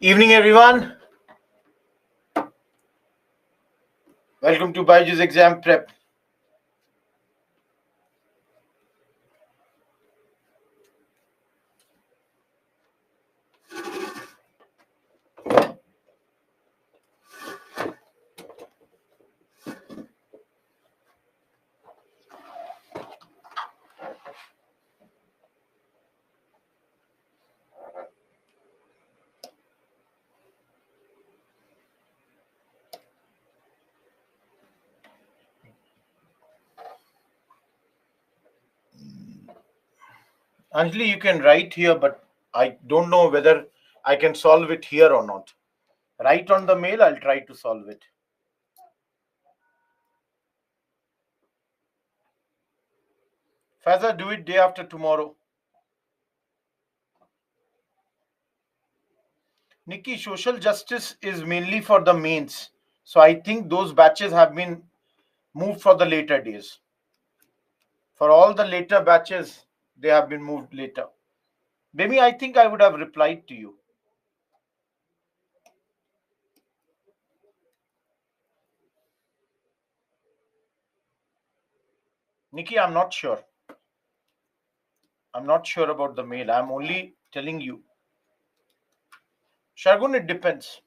Evening, everyone. Welcome to Byju's Exam Prep. Anjali, you can write here, but I don't know whether I can solve it here or not. Write on the mail, I'll try to solve it. Faza, do it day after tomorrow. Nikki, social justice is mainly for the mains. So I think those batches have been moved for the later days. For all the later batches, they have been moved later. Maybe I think I would have replied to you. Nikki, I'm not sure. I'm not sure about the mail. I'm only telling you. Shargun, it depends.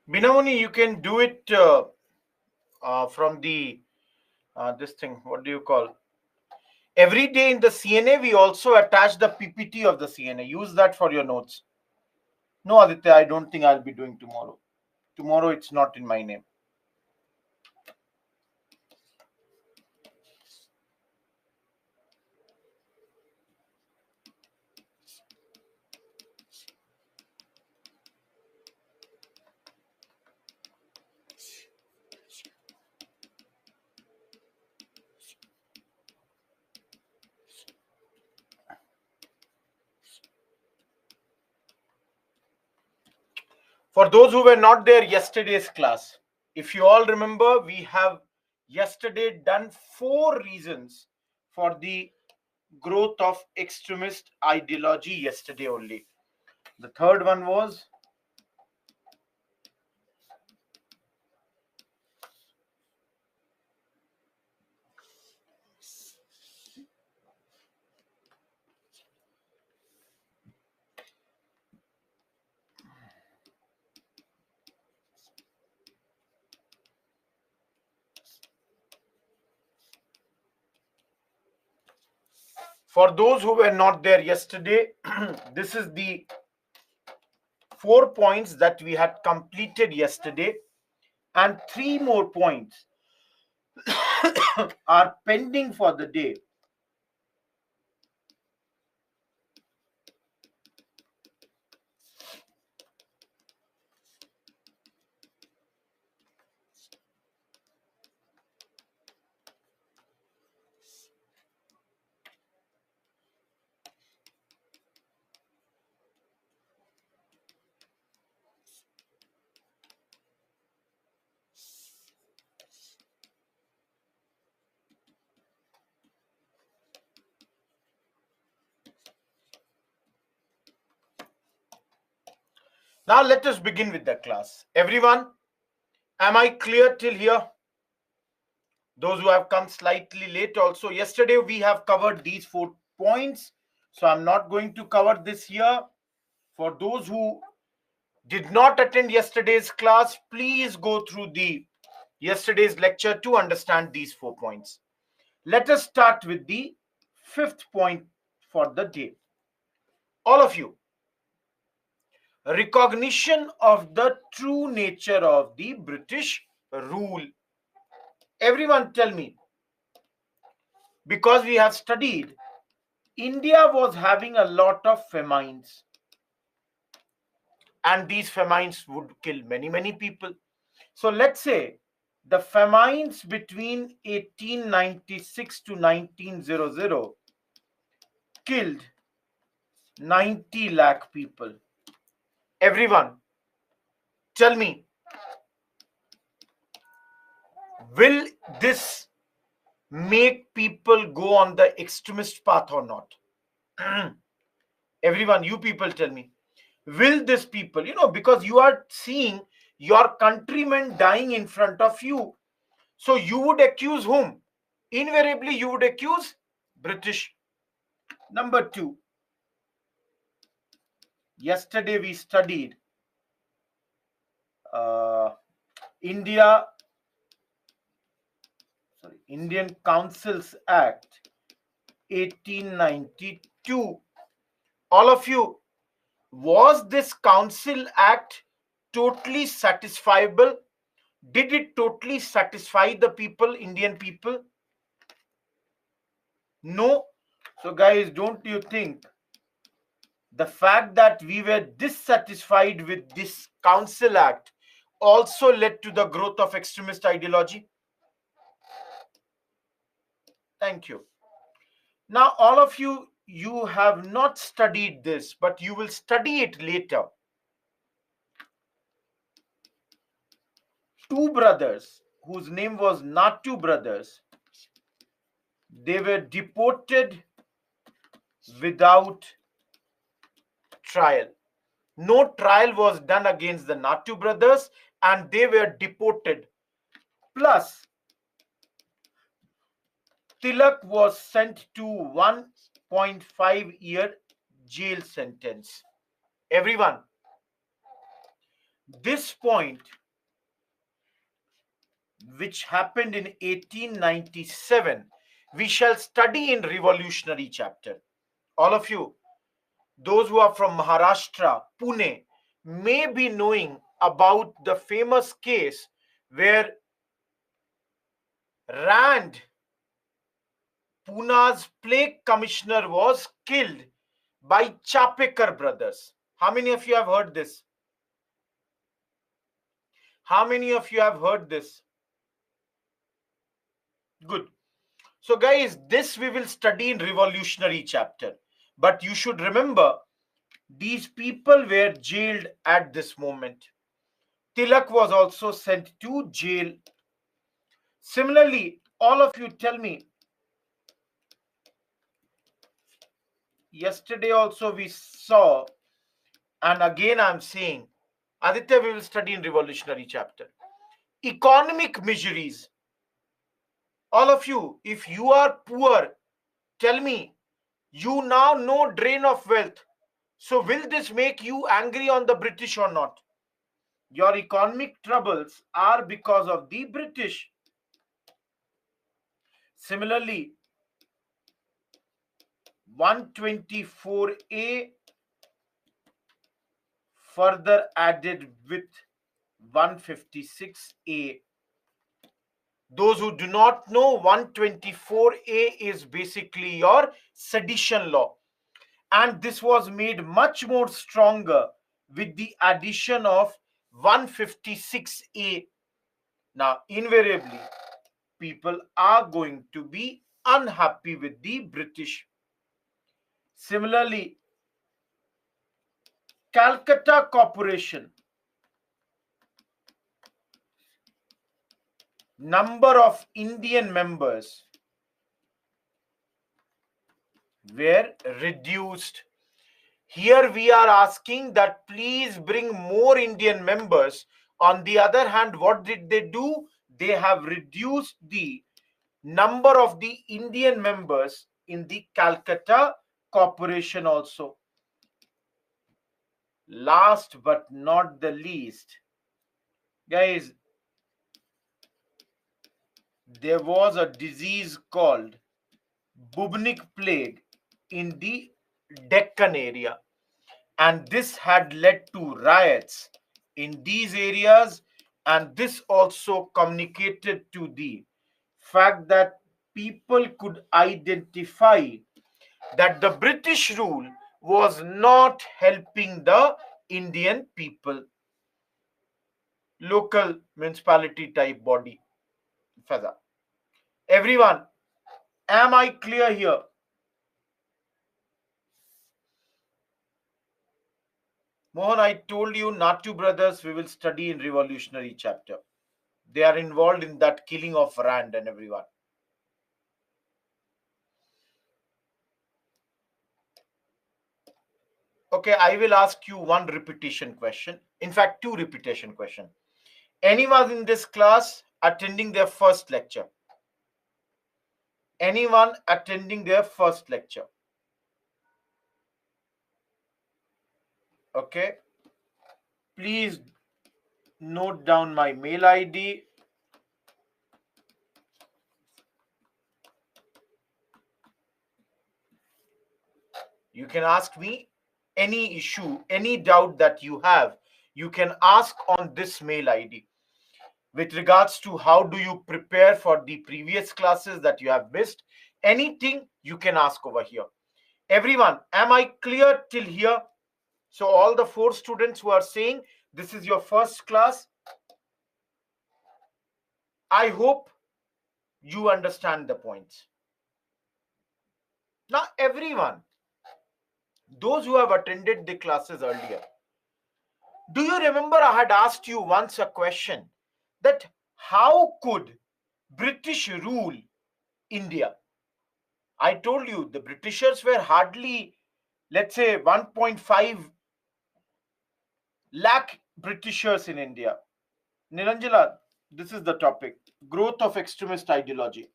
Binamoni, you can do it from the this thing. What do you call? Every day in the CNA, we also attach the PPT of the CNA. Use that for your notes. No, Aditya, I don't think I'll be doing tomorrow. Tomorrow, it's not in my name. For those who were not there yesterday's class, if you all remember, we have yesterday done 4 reasons for the growth of extremist ideology yesterday only. The third one was for those who were not there yesterday, this is the 4 points that we had completed yesterday, and 3 more points are pending for the day. Now let us begin with the class. Everyone, am I clear till here? Those who have come slightly late also. Yesterday we have covered these 4 points, so I'm not going to cover this here. For those who did not attend yesterday's class, please go through the yesterday's lecture to understand these 4 points. Let us start with the 5th point for the day. All of you, recognition of the true nature of the British rule? Everyone tell me. Because we have studied, India was having a lot of famines, and these famines would kill many people. So let's say the famines between 1896 to 1900 killed 90 lakh people. Everyone, tell me, will this make people go on the extremist path or not? Everyone, you people tell me, will this people, because you are seeing your countrymen dying in front of you, so you would accuse whom? Invariably, you would accuse British. Number two, yesterday we studied uh, India, Indian Councils Act 1892. All of you, was this Council Act totally satisfiable? Did it totally satisfy the people, Indian people? No. So guys, don't you think the fact that we were dissatisfied with this Council Act also led to the growth of extremist ideology? Thank you. Now, all of you, you have not studied this, but you will study it later. Two brothers, whose name was Natu brothers, they were deported without trial. No trial was done against the Natu brothers, and they were deported. Plus, Tilak was sent to 1.5-year jail sentence. Everyone, this point, which happened in 1897, we shall study in revolutionary chapter. All of you, those who are from Maharashtra, Pune, may be knowing about the famous case where Rand, Puna's plague commissioner, was killed by Chapekar brothers. How many of you have heard this? How many of you have heard this? Good. So guys, this we will study in revolutionary chapter. But you should remember, these people were jailed at this moment. Tilak was also sent to jail. Similarly, all of you tell me, yesterday also we saw, and again I'm saying, Aditya, we will study in revolutionary chapter. Economic miseries. All of you, if you are poor, tell me, you now know drain of wealth. So will this make you angry on the British or not? Your economic troubles are because of the British. Similarly, 124A further added with 156A. Those who do not know, 124A is basically your sedition law. And this was made much more stronger with the addition of 156A. Now, invariably, people are going to be unhappy with the British. Similarly, Calcutta Corporation, number of Indian members were reduced. Here we are asking that please bring more Indian members. On the other hand, what did they do? They have reduced the number of the Indian members in the Calcutta Corporation also. Last but not the least, guys, there was a disease called bubonic plague in the Deccan area, and this had led to riots in these areas, And this also communicated to the fact that people could identify that the British rule was not helping the Indian people. Local municipality type body. Faza. Everyone, am I clear here? Mohan, I told you, Natu brothers, we will study in revolutionary chapter. They are involved in that killing of Rand and everyone. Okay, I will ask you one repetition question. In fact, two repetition question. Anyone in this class attending their first lecture? Anyone attending their first lecture? Okay. Please note down my mail ID. You can ask me any issue, any doubt that you have. You can ask on this mail ID. With regards to how do you prepare for the previous classes that you have missed, anything you can ask over here. Everyone, am I clear till here? So all the 4 students who are saying this is your first class, I hope you understand the points. Now everyone, those who have attended the classes earlier, do you remember I had asked you once a question that how could British rule India? I told you the Britishers were hardly, let's say, 1.5 lakh Britishers in India. Niranjala, this is the topic: growth of extremist ideology.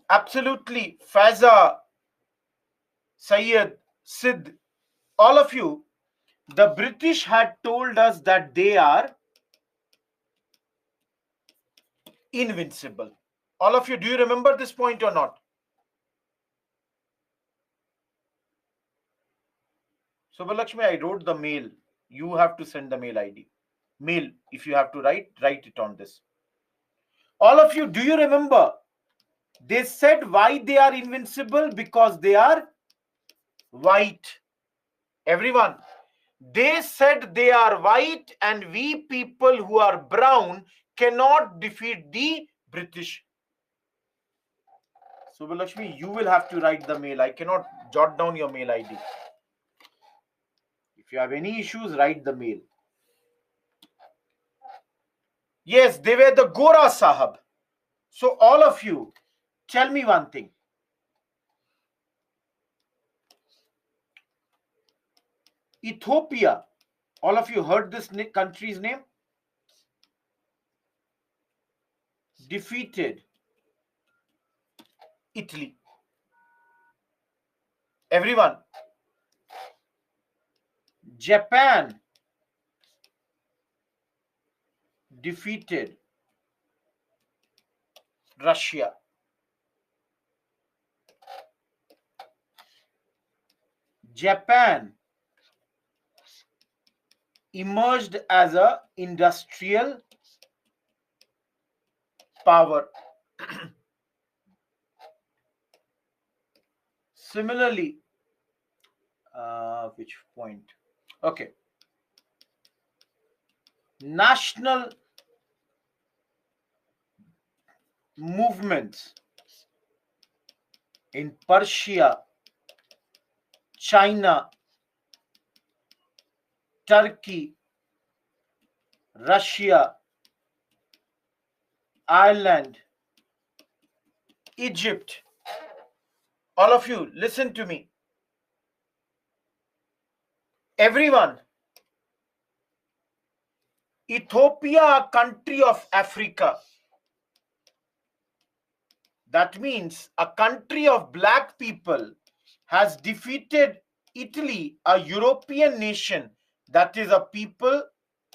Absolutely, Faiza, Syed, Sid, all of you, the British had told us that they are invincible. All of you, do you remember this point or not? Subhalakshmi, I wrote the mail. You have to send the mail ID. Mail, if you have to write it on this. All of you, do you remember? They said why they are invincible? Because they are white. Everyone, they said they are white and we people who are brown cannot defeat the British. Subhalakshmi, you will have to write the mail. I cannot jot down your mail ID. If you have any issues, write the mail. Yes, they were the Gora Sahab. So all of you, tell me one thing. Ethiopia, all of you heard this country's name? Defeated Italy. Everyone, Japan defeated Russia. Japan emerged as an industrial power. Similarly, which point? Okay. National movements in Persia, China, Turkey, Russia, Ireland, Egypt. All of you, listen to me. Everyone, Ethiopia, a country of Africa. That means a country of black people has defeated Italy, a European nation that is a people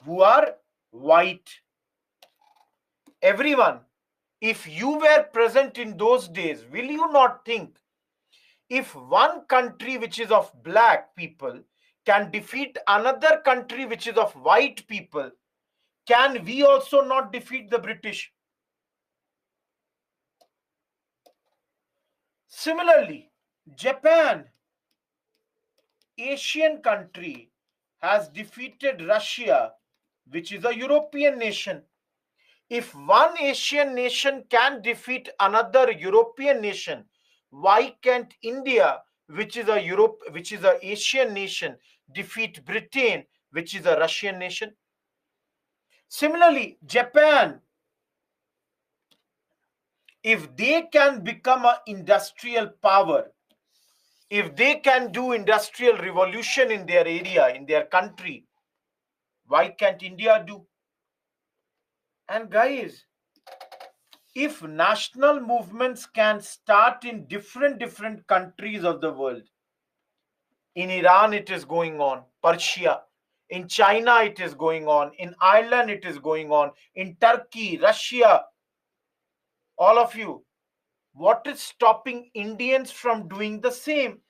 who are white. Everyone, if you were present in those days, will you not think if one country which is of black people can defeat another country which is of white people, can we also not defeat the British? Similarly, Japan, Asian country, has defeated Russia, which is a European nation. If one Asian nation can defeat another European nation, why can't India, which is a Asian nation, defeat Britain, which is a Russian nation? Similarly, Japan, if they can become an industrial power, if they can do industrial revolution in their area, in their country, why can't India do? And guys, if national movements can start in different countries of the world, in Iran it is going on, Persia, in China it is going on, in Ireland it is going on, in Turkey, Russia, all of you, what is stopping Indians from doing the same?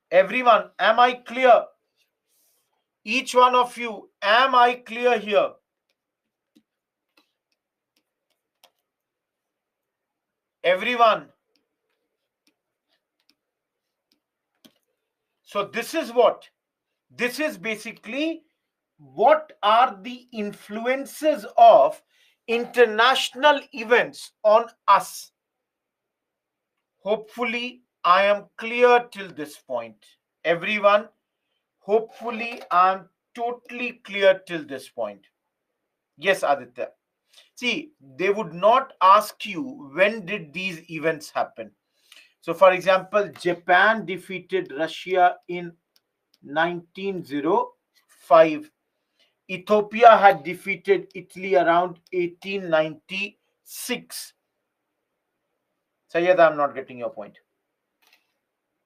Everyone, am I clear? Each one of you, am I clear here? Everyone. So this is what? This is basically what are the influences of international events on us. Hopefully, I am clear till this point. Everyone, hopefully, I am totally clear till this point. Yes, Aditya. See, they would not ask you when did these events happen. So, for example, Japan defeated Russia in 1905. Ethiopia had defeated Italy around 1896. Sayed, I'm not getting your point.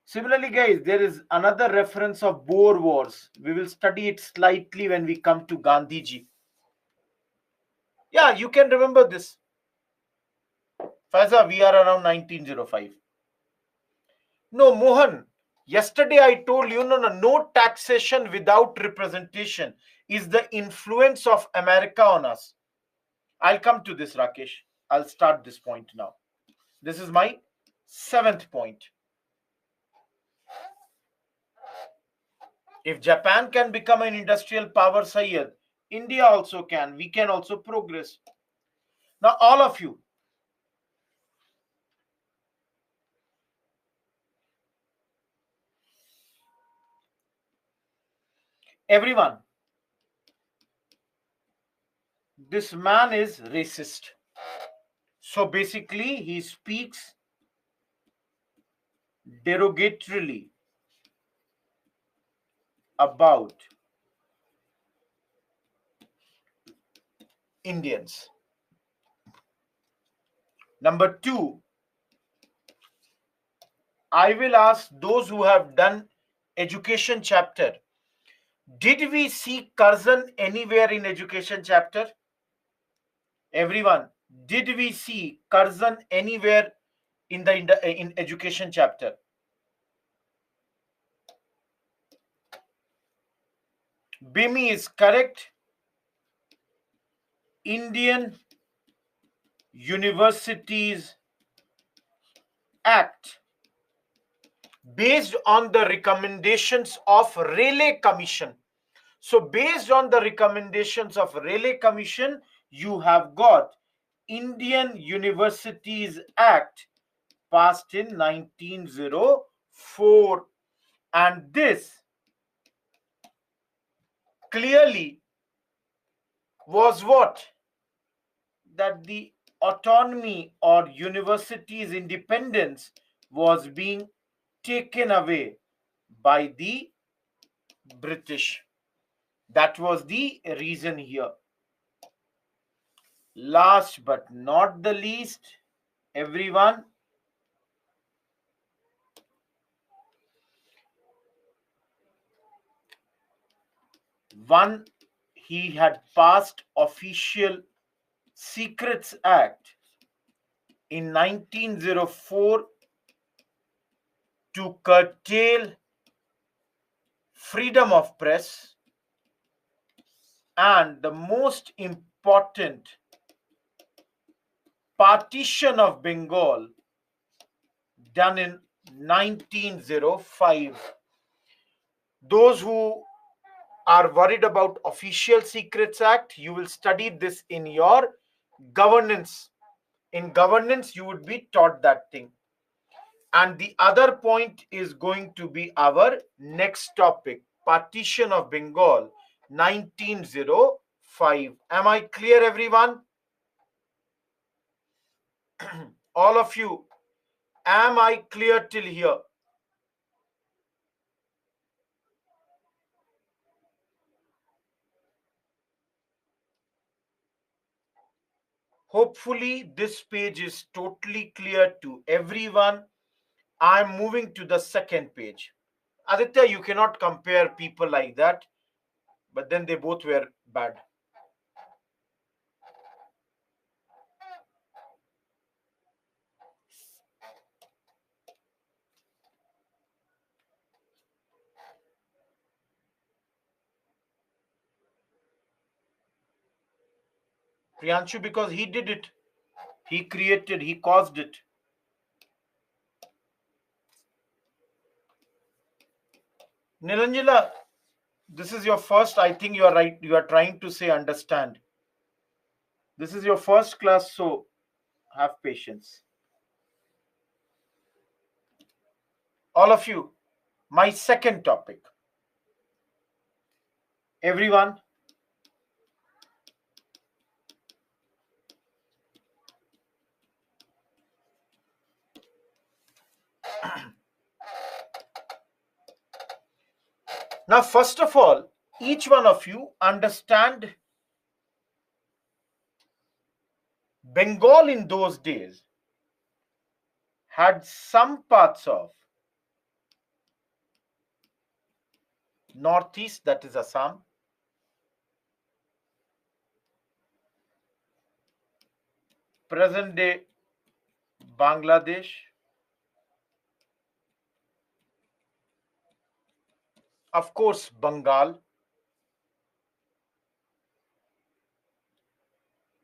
Similarly, guys, there is another reference of Boer Wars. We will study it slightly when we come to Gandhiji. Yeah, you can remember this. Faiza, we are around 1905. No, Mohan, yesterday I told you, no taxation without representation is the influence of America on us. I'll come to this, Rakesh. I'll start this point now. This is my 7th point. If Japan can become an industrial power, Syed, India also can. We can also progress. Now, all of you, everyone, this man is racist. So basically, he speaks derogatorily about Indians. Number 2, I will ask those who have done education chapter, did we see Curzon anywhere in education chapter? Everyone, did we see Curzon anywhere in education chapter? Bimi is correct. Indian Universities Act, based on the recommendations of Rayleigh Commission. So based on the recommendations of Rayleigh Commission, you have got Indian Universities Act passed in 1904, and this clearly was what? That the autonomy or universities' independence was being taken away by the British. That was the reason here. Last but not the least, everyone, one, he had passed official Secrets Act in 1904 to curtail freedom of press, and the most important, partition of Bengal done in 1905. Those who are worried about Official Secrets Act, you will study this in your governance. In governance, you would be taught that thing. And the other point is going to be our next topic, partition of Bengal, 1905. Am I clear, everyone? All of you, am I clear till here? Hopefully, this page is totally clear to everyone. I'm moving to the second page. Aditya, you cannot compare people like that, but then they both were bad. Priyanshu, because he did it. He created, he caused it. Nilanjala, this is your first, I think you are right. You are trying to say understand. This is your first class, so have patience. All of you, my second topic. Everyone, now, first of all, each one of you understand Bengal in those days had some parts of northeast, that is Assam, present day Bangladesh, of course, Bengal.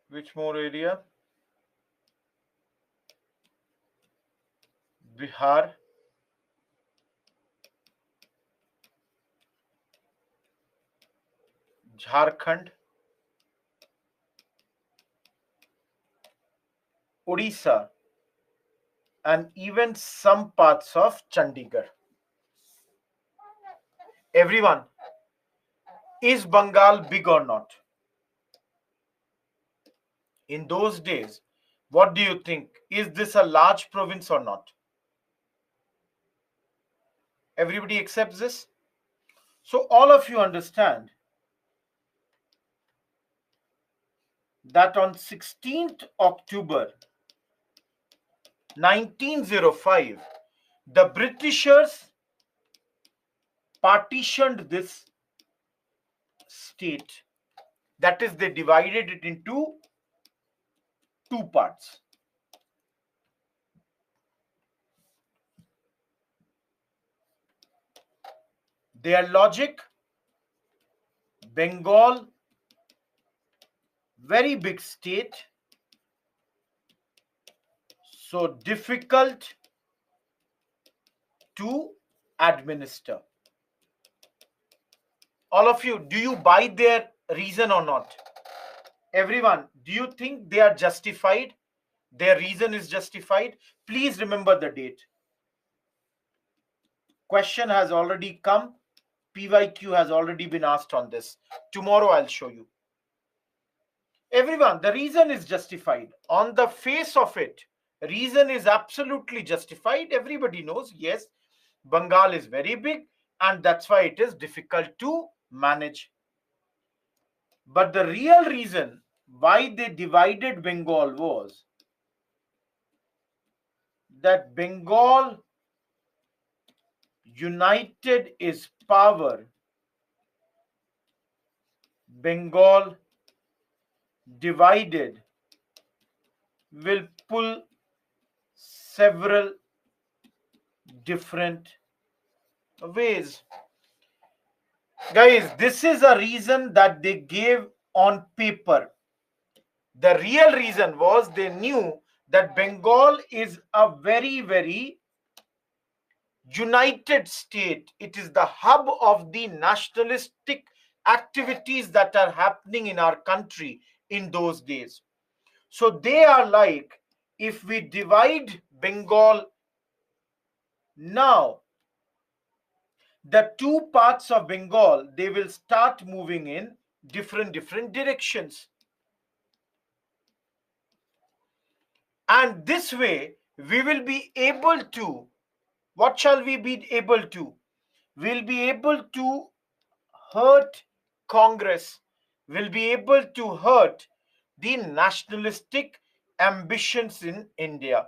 Which more area? Bihar, Jharkhand, Odisha, and even some parts of Chandigarh. Everyone, is Bengal big or not? In those days, what do you think? Is this a large province or not? Everybody accepts this? So all of you understand that on 16th October 1905, the Britishers partitioned this state. That is, they divided it into two parts. Their logic: Bengal, very big state, so difficult to administer. All of you, do you buy their reason or not? Everyone, do you think they are justified? Their reason is justified? Please remember the date. Question has already come. PYQ has already been asked on this. Tomorrow I'll show you. Everyone, the reason is justified. On the face of it, reason is absolutely justified. Everybody knows, yes, Bengal is very big and that's why it is difficult to manage. But the real reason why they divided Bengal was that Bengal united is power. Bengal divided will pull several different ways. Guys, this is a reason that they gave on paper. The real reason was they knew that Bengal is a very, very united state. It is the hub of the nationalistic activities that are happening in our country in those days. So they are like, if we divide Bengal now, the two parts of Bengal, they will start moving in different directions. And this way, we will be able to, what shall we be able to? We'll be able to hurt Congress, will be able to hurt the nationalistic ambitions in India.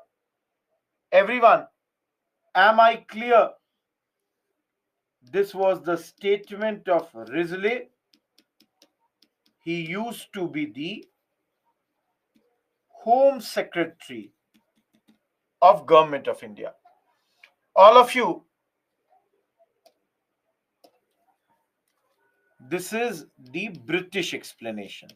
Everyone, am I clear? This was the statement of Risley. He used to be the Home Secretary of Government of India. All of you, this is the British explanation.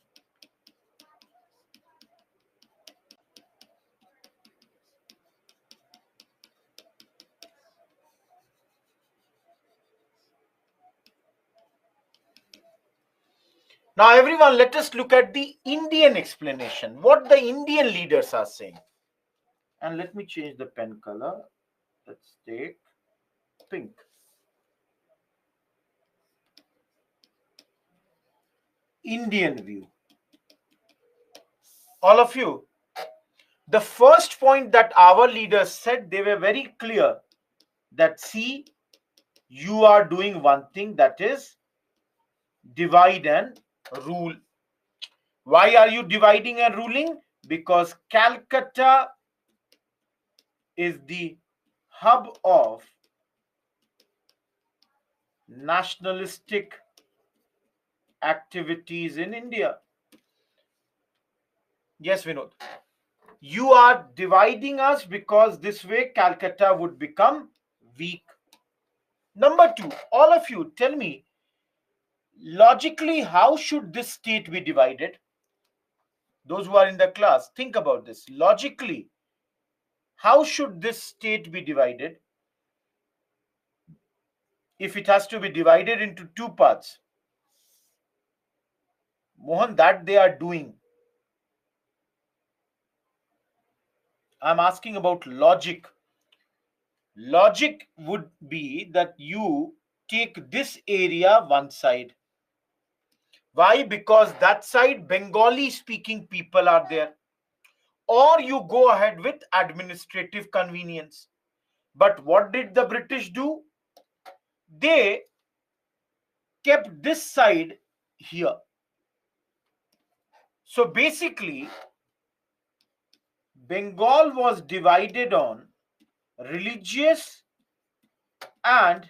Now, everyone, let us look at the Indian explanation, what the Indian leaders are saying. And let me change the pen color. Let's take pink. Indian view. All of you, the first point that our leaders said, they were very clear that, see, you are doing one thing, that is divide and rule. Why are you dividing and ruling? Because Calcutta is the hub of nationalistic activities in India. Yes, Vinod. You are dividing us because this way Calcutta would become weak. Number two, all of you, tell me, logically, how should this state be divided? Those who are in the class, think about this. Logically, how should this state be divided? If it has to be divided into two parts, Mohan, that they are doing. I'm asking about logic. Logic would be that you take this area one side. Why? Because that side Bengali speaking people are there. Or you go ahead with administrative convenience. But what did the British do? They kept this side here. So basically, Bengal was divided on religious and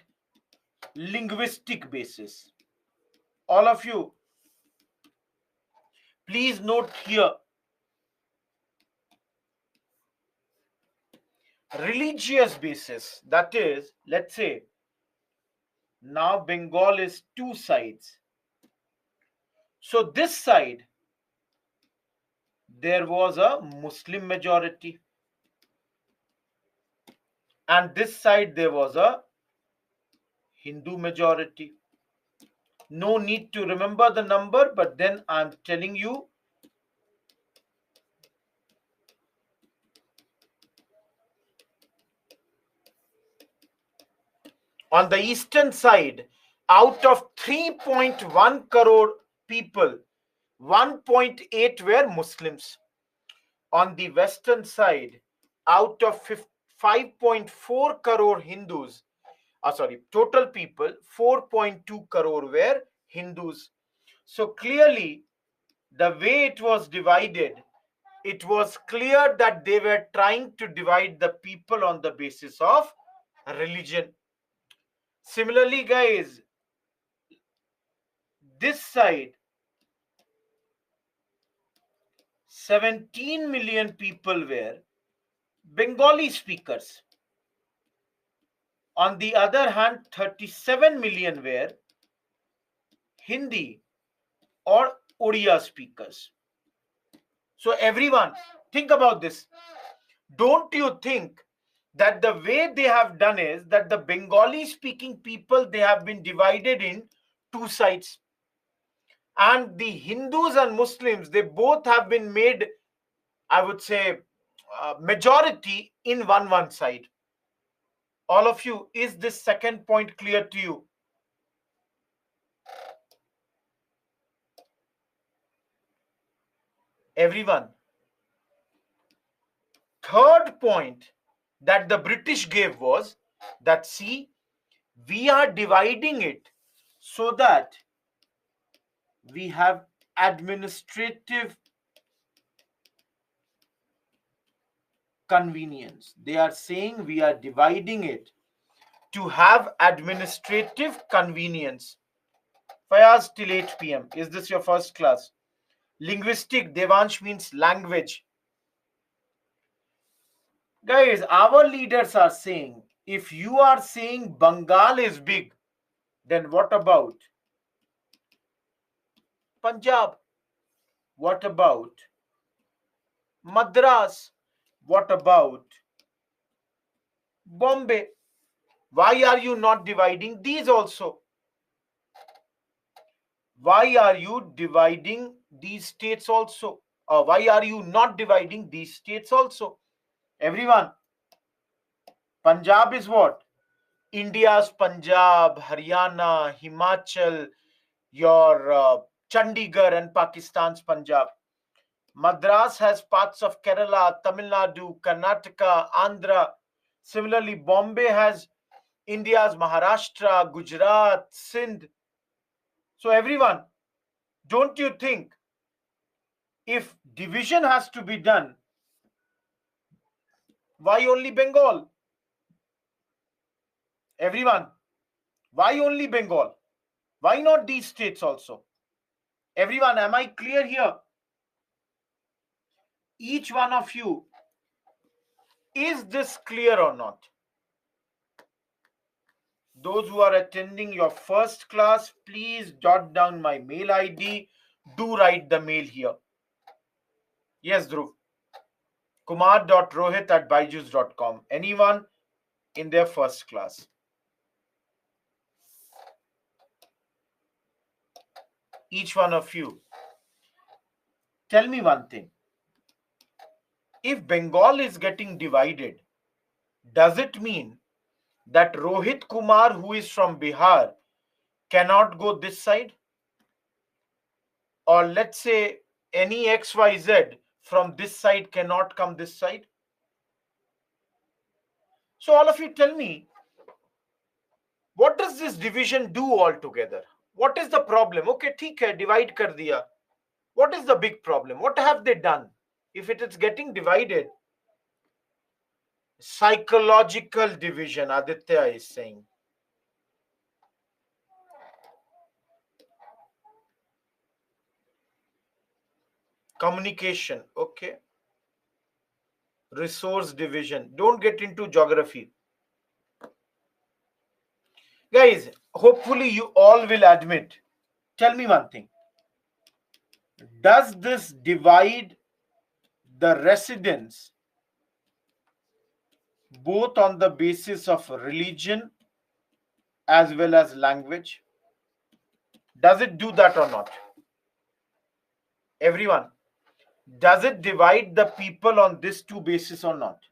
linguistic basis. All of you, please note here. Religious basis, that is, let's say, now Bengal is two sides. So this side, there was a Muslim majority. And this side, there was a Hindu majority. No need to remember the number, but then I'm telling you, on the eastern side, out of 3.1 crore people, 1.8 were Muslims. On the western side, out of 5.4 crore Hindus, total people, 4.2 crore were Hindus. So clearly, the way it was divided, it was clear that they were trying to divide the people on the basis of religion. Similarly, guys, this side, 17 million people were Bengali speakers. On the other hand, 37 million were Hindi or Odia speakers. So everyone, think about this. Don't you think that the way they have done is that the Bengali speaking people, they have been divided in two sides, and the Hindus and Muslims, they both have been made, I would say, majority in one side. All of you, is this second point clear to you? Everyone. Third point that the British gave was that, see, we are dividing it so that we have administrative convenience. They are saying we are dividing it to have administrative convenience. Fayaz till 8 p.m. Is this your first class? Linguistic, Devansh means language. Guys, our leaders are saying, if you are saying Bengal is big, then what about Punjab? What about Madras? What about Bombay? Why are you not dividing these also? Why are you dividing these states also? Or why are you not dividing these states also? Everyone, Punjab is what? India's Punjab, Haryana, Himachal, your Chandigarh, and Pakistan's Punjab. Madras has parts of Kerala, Tamil Nadu, Karnataka, Andhra. Similarly, Bombay has India's Maharashtra, Gujarat, Sindh. So everyone, don't you think if division has to be done, why only Bengal? Everyone, why only Bengal? Why not these states also? Everyone, am I clear here? Each one of you, is this clear or not? Those who are attending your first class, please jot down my mail ID. Do write the mail here. Yes, Dhruv. kumar.rohit@byju's.com. Anyone in their first class? Each one of you. Tell me one thing. If Bengal is getting divided, does it mean that Rohit Kumar, who is from Bihar, cannot go this side? Or let's say any XYZ from this side cannot come this side? So all of you tell me, what does this division do altogether? What is the problem? Okay, theek hai, divide kar diya. What is the big problem? What have they done? If it is getting divided, psychological division, Aditya is saying. Communication, okay. Resource division. Don't get into geography. Guys, hopefully you all will admit. Tell me one thing. Does this divide the residents both on the basis of religion as well as language? Does it do that or not? Everyone, does it divide the people on these two bases or not?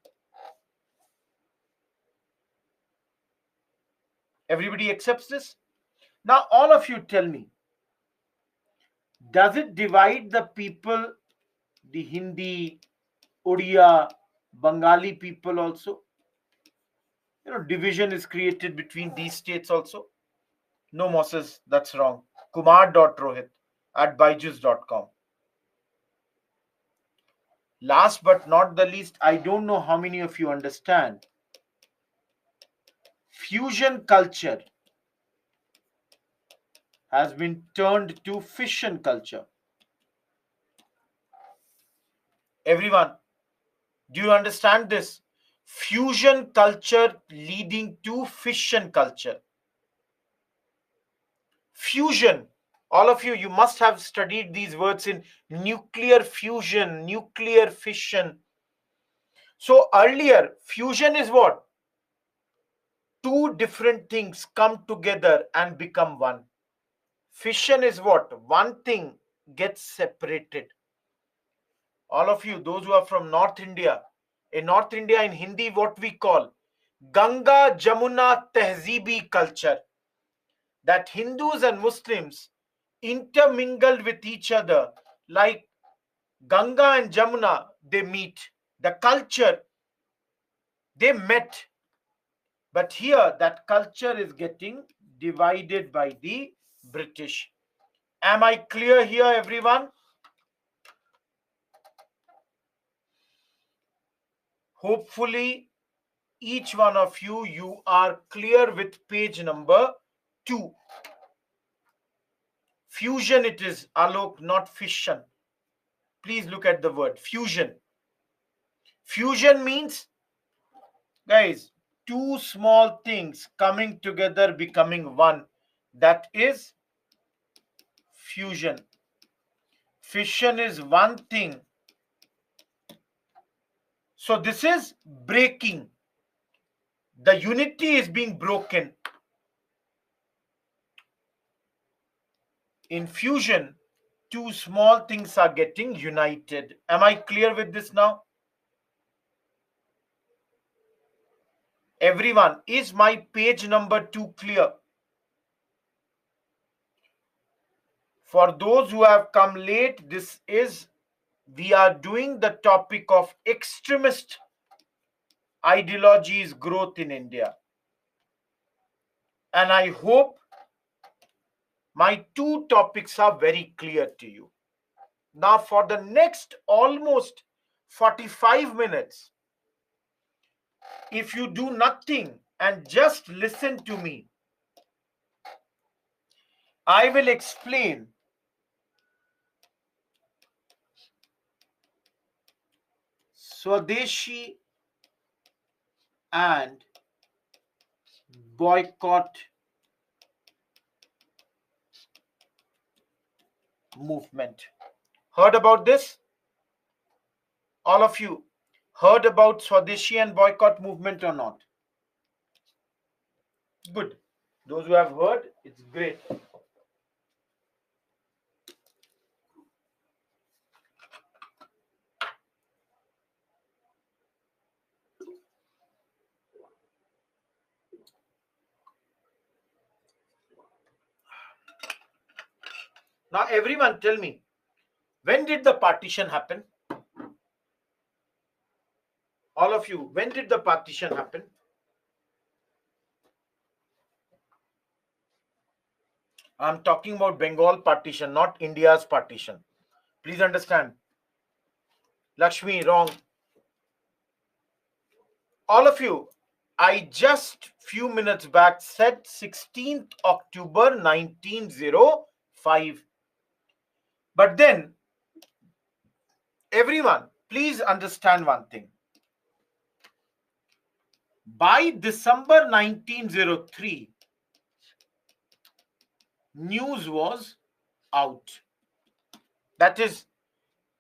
Everybody accepts this? Now, all of you tell me, does it divide the people, the Hindi, Odia, Bengali people also? Division is created between these states also? No, Moses, that's wrong. kumar.rohit@byju's.com. Last but not the least, I don't know how many of you understand. Fusion culture has been turned to fission culture. Everyone, do you understand this? fusion culture leading to fission culture. Fusion, all of you must have studied these words in nuclear fusion, nuclear fission. So earlier, fusion is what? Two different things come together and become one. Fission is what? One thing gets separated. All of you, those who are from North India, in Hindi, what we call Ganga Jamuna Tehzeebi culture, that Hindus and Muslims intermingled with each other like Ganga and Jamuna, they meet. The culture, they met. But here, that culture is getting divided by the British. Am I clear here, everyone? Hopefully, each one of you, you are clear with page number 2. Fusion it is, Alok, not fission. Please look at the word fusion. Fusion means, guys, two small things coming together becoming one. That is fusion. Fission is one thing. So this is breaking. The unity is being broken. In fusion, two small things are getting united. Am I clear with this now? Everyone, is my page number 2 clear? For those who have come late, we are doing the topic of extremist ideologies growth in India. And I hope my 2 topics are very clear to you. Now for the next almost 45 minutes, if you do nothing and just listen to me, I will explain Swadeshi and boycott movement. Heard about this? All of you heard about Swadeshi and boycott movement or not? Good. Those who have heard, it's great. Now everyone tell me, when did the partition happen? All of you, when did the partition happen? I'm talking about Bengal partition, not India's partition. Please understand. Lakshmi, wrong. All of you, I just few minutes back said 16th October 1905. But then, everyone, please understand one thing. By December 1903, news was out. That is,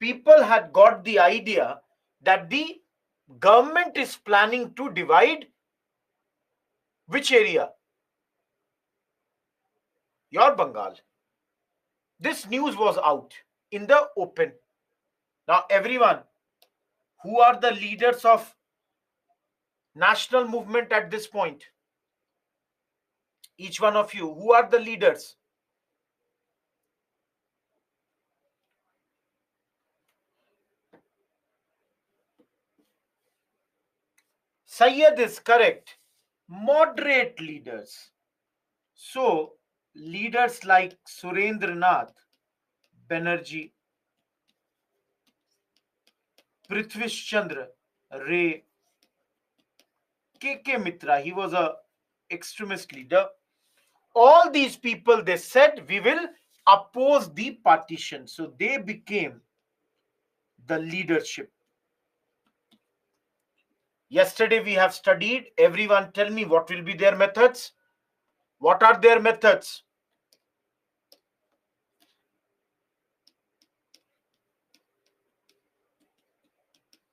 people had got the idea that the government is planning to divide which area? Your Bengal. This news was out in the open. Now, everyone, who are the leaders of national movement at this point? Each one of you, who are the leaders? Sayyid is correct. Moderate leaders. So, leaders like Surendranath Banerjee, Prithvish Chandra Ray, K.K. Mitra, he was a extremist leader. All these people, they said, we will oppose the partition. So they became the leadership. Yesterday we have studied. Everyone tell me what will be their methods. What are their methods?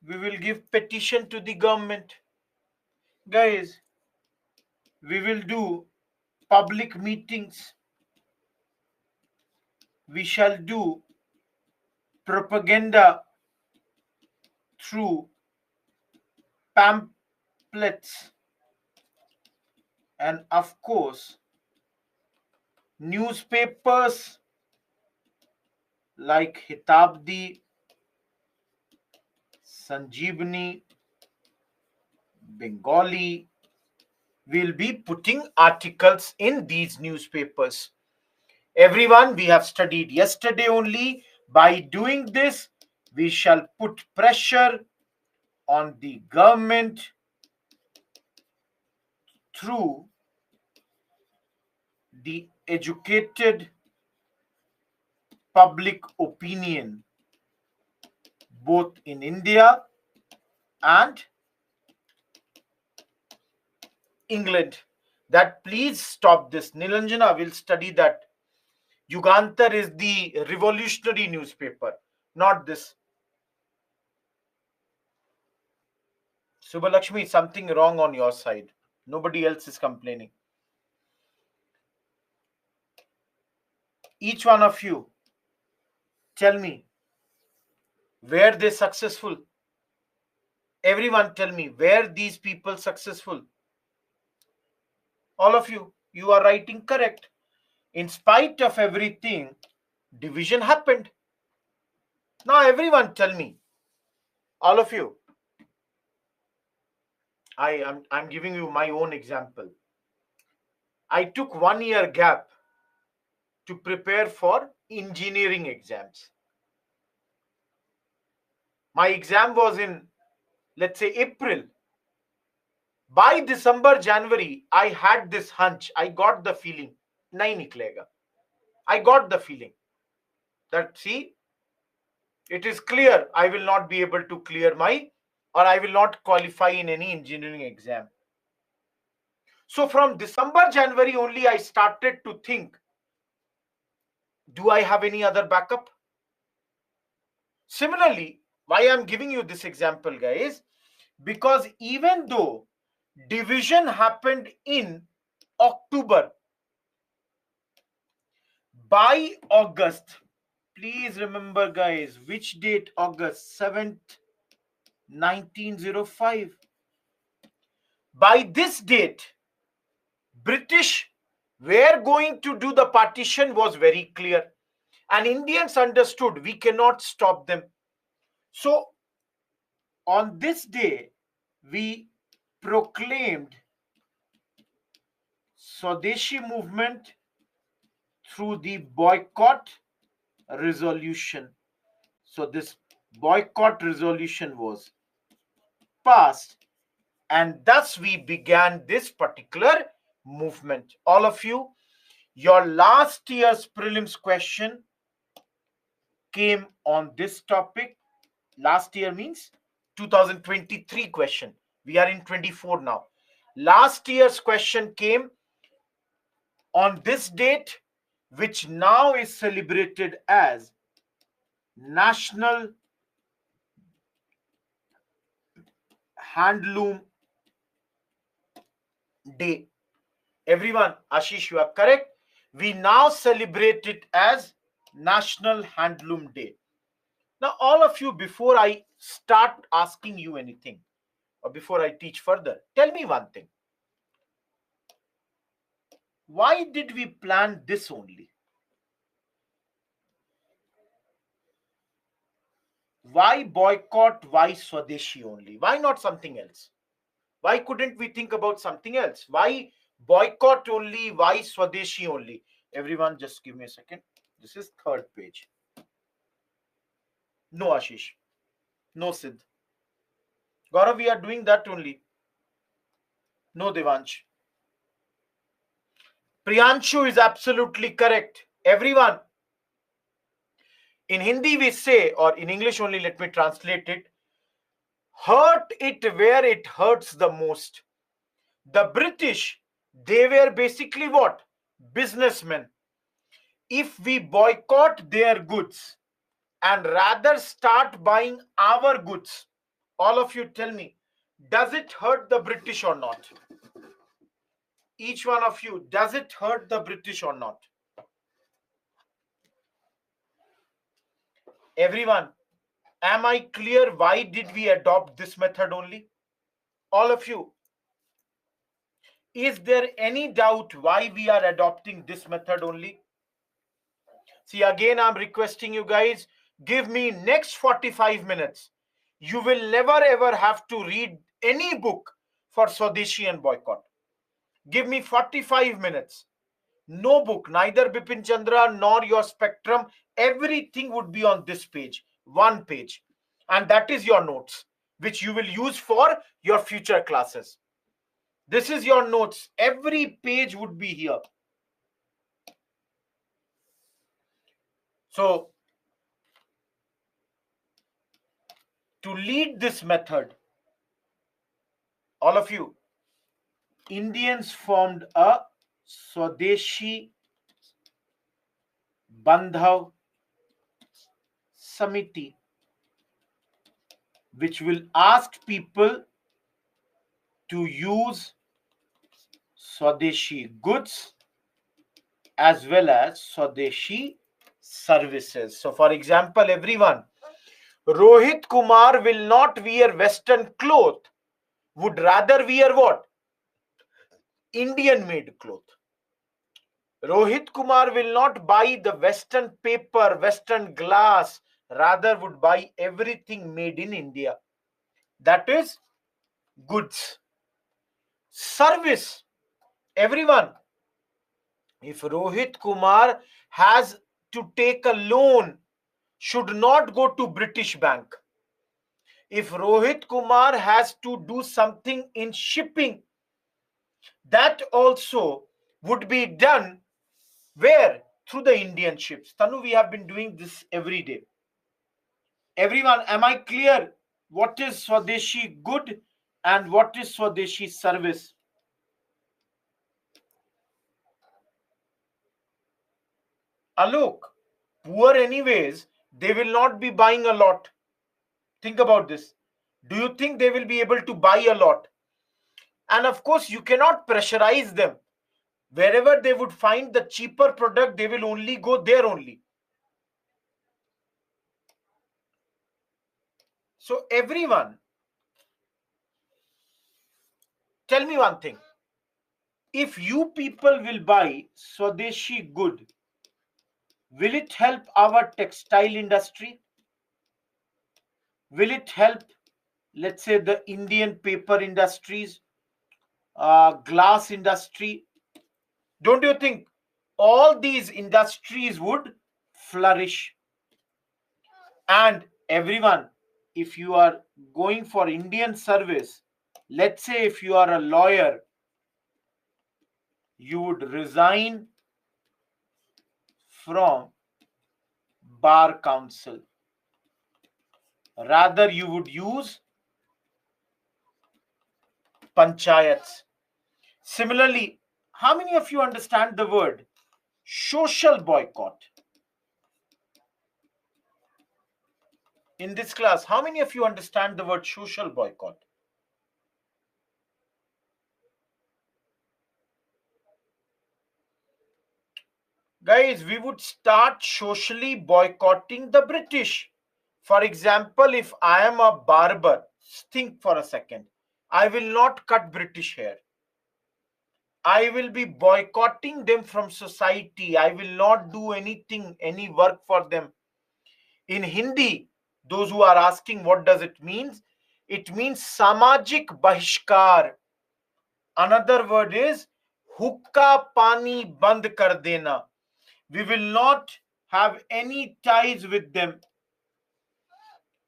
We will give petition to the government. Guys, we will do public meetings. We shall do propaganda through pamphlets, and of course newspapers like Hitabdi, Sanjeevani, Bengali. Will be putting articles in these newspapers. Everyone, we have studied yesterday only. By doing this, we shall put pressure on the government through the educated public opinion, both in India and England, that please stop this. Nilanjana will study that. Yugantar is the revolutionary newspaper, not this. Subhalakshmi, something wrong on your side. Nobody else is complaining. Each one of you, tell me, were they successful? Everyone tell me, were these people successful? All of you, you are writing correct. In spite of everything, division happened. Now everyone tell me, all of you, I'm giving you my own example. I took 1 year gap to prepare for engineering exams. My exam was in, let's say, April. By December, January, I had this hunch. I got the feeling, nahi niklega. I got the feeling that, see, it is clear I will not be able to clear my, or I will not qualify in any engineering exam. So from December, January only, I started to think, do I have any other backup? Similarly, why I'm giving you this example, guys, because even though division happened in October, by August, please remember, guys, which date? August 7th, 1905. By this date, British were going to do the partition was very clear. And Indians understood we cannot stop them. So on this day, we proclaimed Swadeshi movement through the boycott resolution. So this boycott resolution was passed, and thus we began this particular movement. All of you, your last year's prelims question came on this topic. Last year means 2023 question. We are in 24 now. Last year's question came on this date, which now is celebrated as National Handloom Day. Everyone, Ashish, you are correct. We now celebrate it as National Handloom Day. Now, all of you, before I start asking you anything, or before I teach further, tell me one thing. Why did we plan this only? Why boycott? Why Swadeshi only? Why not something else? Why couldn't we think about something else? Why boycott only? Why Swadeshi only? Everyone, just give me a second. This is third page. No, Ashish. No, Sid. Gaurav, we are doing that only. No, Devansh. Priyanshu is absolutely correct. Everyone. In Hindi we say, or in English only, let me translate it. hurt it where it hurts the most. The British, they were basically what? Businessmen. If we boycott their goods and rather start buying our goods, all of you tell me, does it hurt the British or not? Each one of you, does it hurt the British or not? Everyone, am I clear why did we adopt this method only? All of you, is there any doubt why we are adopting this method only? See, again, I'm requesting you guys, give me next 45 minutes. You will never ever have to read any book for Swadeshi and boycott. Give me 45 minutes. No book, neither Bipin Chandra nor your Spectrum. Everything would be on this page, one page. And that is your notes, which you will use for your future classes. This is your notes. Every page would be here. So, to lead this method, all of you, Indians formed a Swadeshi Bandhav Samiti, which will ask people to use Swadeshi goods as well as Swadeshi services. So, for example, everyone, Rohit Kumar will not wear Western cloth, would rather wear what? Indian made cloth. Rohit Kumar will not buy the Western paper, Western glass, rather would buy everything made in India. That is goods. Service. Everyone, if Rohit Kumar has to take a loan, should not go to British bank. If Rohit Kumar has to do something in shipping, that also would be done where? Through the Indian ships. Tanu, we have been doing this every day. Everyone, am I clear what is Swadeshi good and what is Swadeshi service? Alok, poor anyways, they will not be buying a lot. Think about this. Do you think they will be able to buy a lot? And of course, you cannot pressurize them. Wherever they would find the cheaper product, they will only go there only. So everyone, tell me one thing. If you people will buy Swadeshi good, will it help our textile industry? Will it help, let's say, the Indian paper industries, glass industry? Don't you think all these industries would flourish? And everyone, if you are going for Indian service, let's say if you are a lawyer, you would resign from bar council. Rather, you would use panchayats. Similarly, how many of you understand the word social boycott? In this class, how many of you understand the word social boycott? Guys, we would start socially boycotting the British. For example, if I am a barber, think for a second. I will not cut British hair. I will be boycotting them from society. I will not do anything, any work for them. In Hindi, those who are asking what does it mean? It means samajik bahishkar. Another word is hukka pani band kar dena. We will not have any ties with them.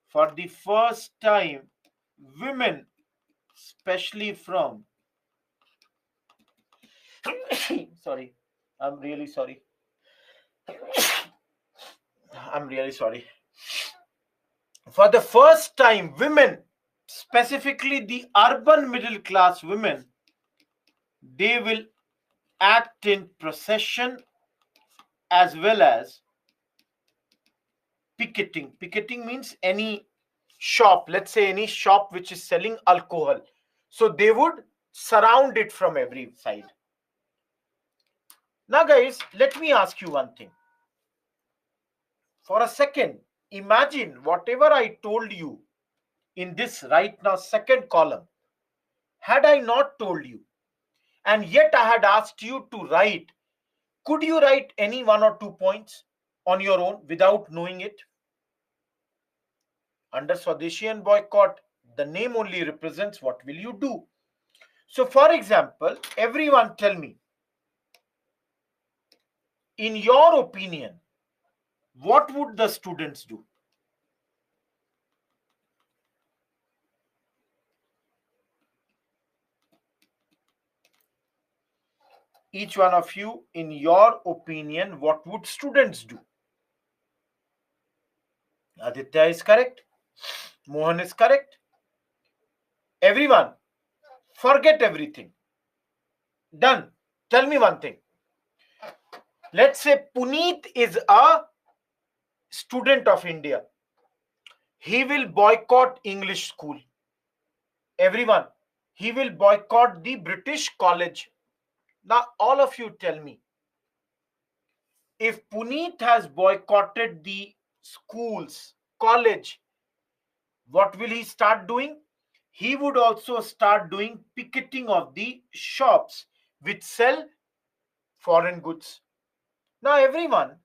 For the first time, women, especially from sorry, I'm really sorry. I'm really sorry. For the first time, women specifically the urban middle class women, they will act in procession as well as picketing. Picketing means any shop, let's say any shop which is selling alcohol. So they would surround it from every side. Now, guys, let me ask you one thing. For a second, imagine whatever I told you in this right now second column, had I not told you, and yet I had asked you to write, could you write any 1 or 2 points on your own without knowing it? Under Swadeshi and boycott, the name only represents what will you do. So, for example, everyone tell me, in your opinion, what would the students do? Each one of you, in your opinion, what would students do? Aditya is correct. Mohan is correct. Everyone, forget everything. Done. Tell me one thing. Let's say Puneet is a student of India. He will boycott English school. Everyone, he will boycott the British college. Now, all of you tell me, if Puneet has boycotted the schools, college, what will he start doing? He would also start doing picketing of the shops which sell foreign goods. Now, everyone,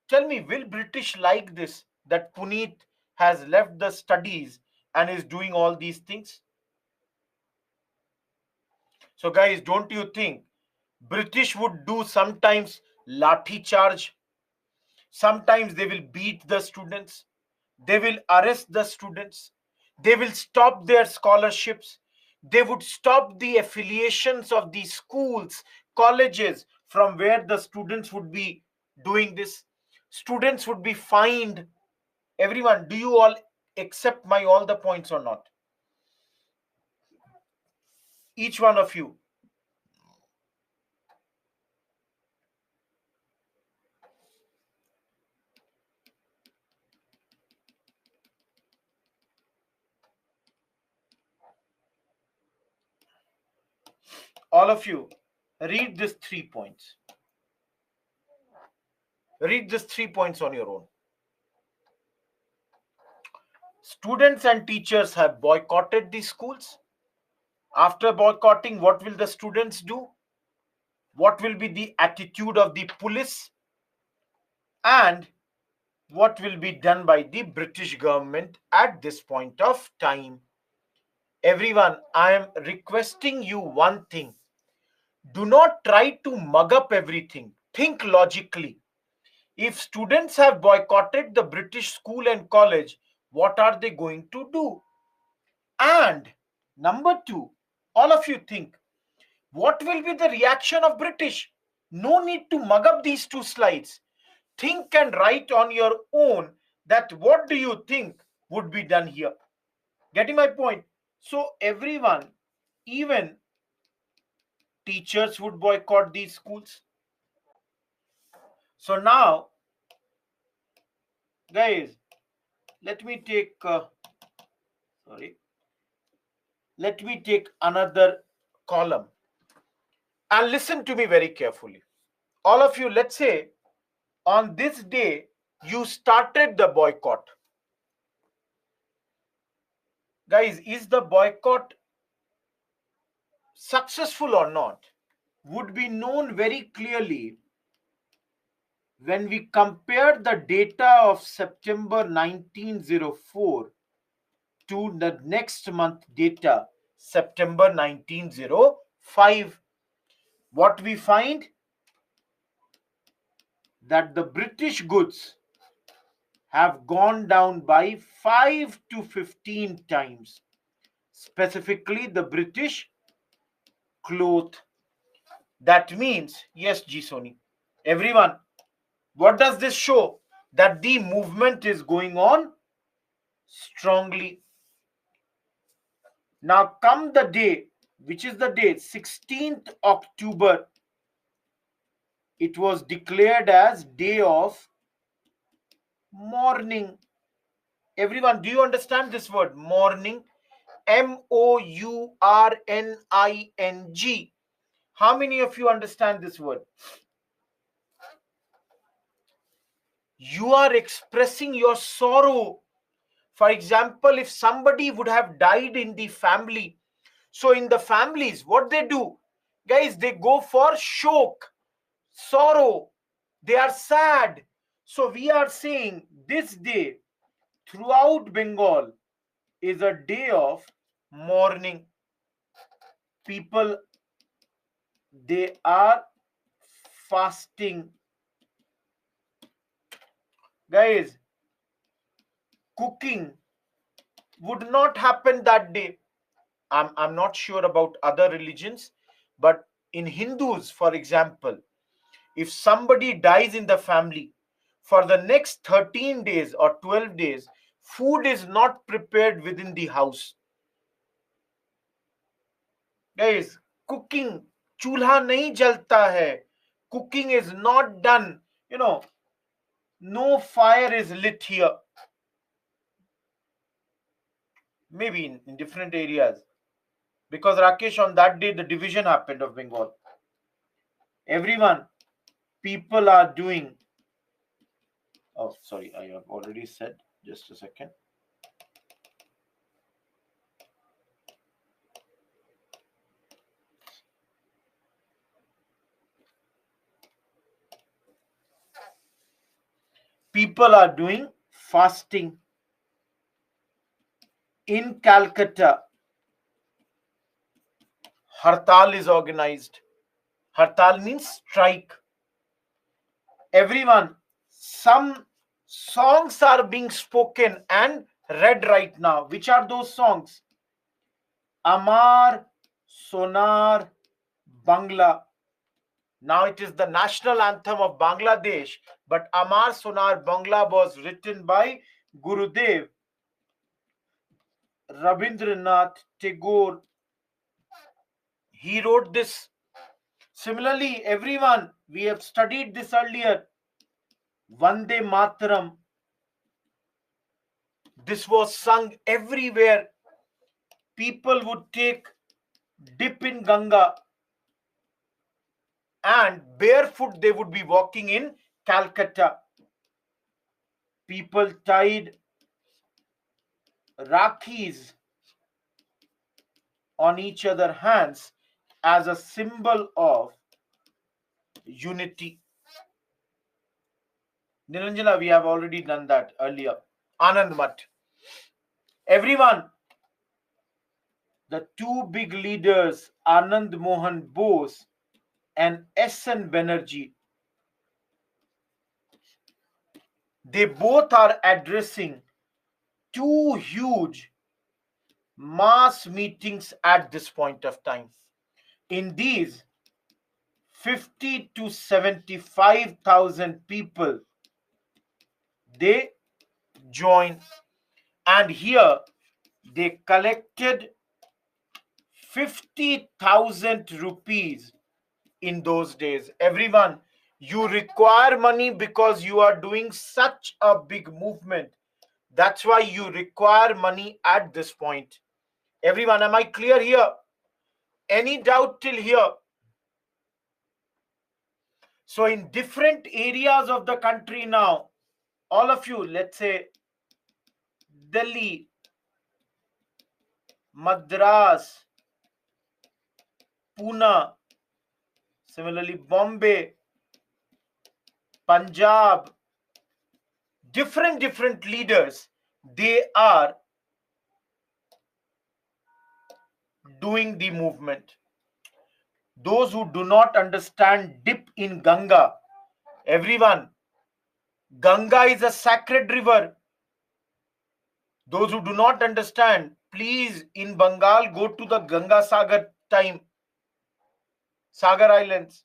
tell me, will British like this, that Puneet has left the studies and is doing all these things? So, guys, don't you think British would do sometimes lathi charge? Sometimes they will beat the students. They will arrest the students. They will stop their scholarships. They would stop the affiliations of the schools, colleges from where the students would be doing this. Students would be fined. Everyone, do you all accept my all the points or not? Each one of you. All of you, read these 3 points. Read these 3 points on your own. Students and teachers have boycotted the schools. After boycotting, what will the students do? What will be the attitude of the police? And what will be done by the British government at this point of time? Everyone, I am requesting you one thing. Do not try to mug up everything. Think logically. If students have boycotted the British school and college, what are they going to do? And number two, all of you think, what will be the reaction of British? No need to mug up these two slides. Think and write on your own that what do you think would be done here. Getting my point? So everyone, even teachers would boycott these schools. So now, guys, let me take another column and listen to me very carefully. All of you, let's say on this day you started the boycott. Guys, is the boycott successful or not would be known very clearly when we compare the data of September 1904 to the next month data, September 1905. What we find? That the British goods have gone down by 5 to 15 times. Specifically, the British cloth. That means, yes, G. Sony. Everyone, what does this show? That the movement is going on strongly. Now come the day, which is the day 16th October, it was declared as day of mourning. Everyone, do you understand this word mourning? Mourning. How many of you understand this word? You are expressing your sorrow. For example, if somebody would have died in the family, so in the families, what they do, guys, they go for shok, sorrow. They are sad. So we are saying this day throughout Bengal is a day of mourning. People, they are fasting. Guys, cooking would not happen that day. I'm not sure about other religions, but in Hindus, for example, if somebody dies in the family, for the next 13 days or 12 days, food is not prepared within the house. Guys, cooking, चूल्हा नहीं जलता है. Cooking is not done. No fire is lit here. Maybe in different areas. Because Rakesh, on that day, the division happened of Bengal. Everyone, people are doing. Oh, sorry, I have already said. Just a second. People are doing fasting. In Calcutta, Hartal is organized. Hartal means strike. Everyone, some songs are being spoken and read right now. Which are those songs? Amar Sonar Bangla. Now it is the national anthem of Bangladesh, but Amar Sonar Bangla was written by Gurudev Rabindranath Tagore. He wrote this. Similarly, everyone, we have studied this earlier. Vande Mataram. This was sung everywhere. People would take dip in Ganga and barefoot they would be walking in Calcutta. People tied Rakhis on each other's hands as a symbol of unity. Niranjana, we have already done that earlier. Anand Mat. Everyone, the two big leaders, Anand Mohan Bose and S.N. Banerjee, they both are addressing two huge mass meetings at this point of time. In these, 50 to 75,000 people, they joined, and here they collected 50,000 rupees in those days. Everyone, you require money because you are doing such a big movement. That's why you require money at this point. Everyone, am I clear here? Any doubt till here? So in different areas of the country now, all of you, let's say Delhi, Madras, Pune, similarly Bombay, Punjab, different leaders, they are doing the movement. Those who do not understand dip in Ganga, everyone, Ganga is a sacred river. Those who do not understand, please, in Bengal, go to the Ganga Sagar time, Sagar Islands.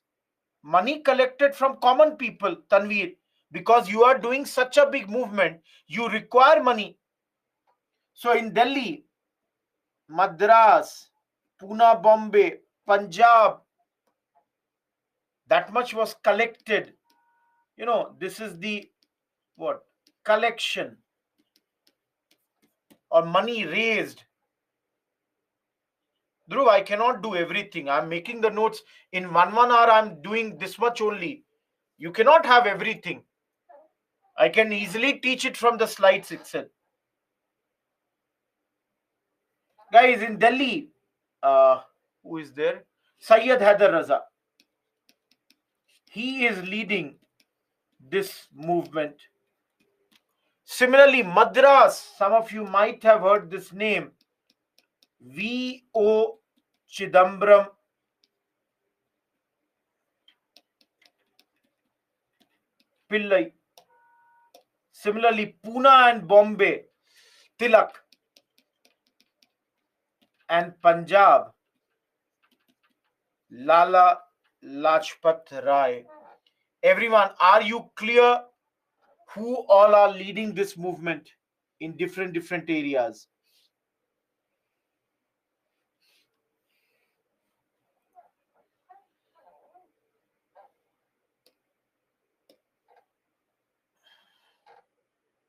Money collected from common people, Tanveer, because you are doing such a big movement, you require money. So in Delhi, Madras, Pune, Bombay, Punjab. That much was collected. This is the what? Collection or money raised. Dhruv, I cannot do everything. I'm making the notes in one hour. I'm doing this much only. You cannot have everything. I can easily teach it from the slides itself. Guys, in Delhi, who is there? Syed Haider Raza. He is leading this movement. Similarly, Madras, some of you might have heard this name. V.O. Chidambaram Pillai. Similarly, Pune and Bombay, Tilak. And Punjab, Lala Lajpat Rai. Everyone, are you clear who all are leading this movement in different areas?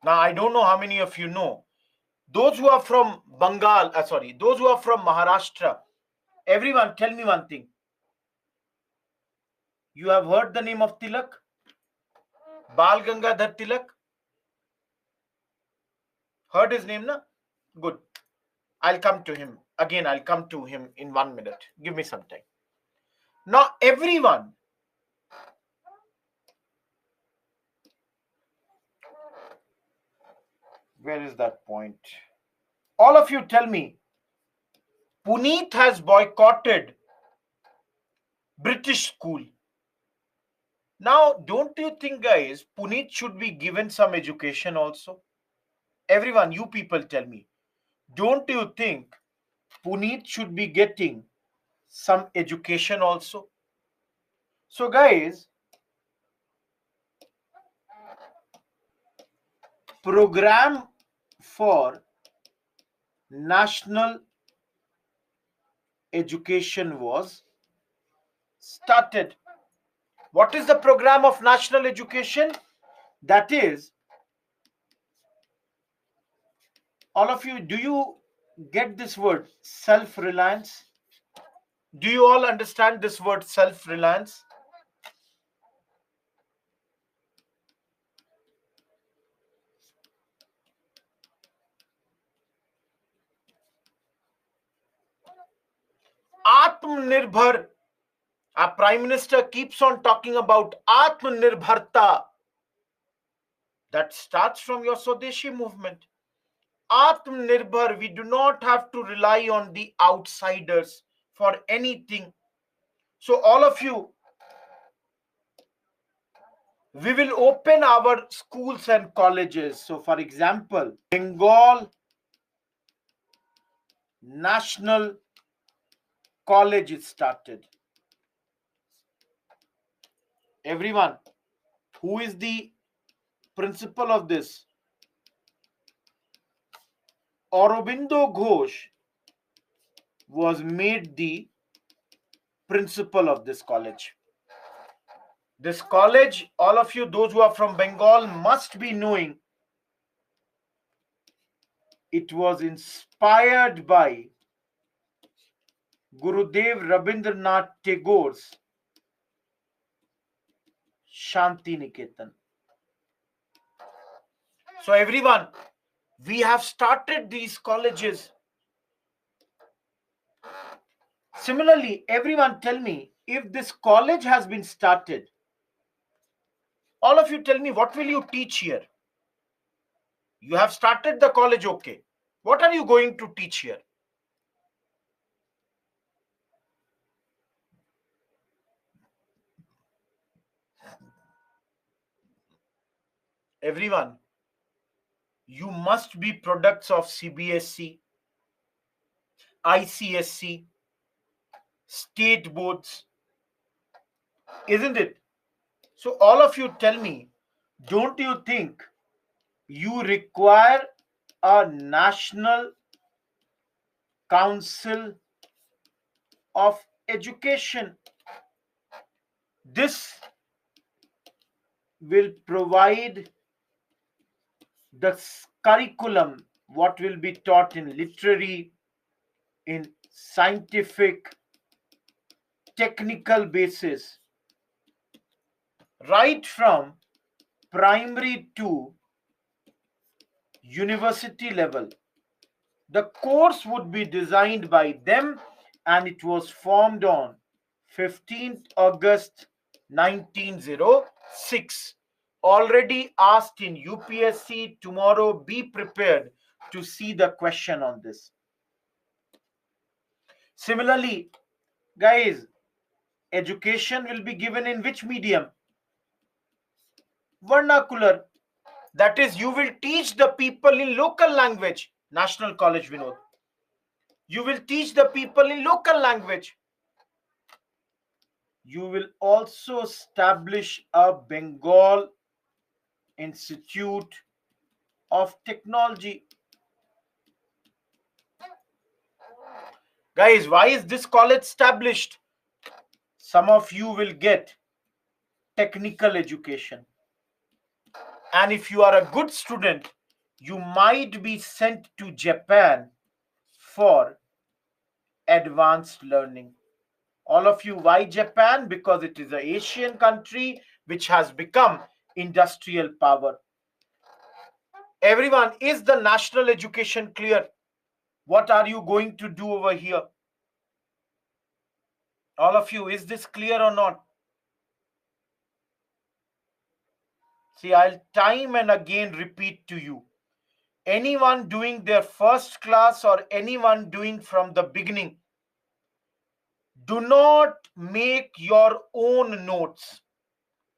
Now, I don't know how many of you know. Those who are from Bengal, those who are from Maharashtra, everyone, tell me one thing. You have heard the name of Tilak? Bal Gangadhar Tilak? Heard his name, na? Good. I'll come to him. Again, I'll come to him in 1 minute. Give me some time. Now, everyone, where is that point? All of you tell me, Puneet has boycotted British school. Now, don't you think, guys, Puneet should be given some education also? Everyone, you people tell me, don't you think Puneet should be getting some education also? So, guys, program for national education was started. What is the program of national education? That is, all of you, do you get this word self-reliance? Do you all understand this word self-reliance? Atmanirbhar. Our Prime Minister keeps on talking about Atmanirbharta. That starts from your Swadeshi movement. Atmanirbhar, we do not have to rely on the outsiders for anything. So all of you, we will open our schools and colleges. So for example, Bengal National College is started. Everyone, who is the principal of this? Aurobindo Ghosh was made the principal of this college. This college, all of you, those who are from Bengal, must be knowing it was inspired by Gurudev Rabindranath Tagore's Shanti Niketan. So everyone, we have started these colleges. Similarly, everyone tell me, if this college has been started, all of you tell me, what will you teach here? You have started the college, okay. What are you going to teach here? Everyone, you must be products of CBSE, ICSC, state boards, isn't it? So all of you tell me, don't you think you require a national Council of Education. This will provide the curriculum, what will be taught in literary, in scientific, technical basis, right from primary to university level. The course would be designed by them and it was formed on 15th August 1906. Already asked in UPSC. Tomorrow, be prepared to see the question on this. Similarly, guys, education will be given in which medium? Vernacular. That is, you will teach the people in local language. National College, Vinod. You will teach the people in local language. You will also establish a Bengal Institute of Technology. Guys, why is this college established? Some of you will get technical education. And if you are a good student, you might be sent to Japan for advanced learning. All of you, why Japan? Because it is an Asian country which has become industrial power. Everyone, is the national education clear? What are you going to do over here? All of you, is this clear or not? See, I'll time and again repeat to you. Anyone doing their first class or anyone doing from the beginning, do not make your own notes.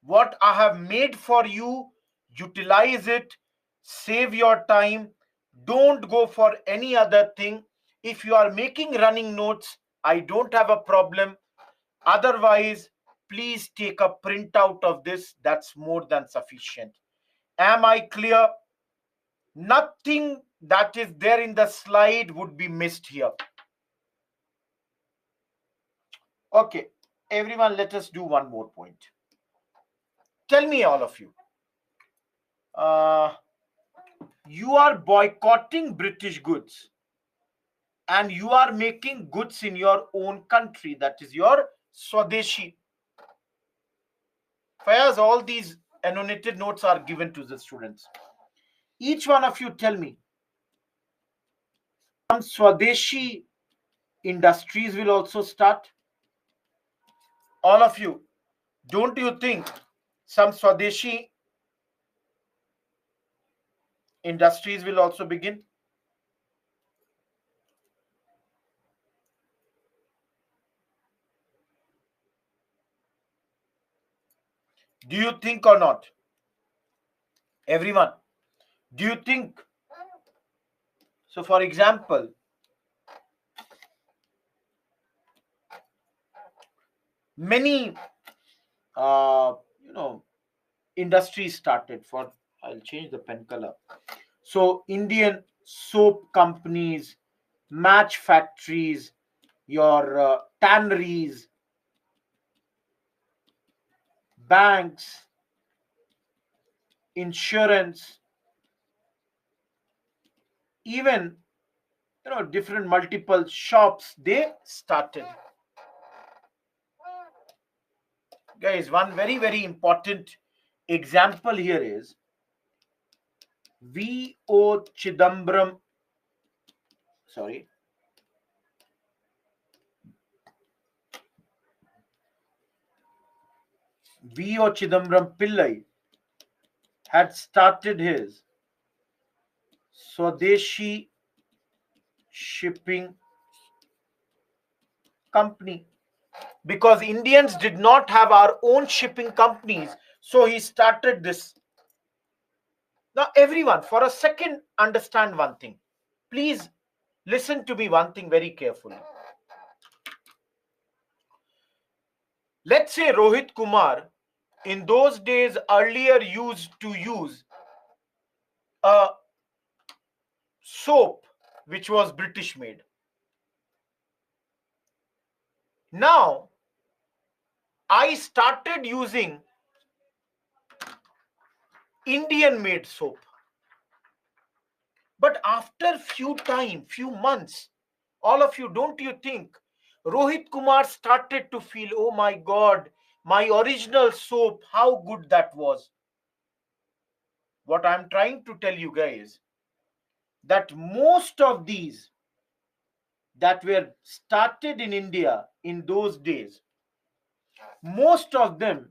What I have made for you, utilize it, save your time. Don't go for any other thing. If you are making running notes, I don't have a problem. Otherwise, please take a printout of this. That's more than sufficient. Am I clear? Nothing that is there in the slide would be missed here. Okay, everyone, let us do one more point. Tell me, all of you, you are boycotting British goods and you are making goods in your own country, that is your Swadeshi. Fayaz, all these annotated notes are given to the students. Each one of you tell me, some Swadeshi industries will also start. All of you, don't you think some Swadeshi industries will also begin? Do you think or not? Everyone, do you think? So, for example, many industries started for, I'll change the pen color. So Indian soap companies, match factories, your tanneries, banks, insurance, even different multiple shops, they started. Guys, one very, very important example here is V.O. Chidambaram, sorry, V.O. Chidambaram Pillai had started his Swadeshi shipping company because Indians did not have our own shipping companies. So he started this. Now, everyone, for a second, understand one thing. Please listen to me one thing very carefully. Let's say Rohit Kumar in those days earlier used to use a soap which was British made. Now, I started using Indian made soap. But after few months, all of you, don't you think Rohit Kumar started to feel, oh my God, my original soap, how good that was? What I'm trying to tell you guys, that most of these that were started in India in those days, most of them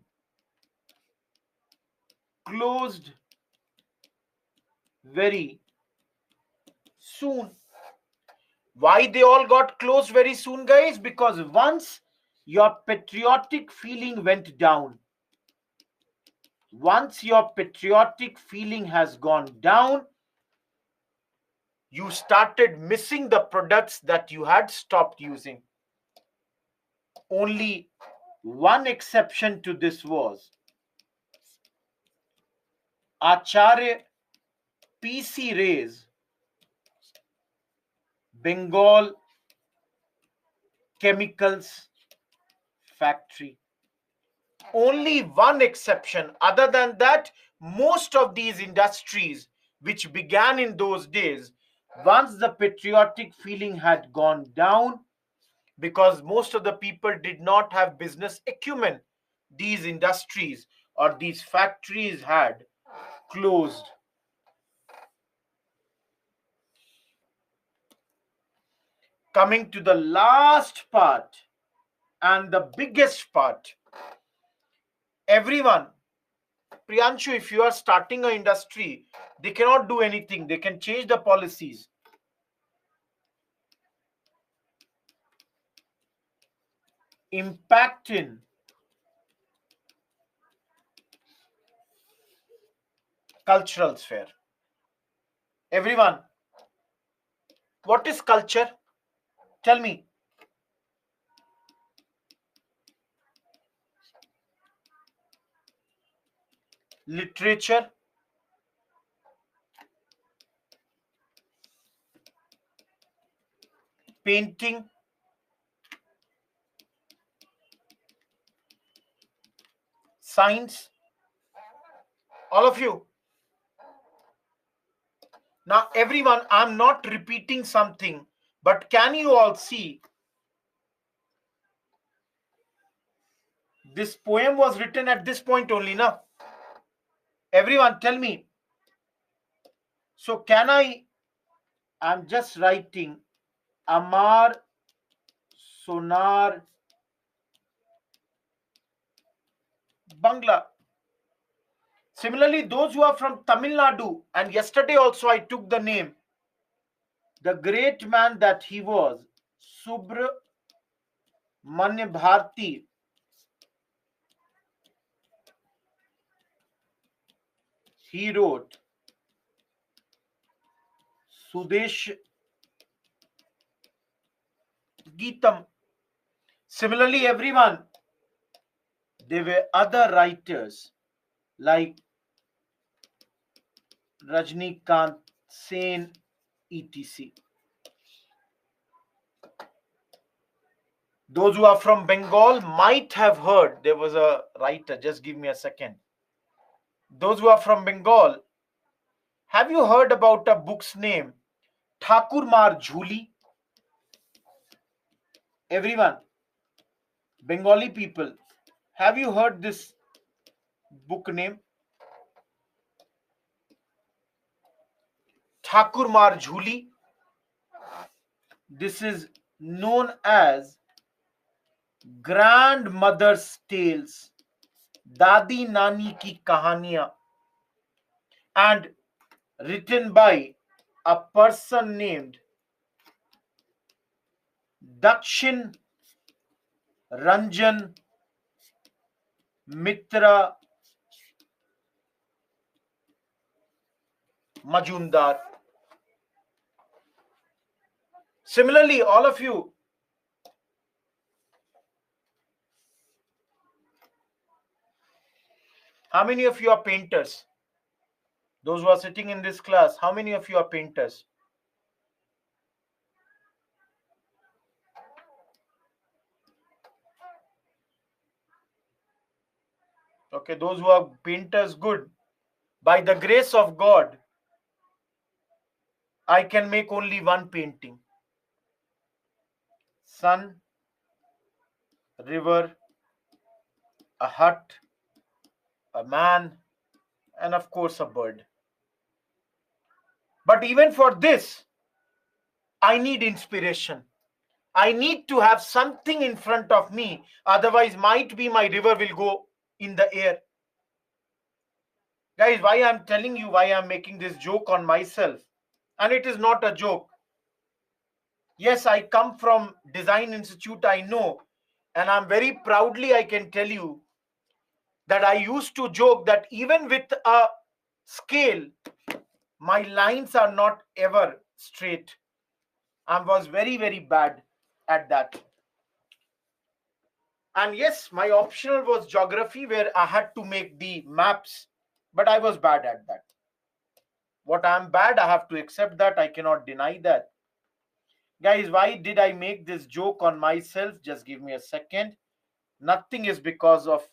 closed very soon. Why they all got closed very soon, guys? Because once your patriotic feeling went down, once your patriotic feeling has gone down, you started missing the products that you had stopped using. Only one exception to this was Acharya PC Ray's Bengal Chemicals Factory. Only one exception. Other than that, most of these industries which began in those days, once the patriotic feeling had gone down, because most of the people did not have business acumen, these industries or these factories had closed. Coming to the last part and the biggest part, everyone, Priyanshu, if you are starting an industry, they cannot do anything. They can change the policies. Impact in cultural sphere. Everyone, what is culture? Tell me. Literature, painting, science, all of you. Now, everyone, I'm not repeating something, but can you all see this poem was written at this point only, now? Everyone, tell me. So, I'm just writing Amar Sonar Bangla. Similarly, those who are from Tamil Nadu, and yesterday also I took the name, the great man that he was, Subramanya Bharti. He wrote Sudesh Geetam. Similarly, everyone, there were other writers like Rajnikant Sen, etc. Those who are from Bengal might have heard, there was a writer, just give me a second. Those who are from Bengal, have you heard about a book's name, Thakur Mar Jhuli? Everyone, Bengali people, have you heard this book name? Thakur Mar Jhuli. This is known as Grandmother's Tales, Dadi Nani Ki Kahaniyan, and written by a person named Dakshin Ranjan Mitra Majumdar. Similarly, all of you, how many of you are painters? Those who are sitting in this class, how many of you are painters? Okay, those who are painters, good. By the grace of God, I can make only one painting. Sun, river, a hut, a man, and of course a bird. But even for this, I need inspiration. I need to have something in front of me. Otherwise, might be my river will go in the air. Guys, why I'm telling you, why I'm making this joke on myself. And it is not a joke. Yes, I come from Design Institute, I know. And I'm very proudly, I can tell you that I used to joke that even with a scale, my lines are not ever straight. I was very, very bad at that. And yes, my optional was geography, where I had to make the maps, but I was bad at that. What I'm bad, I have to accept that. I cannot deny that. Guys, why did I make this joke on myself? Just give me a second. Nothing is because of.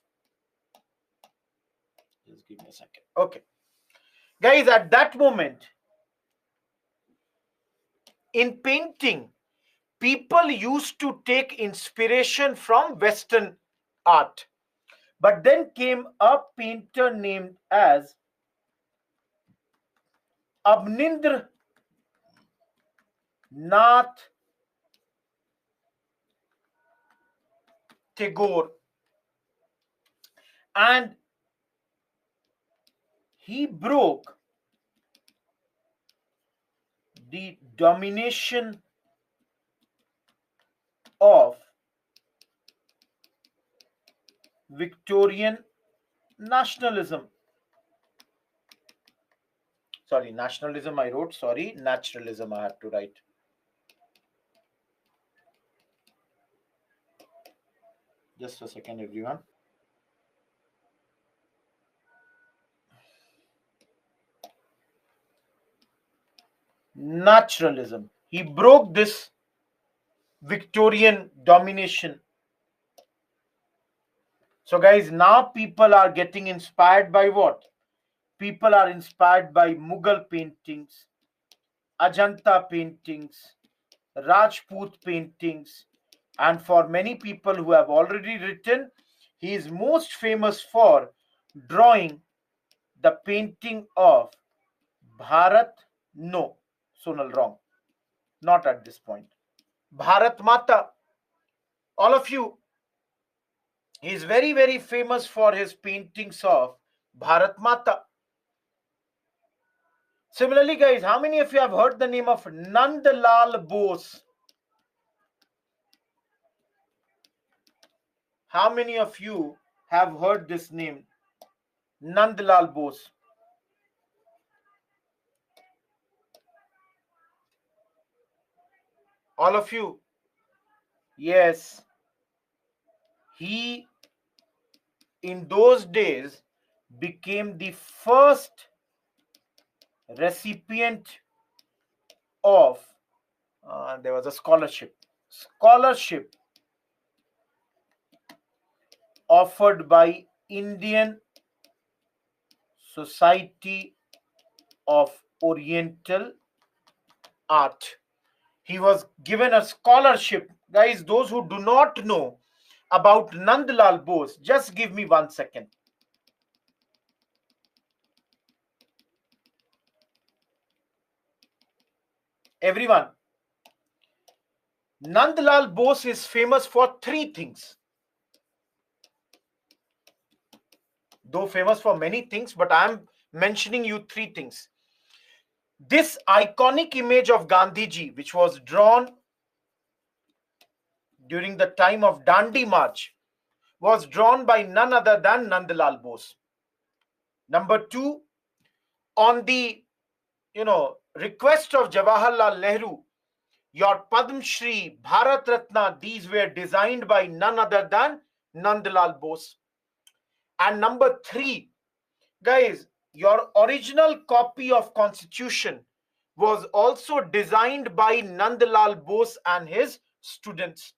Just give me a second. Okay. Guys, at that moment, in painting, people used to take inspiration from Western art. But then came a painter named as Abnindra Nath Tagore, and he broke the domination of Victorian nationalism. Sorry, nationalism I wrote, sorry, naturalism I have to write. Just a second, everyone. Naturalism. He broke this Victorian domination. So, guys, now people are getting inspired by what? People are inspired by Mughal paintings, Ajanta paintings, Rajput paintings, and for many people who have already written, he is most famous for drawing the painting of Bharat. No, Sonal, wrong. Not at this point. Bharat Mata. All of you, he is very, very famous for his paintings of Bharat Mata. Similarly, guys, how many of you have heard the name of Nandlal Bose? How many of you have heard this name? Nandlal Bose. All of you? Yes. He, in those days, became the first recipient of, there was a scholarship offered by Indian Society of Oriental Art. He was given a scholarship. Guys, those who do not know about Nandlal Bose, just give me 1 second. Everyone, Nandlal Bose is famous for 3 things. Though famous for many things, but I'm mentioning you 3 things. This iconic image of Gandhiji, which was drawn during the time of Dandi March, was drawn by none other than Nandlal Bose. Number 2, on the request of Jawaharlal Nehru, your Padma Shri, Bharat Ratna, these were designed by none other than Nandlal Bose. And number 3, guys, your original copy of Constitution was also designed by Nandlal Bose and his students.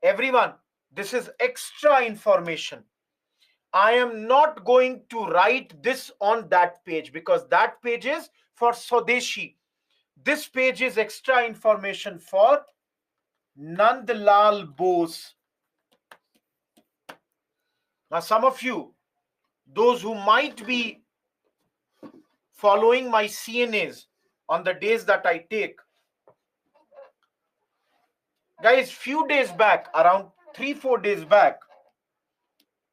Everyone, this is extra information. I am not going to write this on that page because that page is for Swadeshi. This page is extra information for Nandlal Bose. Now, some of you, those who might be following my CNAs on the days that I take, guys, few days back, around 3-4 days back,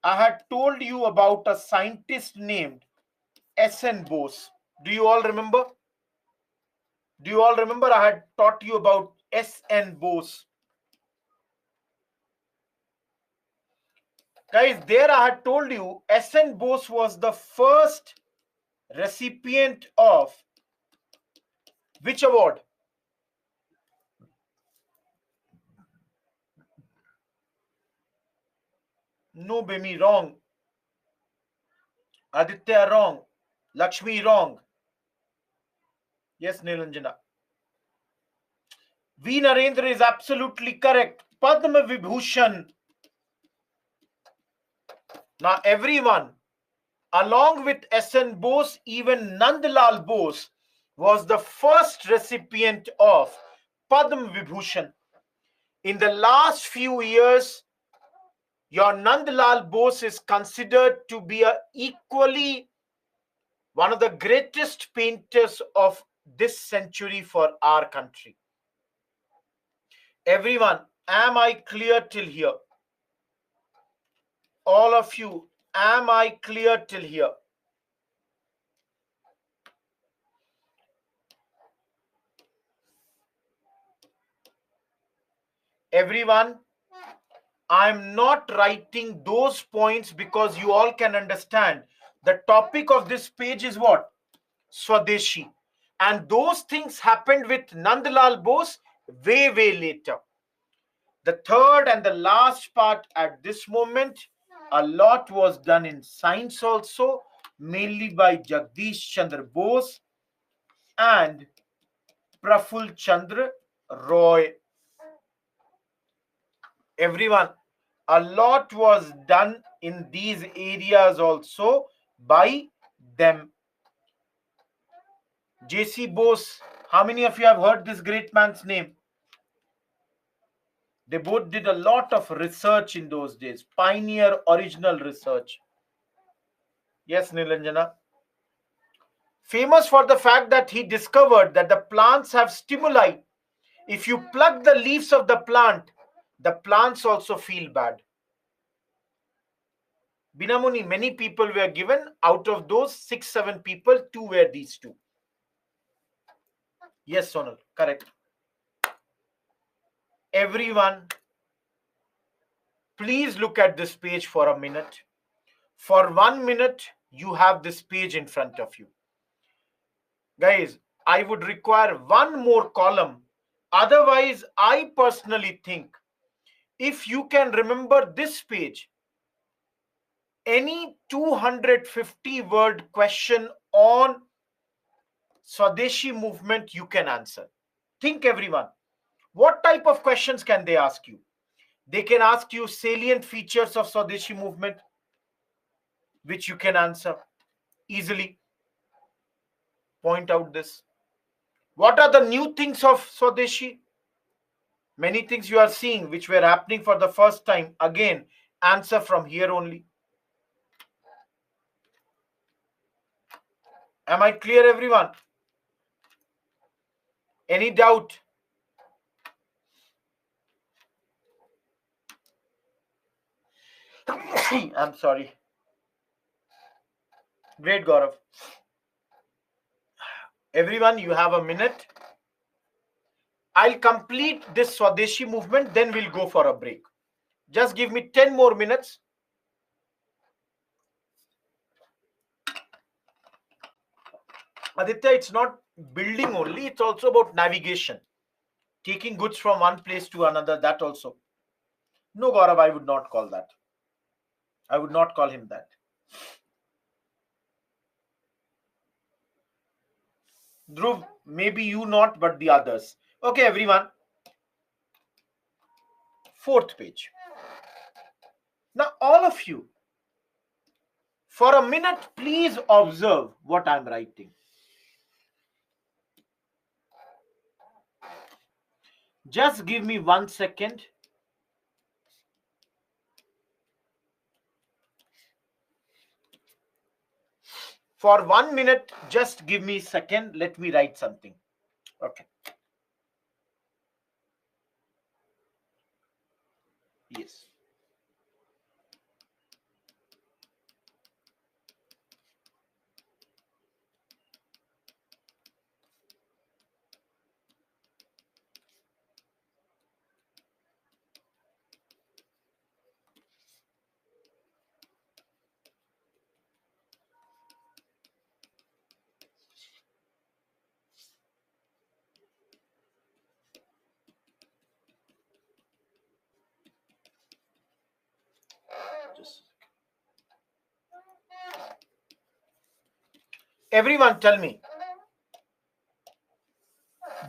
I had told you about a scientist named S.N. Bose. Do you all remember? Do you all remember I had taught you about S.N. Bose? Guys, there I had told you S.N. Bose was the first recipient of which award? No, Bemi, wrong. Aditya, wrong. Lakshmi, wrong. Yes, Nilanjana. V. Narendra is absolutely correct. Padma Vibhushan. Now, everyone, along with S.N. Bose, even Nandlal Bose was the first recipient of Padma Vibhushan. In the last few years, your Nandlal Bose is considered to be equally one of the greatest painters of this century for our country. Everyone, am I clear till here? All of you, am I clear till here? Everyone, I'm not writing those points because you all can understand. The topic of this page is what? Swadeshi. And those things happened with Nandlal Bose way, way later. The third and the last part at this moment, a lot was done in science also, mainly by Jagdish Chandra Bose and Praful Chandra Roy. Everyone, a lot was done in these areas also by them. J.C. Bose, how many of you have heard this great man's name? They both did a lot of research in those days, pioneer original research. Yes, Nilanjana. Famous for the fact that he discovered that the plants have stimuli. If you pluck the leaves of the plants also feel bad. Binamuni, many people were given. Out of those 6-7 people, 2 were these two. Yes, Sonal, correct. Everyone, please look at this page for a minute. For 1 minute, you have this page in front of you. Guys, I would require one more column. Otherwise, I personally think if you can remember this page, any 250 word question on Swadeshi movement you can answer. Think, everyone. What type of questions can they ask you? They can ask you salient features of Swadeshi movement, which you can answer easily. Point out this. What are the new things of Swadeshi? Many things you are seeing which were happening for the first time. Again, answer from here only. Am I clear, everyone? Any doubt? I'm sorry. Great, Gaurav. Everyone, you have a minute. I'll complete this Swadeshi movement, then we'll go for a break. Just give me 10 more minutes. Aditya, it's not building only, it's also about navigation. Taking goods from one place to another, that also. No, Gaurav, I would not call that. I would not call him that. Dhruv, maybe you not, but the others. Okay, everyone. 4th page. Now, all of you, For a minute, please observe what I'm writing. Just give me 1 second. For 1 minute, just give me a second. Let me write something. Okay. Yes. Just everyone tell me,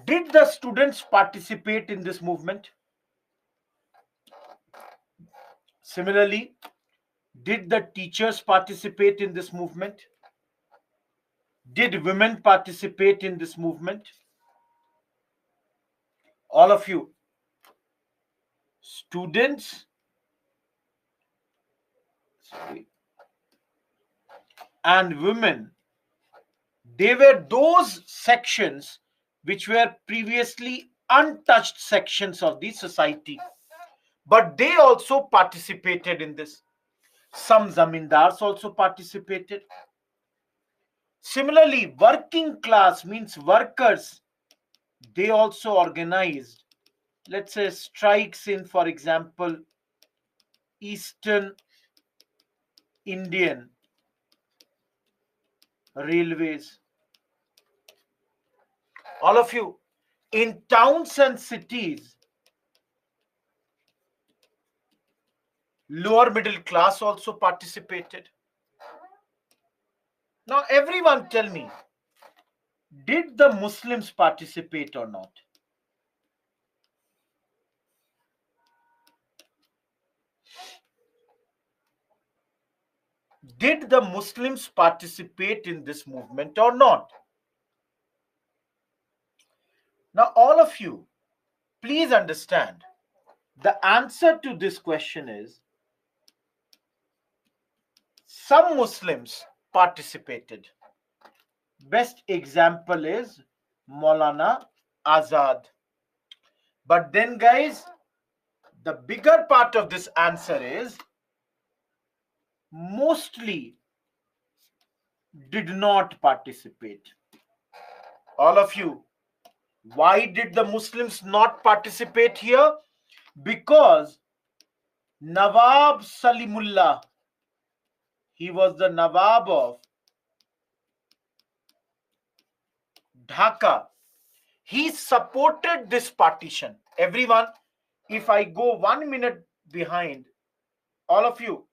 did the students participate in this movement? Similarly, did the teachers participate in this movement? Did women participate in this movement? All of you, students, sorry, and women, they were those sections which were previously untouched sections of the society, but they also participated in this. Some zamindars also participated. Similarly, working class means workers, they also organized, let's say, strikes in, for example, Eastern Indian railways. All of you, in towns and cities, lower middle class also participated. Now, everyone tell me, did the Muslims participate or not? Did the Muslims participate in this movement or not? Now, all of you, please understand, the answer to this question is some Muslims participated. Best example is Maulana Azad. But then, guys, the bigger part of this answer is mostly did not participate. All of you, why did the Muslims not participate here? Because Nawab Salimullah, he was the Nawab of Dhaka. He supported this partition. Everyone, if I go 1 minute behind, all of you,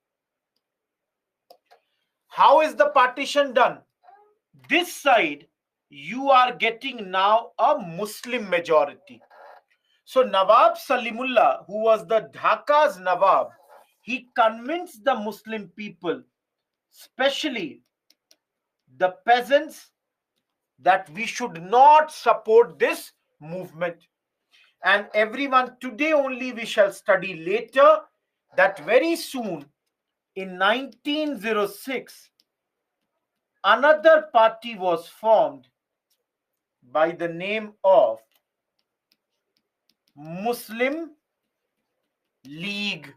how is the partition done? This side, you are getting now a Muslim majority. So Nawab Salimullah, who was the Dhaka's Nawab, he convinced the Muslim people, especially the peasants, that we should not support this movement. And everyone, today only we shall study later that very soon in 1906, another party was formed by the name of Muslim League.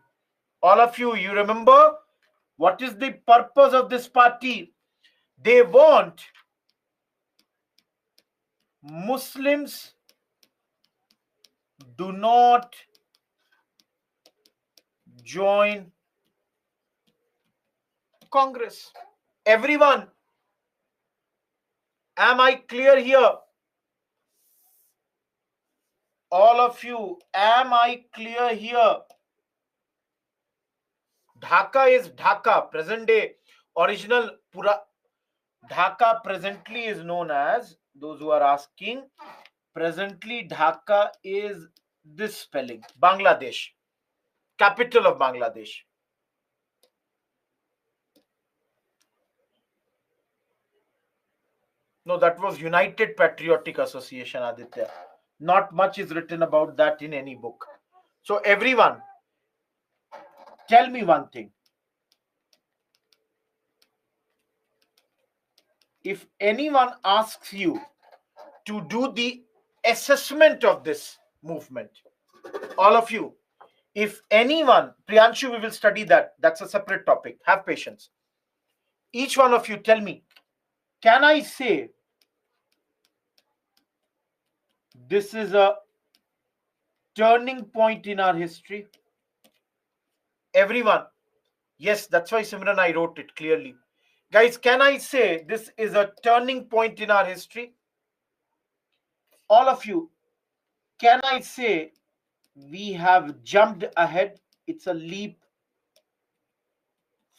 All of you, you remember what is the purpose of this party? They want Muslims do not join Congress. Everyone, am I clear here? All of you, am I clear here? Dhaka is Dhaka, present day. Original Pura Dhaka presently is known as, those who are asking, presently Dhaka is this spelling, Bangladesh, capital of Bangladesh. No, that was United Patriotic Association, Aditya. Not much is written about that in any book. So everyone, tell me one thing. If anyone asks you to do the assessment of this movement, all of you, if anyone, Priyanshu, we will study that. That's a separate topic. Have patience. Each one of you tell me, can I say this is a turning point in our history? Everyone. Yes, that's why Simran, I wrote it clearly. Guys, can I say this is a turning point in our history? All of you, can I say we have jumped ahead? It's a leap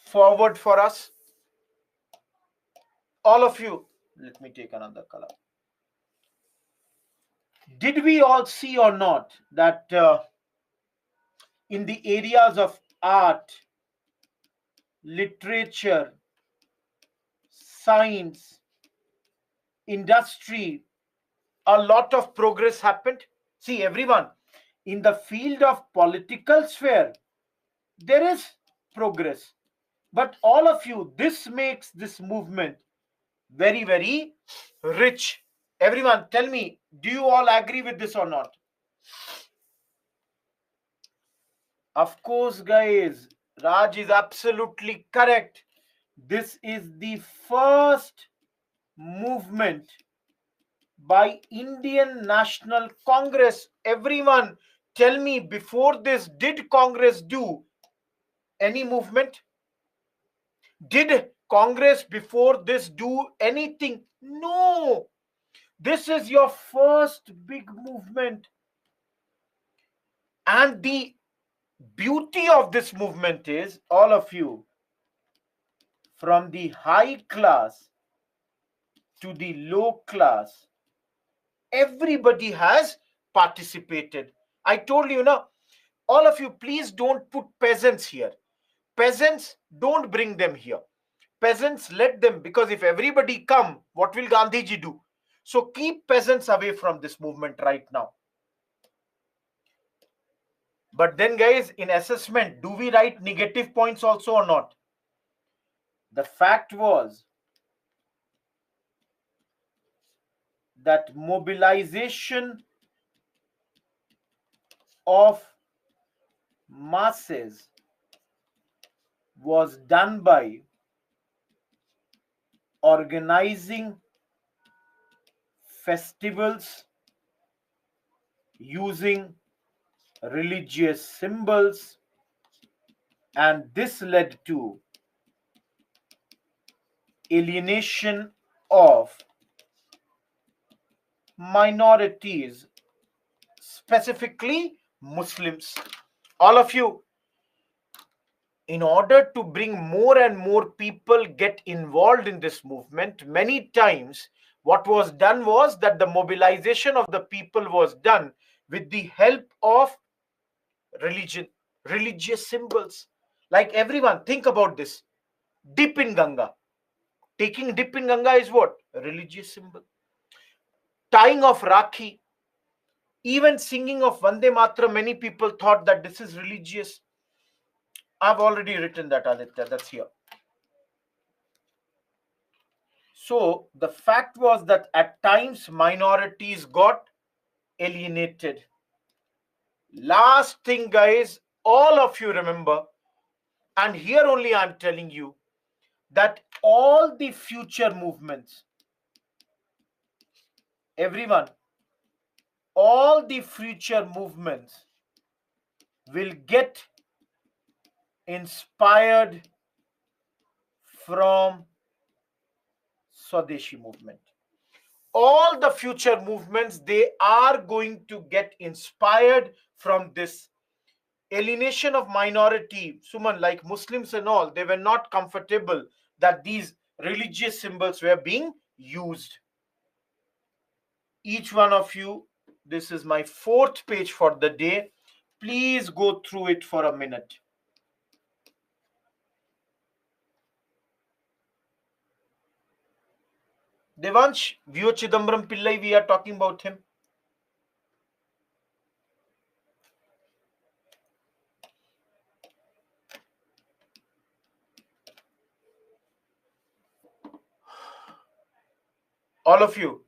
forward for us. All of you, let me take another color. Did we all see or not that in the areas of art, literature, science, industry, a lot of progress happened? See, everyone, in the field of political sphere, there is progress. But all of you, this makes this movement very, very rich. Everyone, tell me, do you all agree with this or not? Of course, guys, Raj is absolutely correct. This is the first movement by Indian National Congress. Everyone, tell me, before this, did Congress do any movement? Did Congress before this do anything? No. This is your first big movement. And the beauty of this movement is, all of you, from the high class to the low class, everybody has participated. I told you, now, all of you, please don't put peasants here. Peasants, don't bring them here. Peasants, let them, because if everybody come, what will Gandhiji do? So keep peasants away from this movement right now. But then, guys, in assessment, do we write negative points also or not? The fact was that mobilization of masses was done by organizing festivals using religious symbols, and this led to alienation of minorities, specifically Muslims. All of you, in order to bring more and more people get involved in this movement, many times what was done was that the mobilization of the people was done with the help of religion, religious symbols. Like, everyone, think about this. Dip in Ganga. Taking dip in Ganga is what? A religious symbol. Tying of Rakhi, even singing of Vande Matra, many people thought that this is religious. I've already written that, Aditya. That's here. So the fact was that at times minorities got alienated. Last thing, guys, all of you remember, and here only I'm telling you, that all the future movements, everyone, all the future movements will get inspired from Swadeshi movement. All the future movements, they are going to get inspired from this alienation of minority. Suman, like Muslims and all, they were not comfortable that these religious symbols were being used. Each one of you, this is my 4th page for the day. Please go through it for a minute. Devansh, Vio Chidambaram Pillai, we are talking about him. All of you.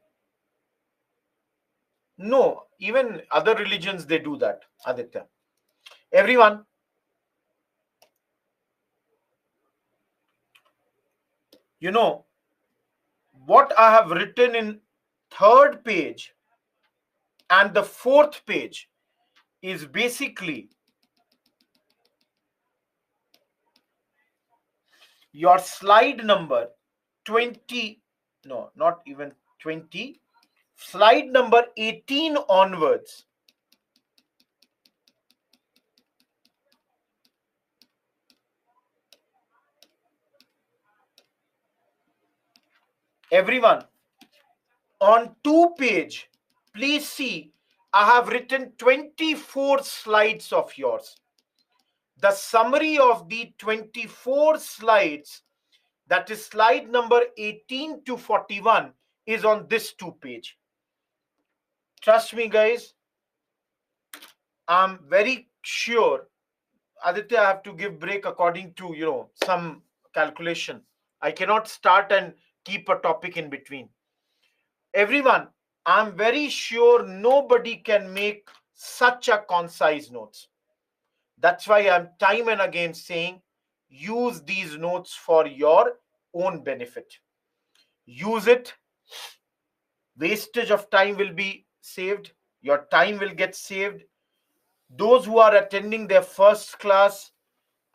No, even other religions, they do that, Aditya. Everyone, you know, what I have written in third page and the fourth page is basically your slide number 20, no, not even 20, slide number 18 onwards. Everyone, on 2 page, please see, I have written 24 slides of yours. The summary of the 24 slides, that is slide number 18 to 41, is on this 2 page. Trust me, guys, I'm very sure. Aditya, I have to give break according to, some calculation. I cannot start and keep a topic in between. Everyone, I'm very sure nobody can make such a concise notes. That's why I'm time and again saying use these notes for your own benefit. Use it. Wastage of time will be saved. Your time will get saved. Those who are attending their first class,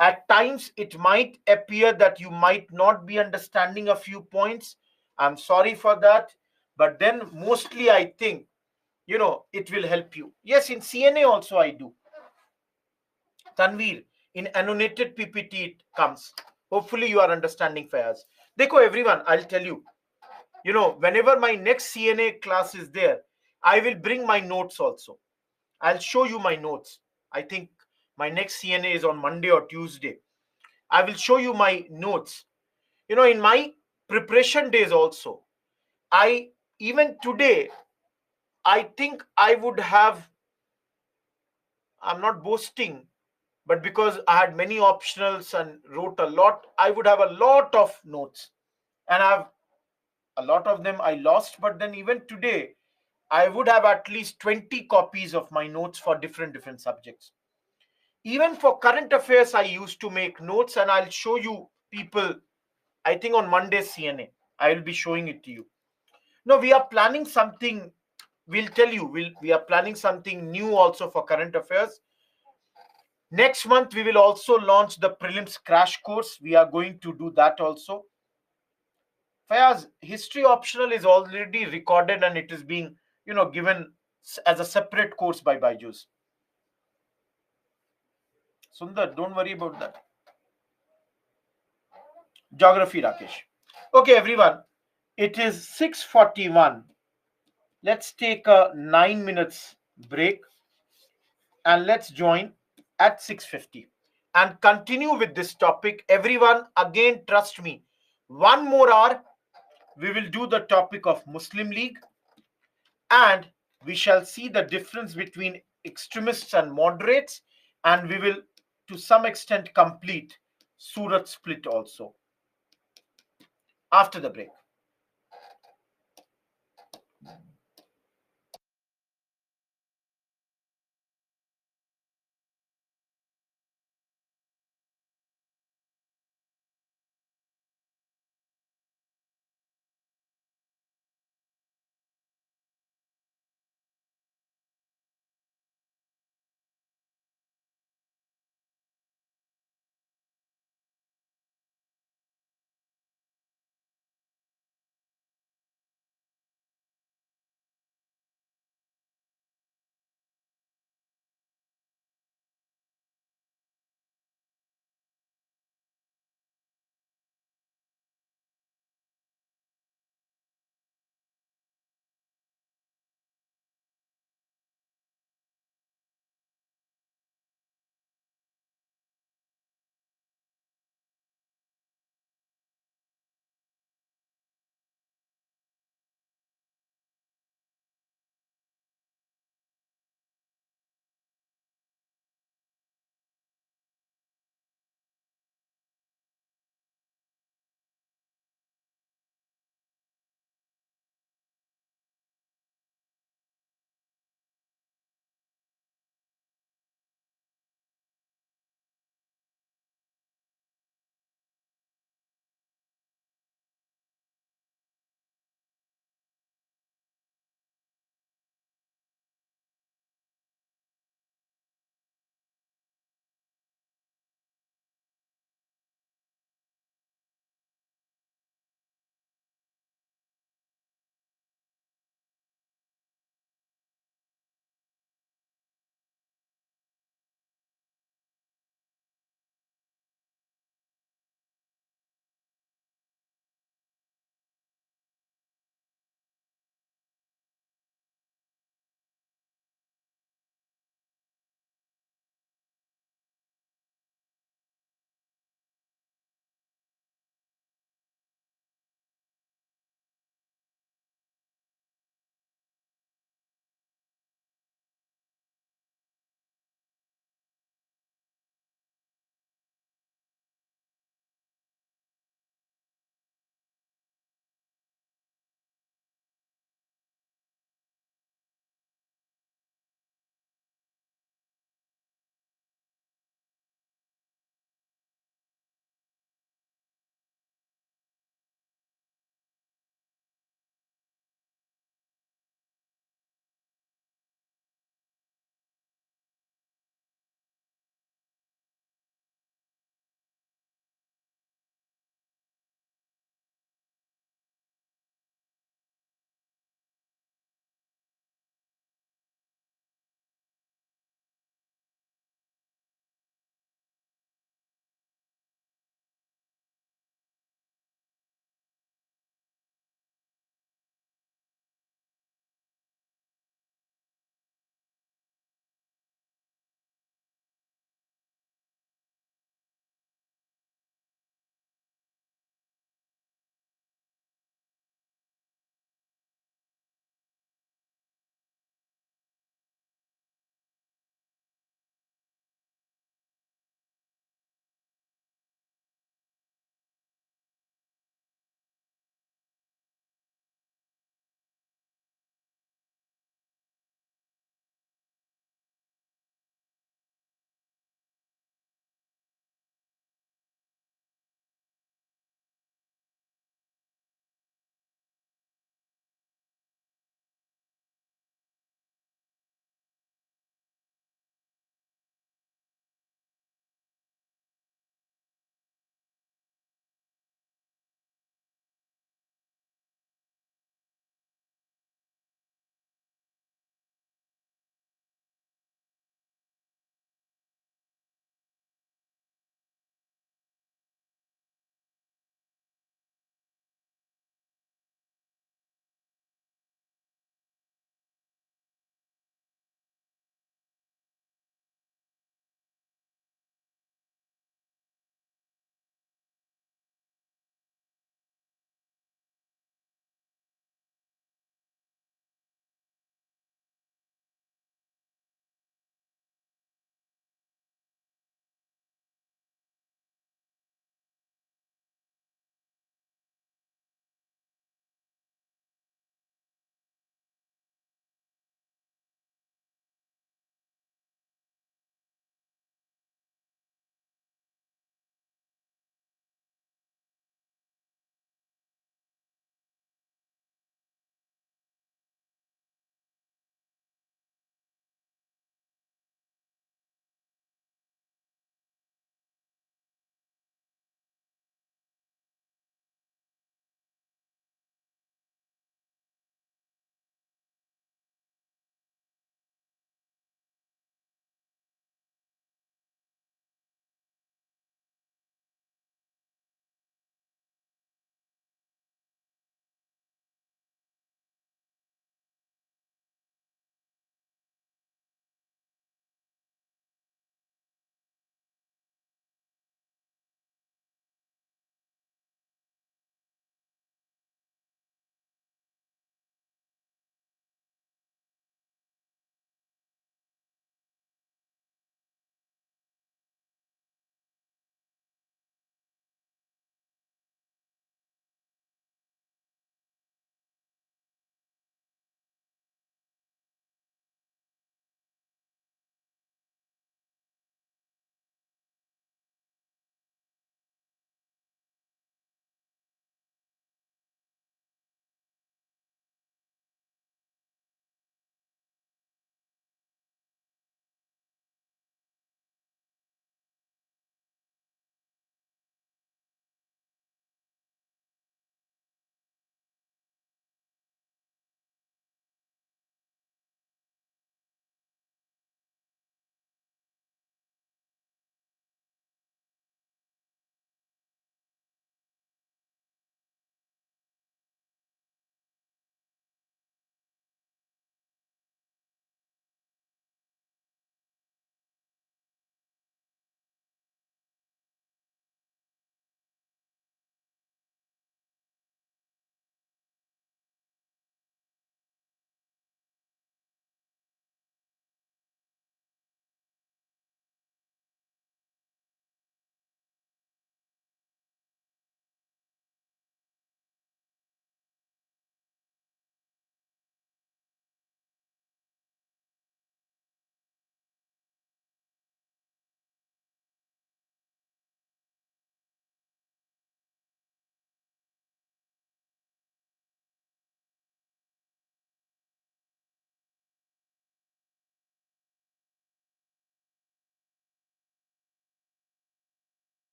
at times it might appear that you might not be understanding a few points. I'm sorry for that. But then mostly I think, it will help you. Yes, in CNA also I do. Tanveer, in annotated PPT it comes. Hopefully you are understanding, Fayaz. Dekho, everyone, I'll tell you. Whenever my next CNA class is there, I will bring my notes also. I'll show you my notes. I think my next CNA is on Monday or Tuesday. I will show you my notes. In my preparation days also, I, even today, I think I would have, I'm not boasting, but because I had many optionals and wrote a lot, I would have a lot of notes. And I've a lot of them I lost, but then even today, I would have at least 20 copies of my notes for different subjects. Even for current affairs, I used to make notes, and I'll show you people. I think on Monday's CNA, I will be showing it to you. No, we are planning something. We'll tell you. We are planning something new also for current affairs. Next month, we will also launch the prelims crash course. We are going to do that also. Fayaz, history optional is already recorded and it is being, given as a separate course by Byju's. Sundar, don't worry about that. Geography, Rakesh. Okay, everyone. It is 6:41. Let's take a 9 minutes break and let's join at 6:50 and continue with this topic. Everyone, again, trust me. One more hour, we will do the topic of Muslim League, and we shall see the difference between extremists and moderates, and we will to some extent complete Surat split also after the break.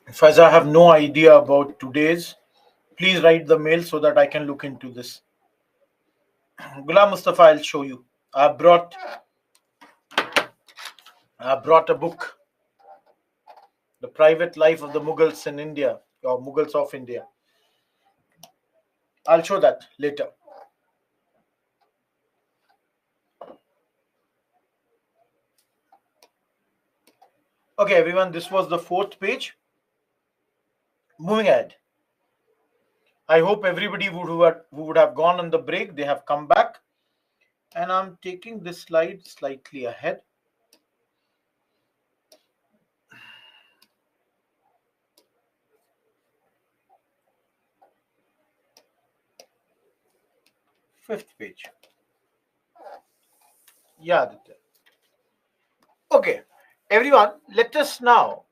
If I have no idea about today's, please write the mail so that I can look into this. Ghulam Mustafa, I'll show you. I brought a book, The Private Life of the Mughals in India, or Mughals of India. I'll show that later. Okay, everyone, this was the 4th page. Moving ahead. I hope everybody who would have gone on the break, they have come back. And I'm taking this slide slightly ahead. Fifth page. Yeah, Aditya. Okay, everyone, let us now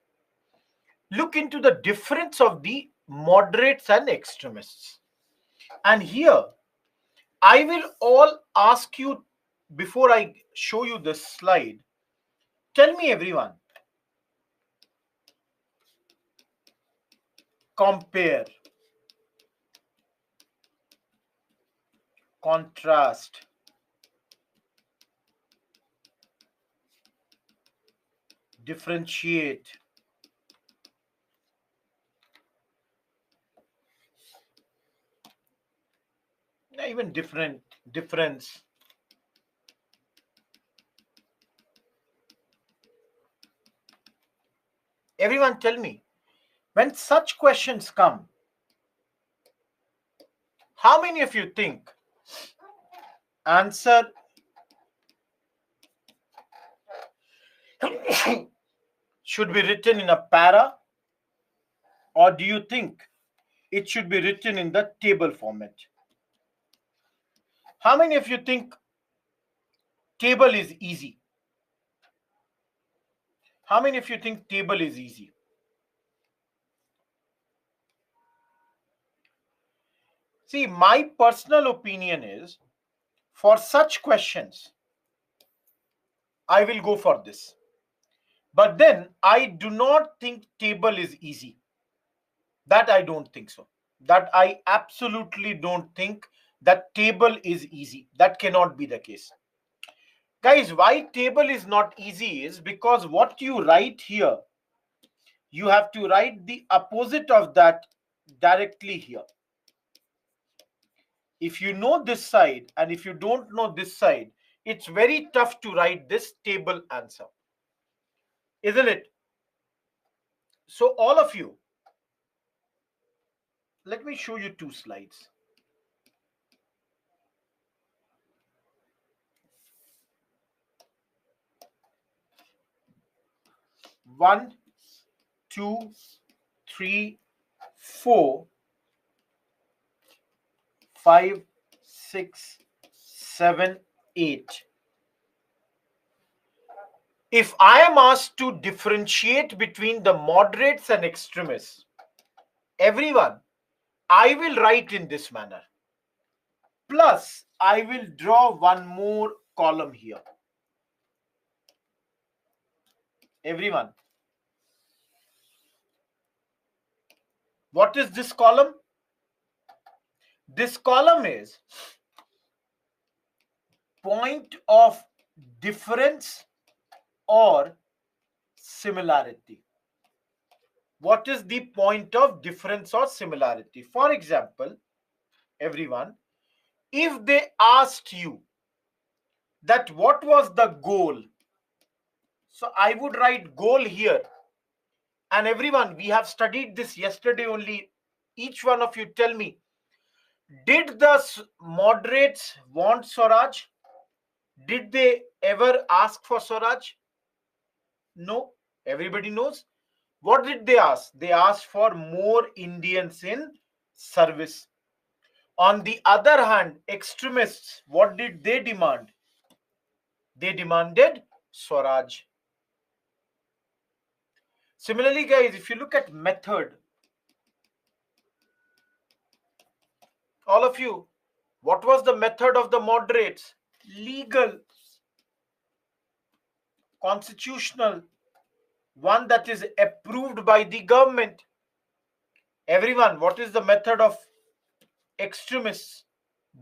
look into the difference of the moderates and extremists. And here, I will all ask you, before I show you this slide, tell me, everyone, compare, contrast, differentiate, even difference. Everyone, tell me, when such questions come, how many of you think answer should be written in a para, or do you think it should be written in the table format? How many of you think table is easy? How many of you think table is easy? See, my personal opinion is, for such questions, I will go for this. But then I do not think table is easy. That I don't think so. That I absolutely don't think that table is easy. That cannot be the case. Guys, why table is not easy is because what you write here, you have to write the opposite of that directly here. If you know this side and if you don't know this side, it's very tough to write this table answer, isn't it? So all of you, let me show you 2 slides. One, two, three, 4, 5, 6, 7, 8. If I am asked to differentiate between the moderates and extremists, everyone, I will write in this manner. Plus, I will draw one more column here. Everyone, what is this column? This column is point of difference or similarity. What is the point of difference or similarity? For example, everyone, if they asked you that what was the goal, so I would write goal here. And everyone, we have studied this yesterday only. Each one of you tell me, did the moderates want Swaraj? Did they ever ask for Swaraj? No. Everybody knows. What did they ask? They asked for more Indians in service. On the other hand, extremists, what did they demand? They demanded Swaraj. Similarly, guys, if you look at method, all of you, what was the method of the moderates? Legal. constitutional, one that is approved by the government. Everyone, what is the method of extremists?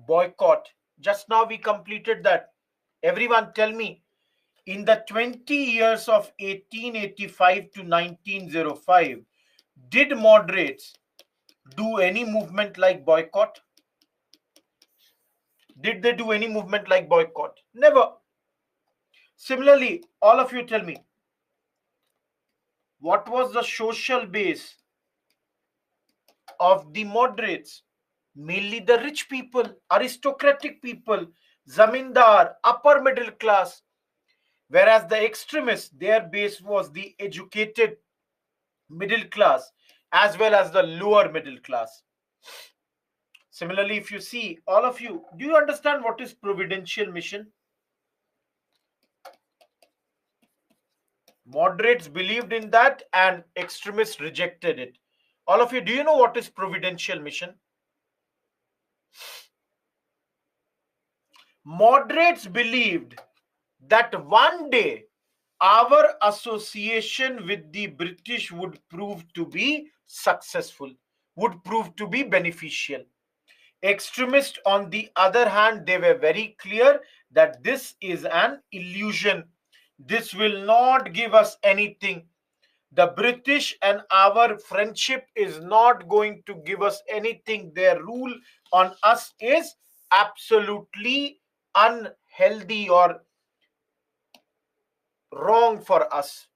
Boycott. Just now we completed that. Everyone, tell me, in the 20 years of 1885 to 1905, did moderates do any movement like boycott? Did they do any movement like boycott? Never. Similarly, all of you tell me, what was the social base of the moderates? Mainly the rich people, aristocratic people, zamindar, upper middle class. Whereas the extremists, their base was the educated middle class as well as the lower middle class. Similarly, if you see, all of you, do you understand what is providential mission? Moderates believed in that and extremists rejected it. All of you, do you know what is providential mission? Moderates believed that one day our association with the British would prove to be successful, would prove to be beneficial. Extremists, on the other hand, they were very clear that this is an illusion. This will not give us anything. The British and our friendship is not going to give us anything. Their rule on us is absolutely unhealthy or wrong for us.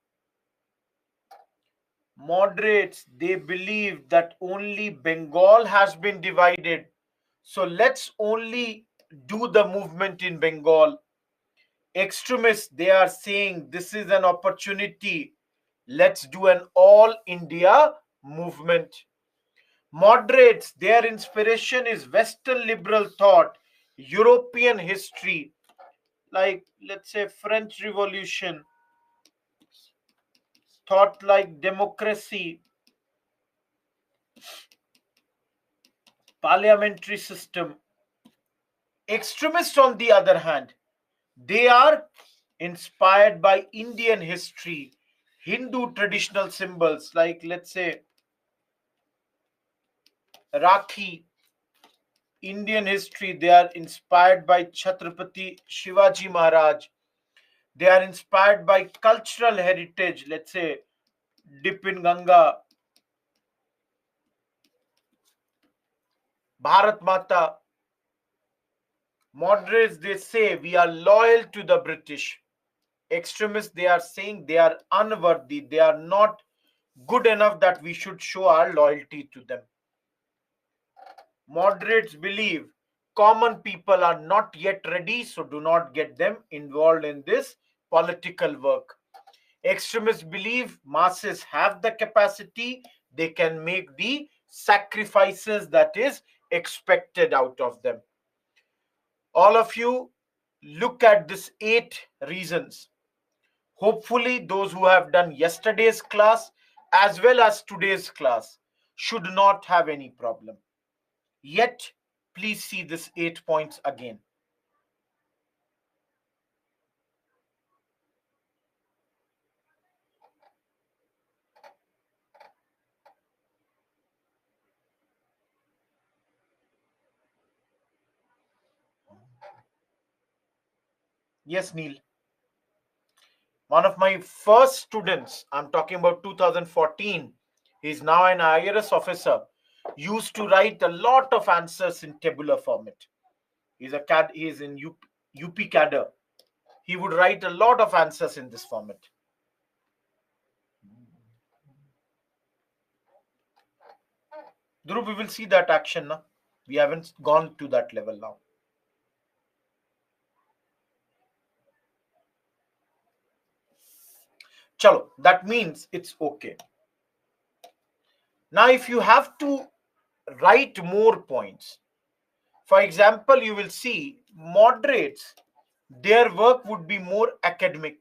Moderates, they believe that only Bengal has been divided. So let's only do the movement in Bengal. Extremists, they are saying this is an opportunity. Let's do an all India movement. Moderates, their inspiration is Western liberal thought, European history, like let's say French Revolution, thought like democracy, parliamentary system. Extremists, on the other hand, they are inspired by Indian history, Hindu traditional symbols like let's say Rakhi, Indian history. They are inspired by Chhatrapati Shivaji Maharaj. They are inspired by cultural heritage, let's say dip in Ganga, Bharat Mata. Moderates, they say we are loyal to the British. Extremists, they are saying they are unworthy. They are not good enough that we should show our loyalty to them. Moderates believe common people are not yet ready, so do not get them involved in this political work. Extremists believe masses have the capacity, they can make the sacrifices that is expected out of them. All of you, look at these 8 reasons. Hopefully, those who have done yesterday's class as well as today's class should not have any problem. Yet, please see these 8 points again. Yes, Neil. One of my first students, I'm talking about 2014, he's now an IRS officer, used to write a lot of answers in tabular format. He's in UP cadre. He would write a lot of answers in this format. Dhruv, we will see that action now. We haven't gone to that level now. Chalo, that means it's okay. Now, if you have to write more points, for example, you will see moderates, their work would be more academic.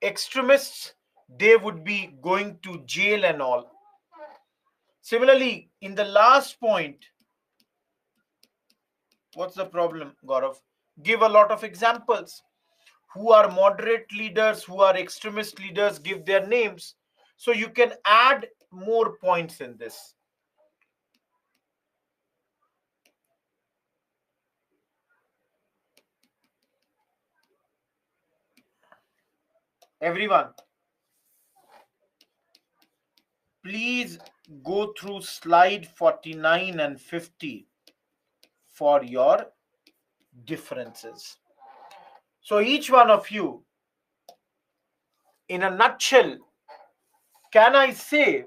Extremists, they would be going to jail and all. Similarly, in the last point, what's the problem, Gaurav? Give a lot of examples. who are moderate leaders, who are extremist leaders, give their names. So you can add more points in this. Everyone, please go through slide 49 and 50 for your differences. So each one of you, in a nutshell, can I say,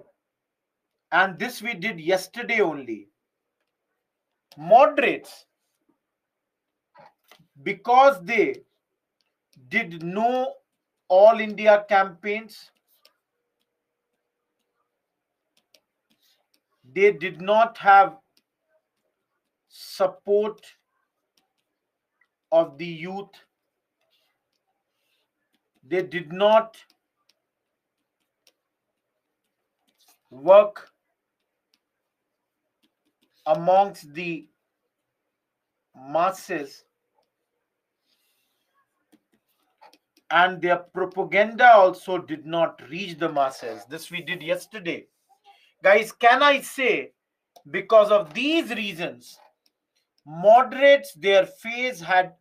and this we did yesterday only, moderates, because they did no all India campaigns, they did not have support of the youth, they did not work amongst the masses, and their propaganda also did not reach the masses. This we did yesterday. Guys, can I say, because of these reasons, moderates, their phase had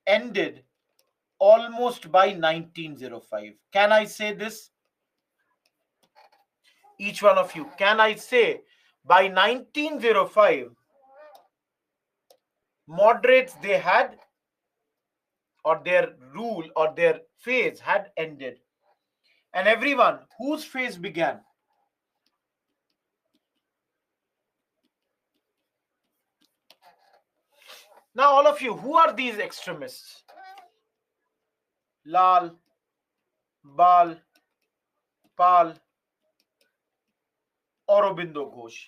ended almost by 1905. Can I say this? Each one of you, can I say by 1905, moderates, they had, or their rule or their phase had ended? And everyone, whose phase began? Now, all of you, who are these extremists? Lal, Bal, Pal, Aurobindo Ghosh.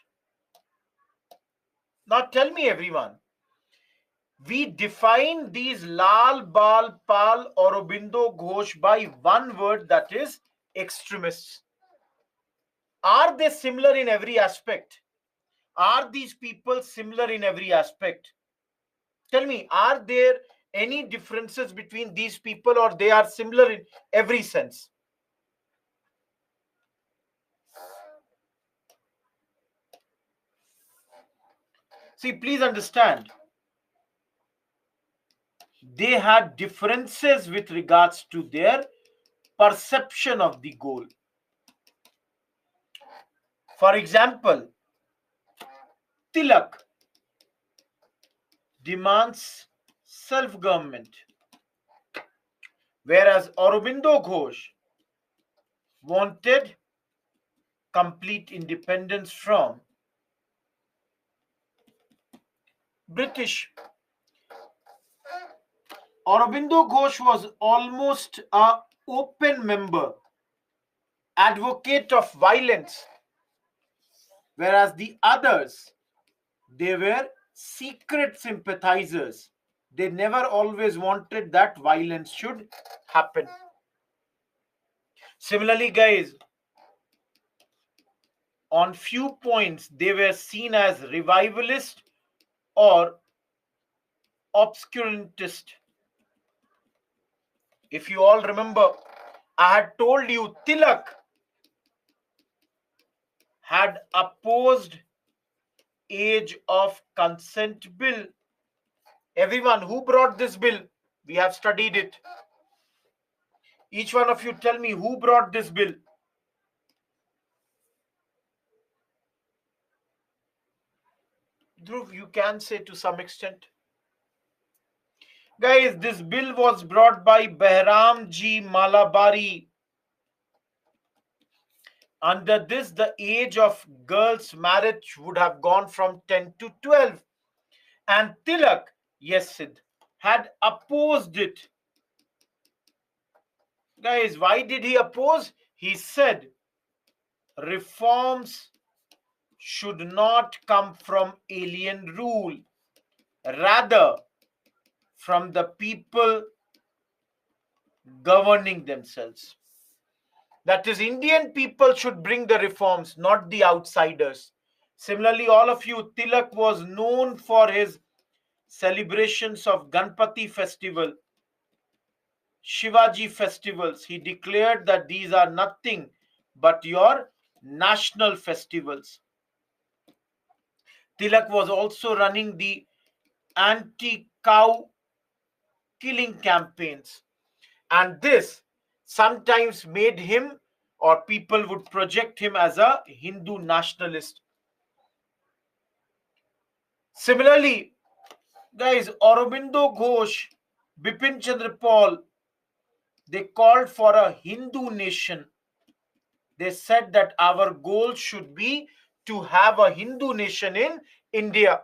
Now tell me, everyone, we define these Lal, Bal, Pal, Aurobindo Ghosh by one word, that is extremists. Are they similar in every aspect? Are these people similar in every aspect? Tell me, are there any differences between these people, or they are similar in every sense? See, please understand, they had differences with regards to their perception of the goal. For example, Tilak demands self-government, whereas Aurobindo Ghosh wanted complete independence from British. Aurobindo Ghosh was almost an open member, advocate of violence, whereas the others, they were secret sympathizers. They never always wanted that violence should happen. Similarly, guys, on few points, they were seen as revivalist or obscurantist. If you all remember, I had told you Tilak had opposed age of consent bill. Everyone, who brought this bill? We have studied it. Each one of you tell me, who brought this bill? Dhruv, you can say to some extent. Guys, this bill was brought by Behram Ji Malabari. Under this, the age of girls' marriage would have gone from 10 to 12. And Tilak, yes, Sid, had opposed it. Guys, why did he oppose? He said reforms should not come from alien rule, rather from the people governing themselves. That is, Indian people should bring the reforms, not the outsiders. Similarly, all of you, Tilak was known for his celebrations of Ganpati festival. Shivaji festivals. He declared that these are nothing but your national festivals. Tilak was also running the anti-cow killing campaigns, and this sometimes made him, or people would project him as, a Hindu nationalist. Similarly, guys, Aurobindo Ghosh, Bipin Chandra Pal, they called for a Hindu nation. They said that our goal should be to have a Hindu nation in India.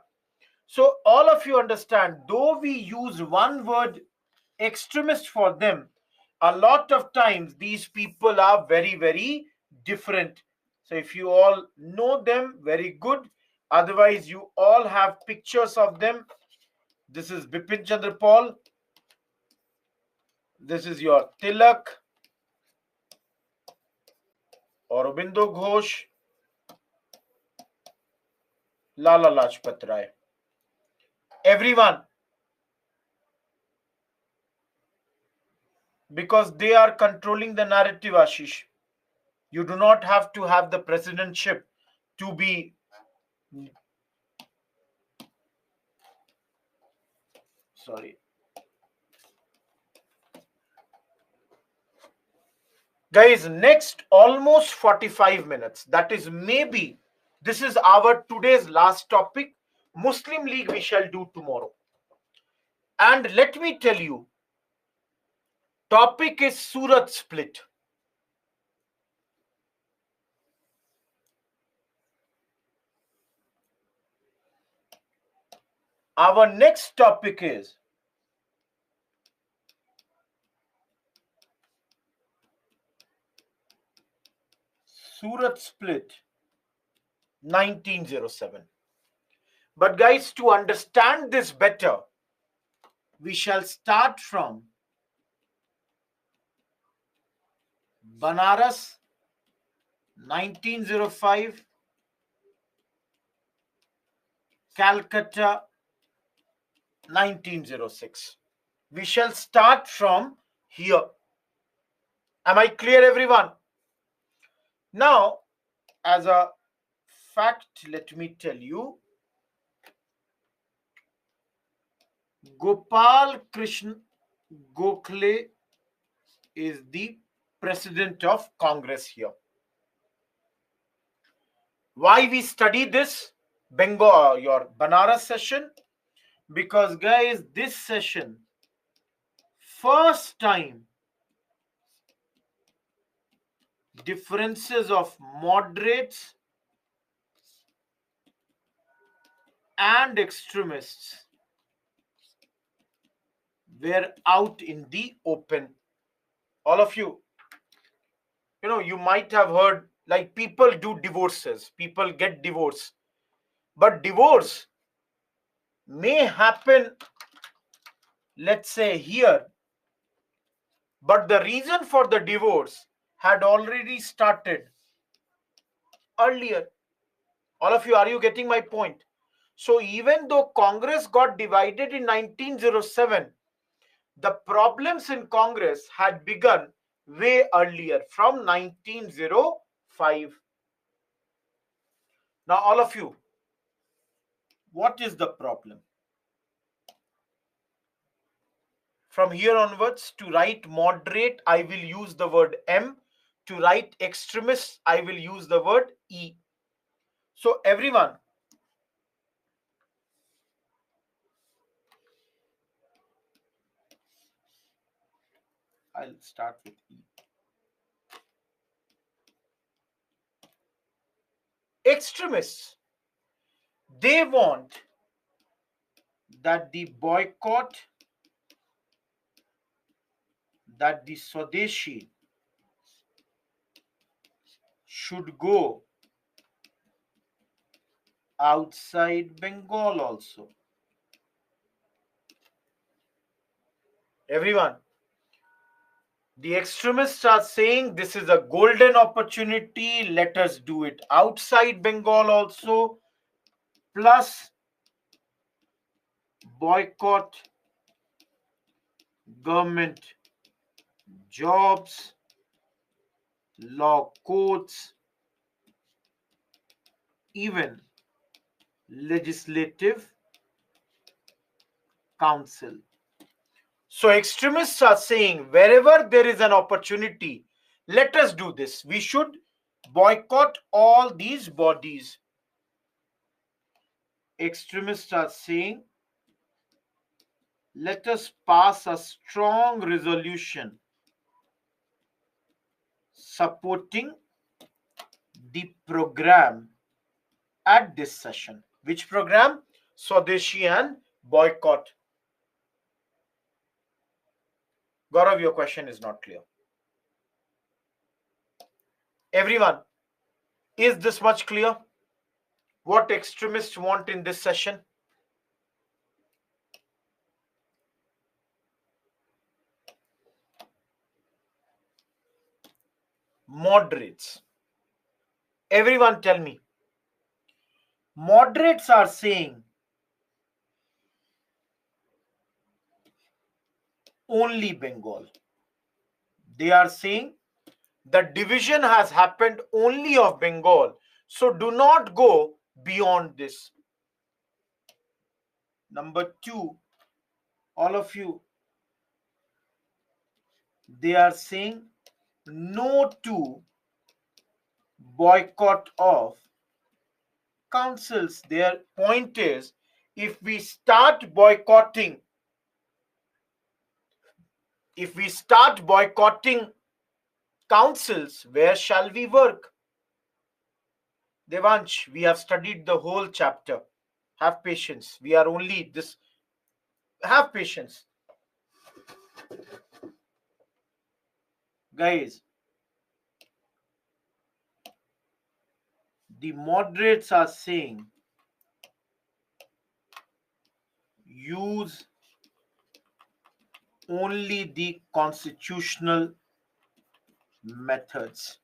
So all of you understand, though we use one word extremist for them, a lot of times these people are very, very different. So if you all know them, very good. Otherwise, you all have pictures of them. This is Bipin Chandra Pal. This is your Tilak, Aurobindo Ghosh, Lala Lajpat Rai. Everyone, because they are controlling the narrative, Ashish. You do not have to have the presidentship to be. Sorry. Guys, next almost 45 minutes, that is maybe, this is our today's last topic. Muslim League we shall do tomorrow. And let me tell you, topic is Surat split. Our next topic is Surat split 1907. But guys, to understand this better, we shall start from Banaras 1905, Calcutta 1906. We shall start from here. Am I clear, everyone? Now, as a fact, let me tell you, Gopal Krishna Gokhale is the president of Congress here. Why we study this Bengal, your Banaras session? Because guys, this session, first time, differences of moderates and extremists were out in the open. All of you, you might have heard, like, people do divorces, people get divorced, but divorce may happen, let's say, here, but the reason for the divorce had already started earlier. All of you, are you getting my point? So even though Congress got divided in 1907, the problems in Congress had begun way earlier, from 1905. Now, all of you, what is the problem? From here onwards, to write moderate, I will use the word M. To write extremist, I will use the word E. So everyone, I'll start with E. Extremists, they want that the boycott, that the Swadeshi should go outside Bengal also. Everyone, the extremists are saying this is a golden opportunity, let us do it outside Bengal also, plus boycott government jobs, law courts, even legislative council. So extremists are saying wherever there is an opportunity, let us do this. We should boycott all these bodies. Extremists are saying let us pass a strong resolution supporting the program at this session. Which program? Swadeshi and boycott. Gaurav, your question is not clear. Everyone, is this much clear? What extremists want in this session? Moderates. Everyone tell me. Moderates are saying only Bengal. They are saying the division has happened only of Bengal. So do not go beyond this. Number two, all of you, they are saying no to boycott of councils. Their point is if we start boycotting councils, where shall we work? Devansh, we have studied the whole chapter. Have patience. We are only this. Have patience. Guys, the moderates are saying use only the constitutional methods.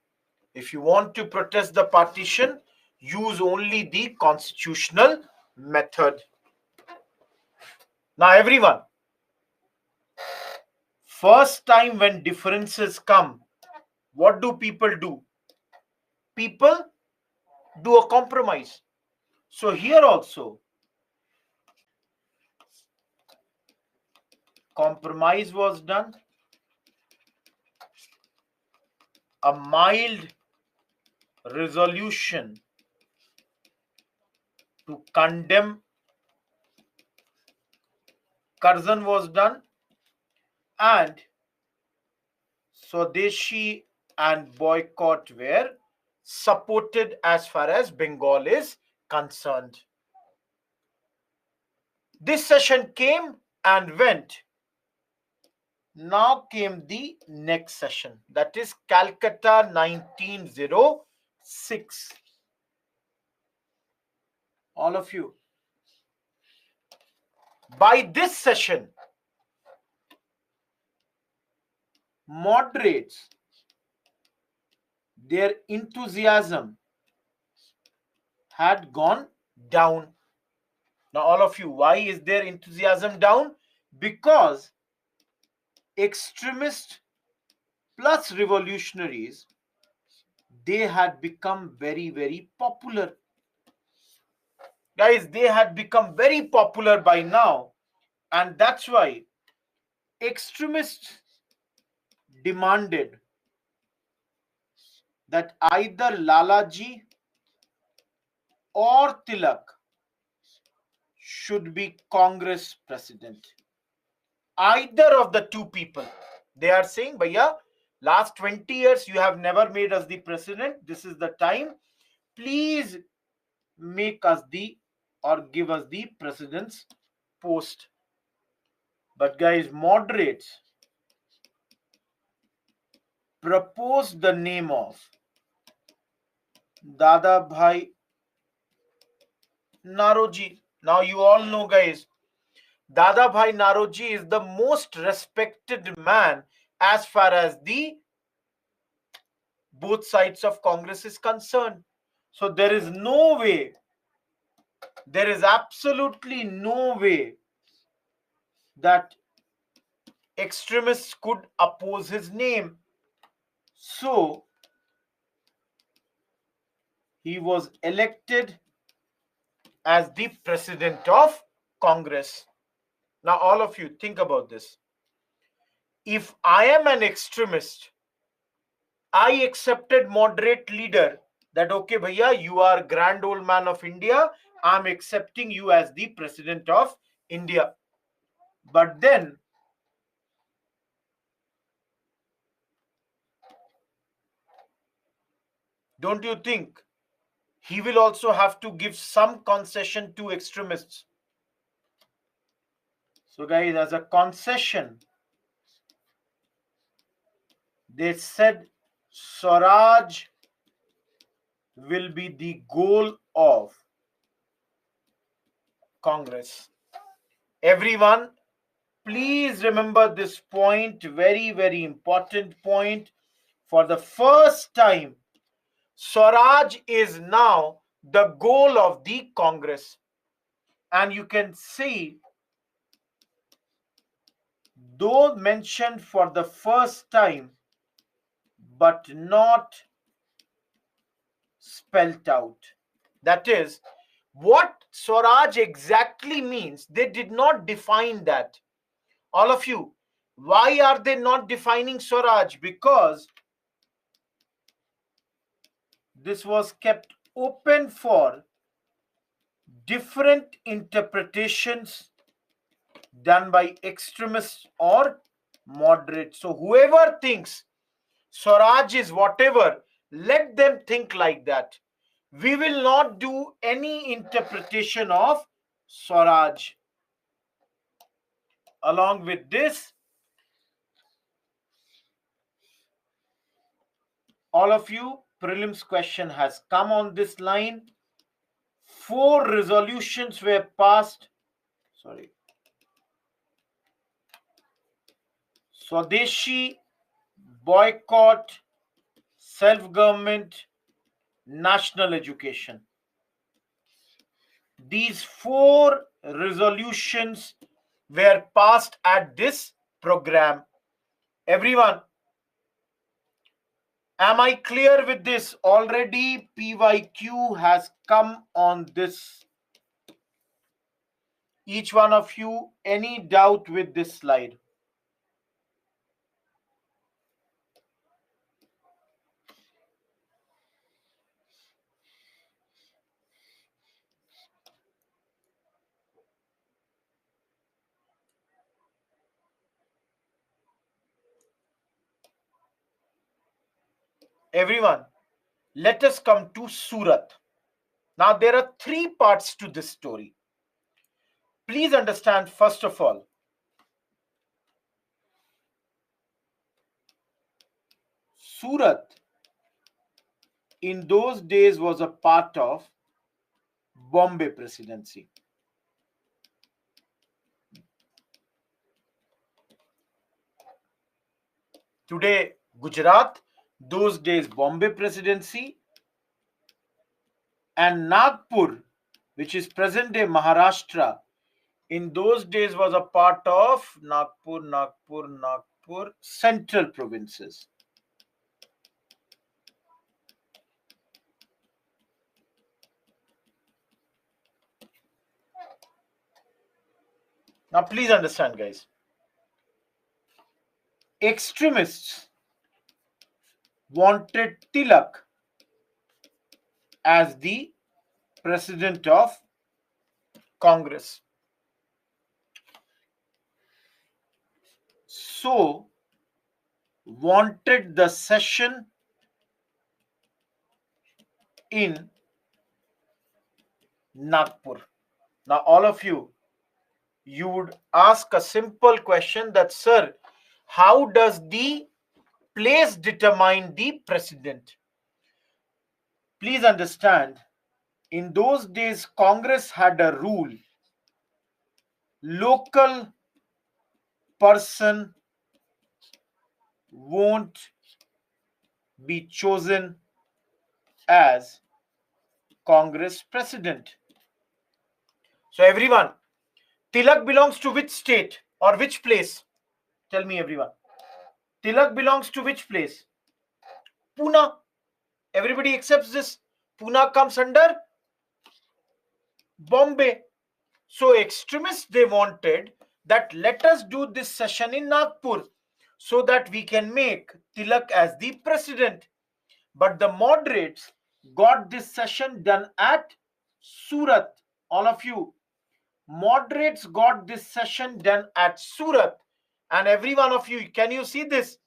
If you want to protest the partition, use only the constitutional method. Now, everyone, first time when differences come, what do? People do a compromise. So here also, compromise was done. A mild resolution to condemn Curzon was done, and Swadeshi and boycott were supported as far as Bengal is concerned. This session came and went. Now came the next session, that is Calcutta 1906. All of you, by this session, moderates, their enthusiasm had gone down. Now, all of you, why is their enthusiasm down? Because extremists plus revolutionaries, they had become very, very popular. Guys, they had become very popular by now, and that's why extremists demanded that either Lalaji or Tilak should be Congress president. Either of the two people. They are saying, Bhaiya, last 20 years you have never made us the president. This is the time. Please make us or give us the president's post. But guys, moderates proposed the name of Dada Bhai Naroji. Now you all know, guys, Dada Bhai Naroji is the most respected man as far as the both sides of Congress is concerned. So there is no way, there is absolutely no way that extremists could oppose his name. So he was elected as the president of Congress. Now, all of you, think about this. If I am an extremist, I accepted moderate leader that, okay, bhaiya, you are grand old man of India. I'm accepting you as the president of India. But then, don't you think he will also have to give some concession to extremists? So, guys, as a concession, they said Swaraj will be the goal of Congress. Everyone, please remember this point, very, very important point. For the first time, Swaraj is now the goal of the Congress. And you can see, though mentioned for the first time, but not spelt out. That is, what Swaraj exactly means, they did not define that. All of you, why are they not defining Swaraj? Because this was kept open for different interpretations done by extremists or moderates. So whoever thinks Swaraj is whatever, let them think like that. We will not do any interpretation of Swaraj. Along with this, all of you, prelims question has come on this line. 4 resolutions were passed. Sorry. Swadeshi, boycott, self-government, national education. These 4 resolutions were passed at this program. Everyone, am I clear with this? Already PYQ has come on this. Each one of you, any doubt with this slide? Everyone, let us come to Surat. Now, there are 3 parts to this story. Please understand, first of all, Surat in those days was a part of Bombay Presidency. Today, Gujarat, those days Bombay Presidency, and Nagpur, which is present day Maharashtra, in those days was a part of Nagpur central provinces. Now, please understand, guys. Extremists wanted Tilak as the president of Congress. So, wanted the session in Nagpur. Now, all of you, you would ask a simple question that, sir, how does the place determine the president? Please understand, in those days, Congress had a rule. Local person won't be chosen as Congress president. So everyone, Tilak belongs to which state or which place? Tell me, everyone. Tilak belongs to which place? Pune. Everybody accepts this. Pune comes under Bombay. So extremists, they wanted that let us do this session in Nagpur so that we can make Tilak as the president. But the moderates got this session done at Surat. All of you, moderates got this session done at Surat. And every one of you, can you see this?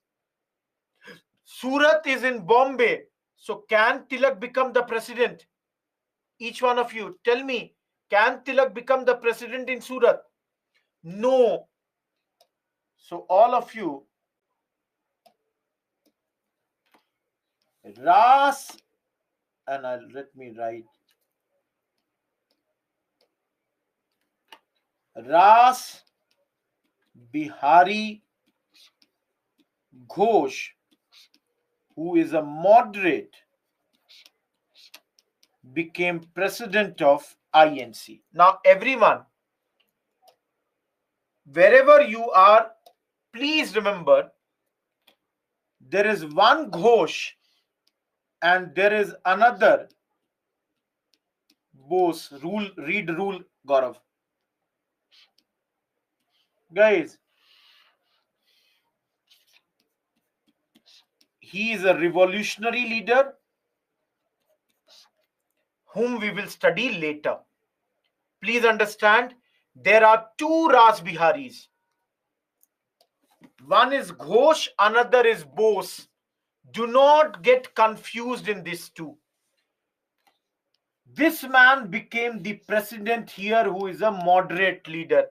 Surat is in Bombay. So can Tilak become the president? Each one of you, tell me, can Tilak become the president in Surat? No. So all of you, Ras, and let me write Ras Bihari Ghosh, who is a moderate, became president of INC. Now everyone, wherever you are, please remember there is one Ghosh and there is another Bose. Read rule, Gaurav. Guys, he is a revolutionary leader whom we will study later. Please understand, there are two Ras Biharis. One is Ghosh, another is Bose. Do not get confused in these two. This man became the president here who is a moderate leader.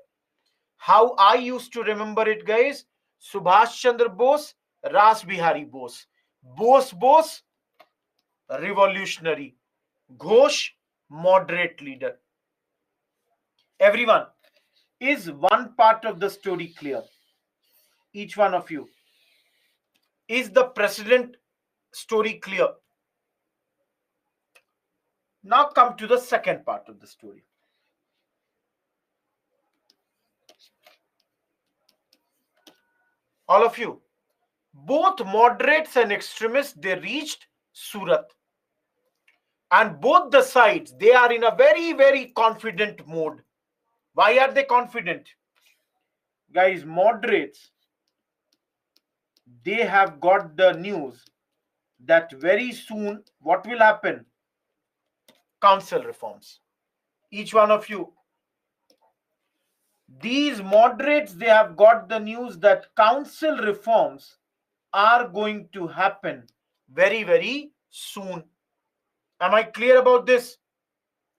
How I used to remember it, guys? Subhash Chandra Bose, Ras Bihari Bose. Bose, revolutionary. Ghosh, moderate leader. Everyone, is one part of the story clear? Each one of you. Is the president story clear? Now come to the second part of the story. All of you, both moderates and extremists, they reached Surat. And both the sides, they are in a very, very confident mode. Why are they confident? Guys, moderates, they have got the news that very soon, what will happen? Council reforms. Each one of you, these moderates, they have got the news that council reforms are going to happen very, very soon. Am I clear about this?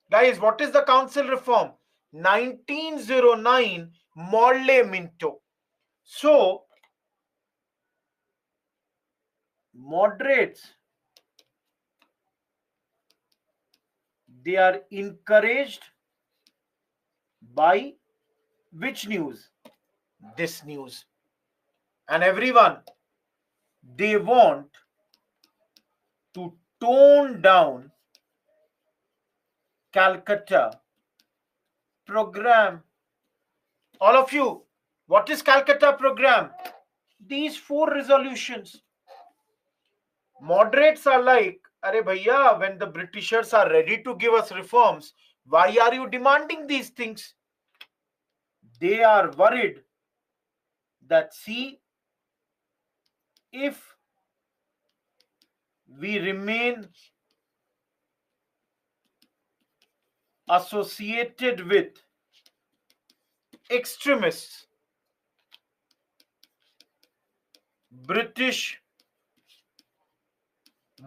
Guys, what is the council reform? 1909 Morley Minto. So, moderates, they are encouraged by which news? This news. And everyone, they want to tone down Calcutta program. All of you, what is Calcutta program? These 4 resolutions. Moderates are like, Arey bhaiya, when the Britishers are ready to give us reforms, why are you demanding these things? They are worried that, see, if we remain associated with extremists, British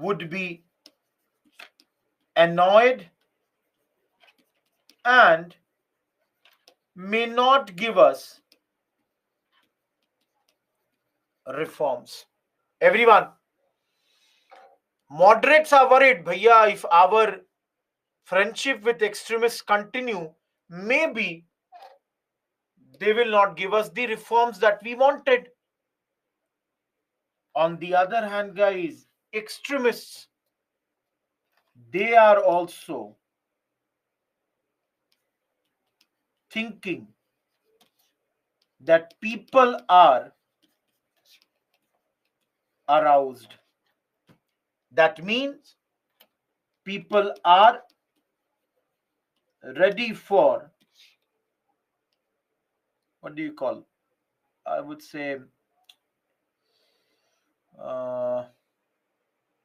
would be annoyed and may not give us reforms. Everyone, moderates are worried, bhaiya, if our friendship with extremists continue, maybe they will not give us the reforms that we wanted. On the other hand, guys, extremists, they are also thinking that people are aroused. That means people are ready for, what do you call? I would say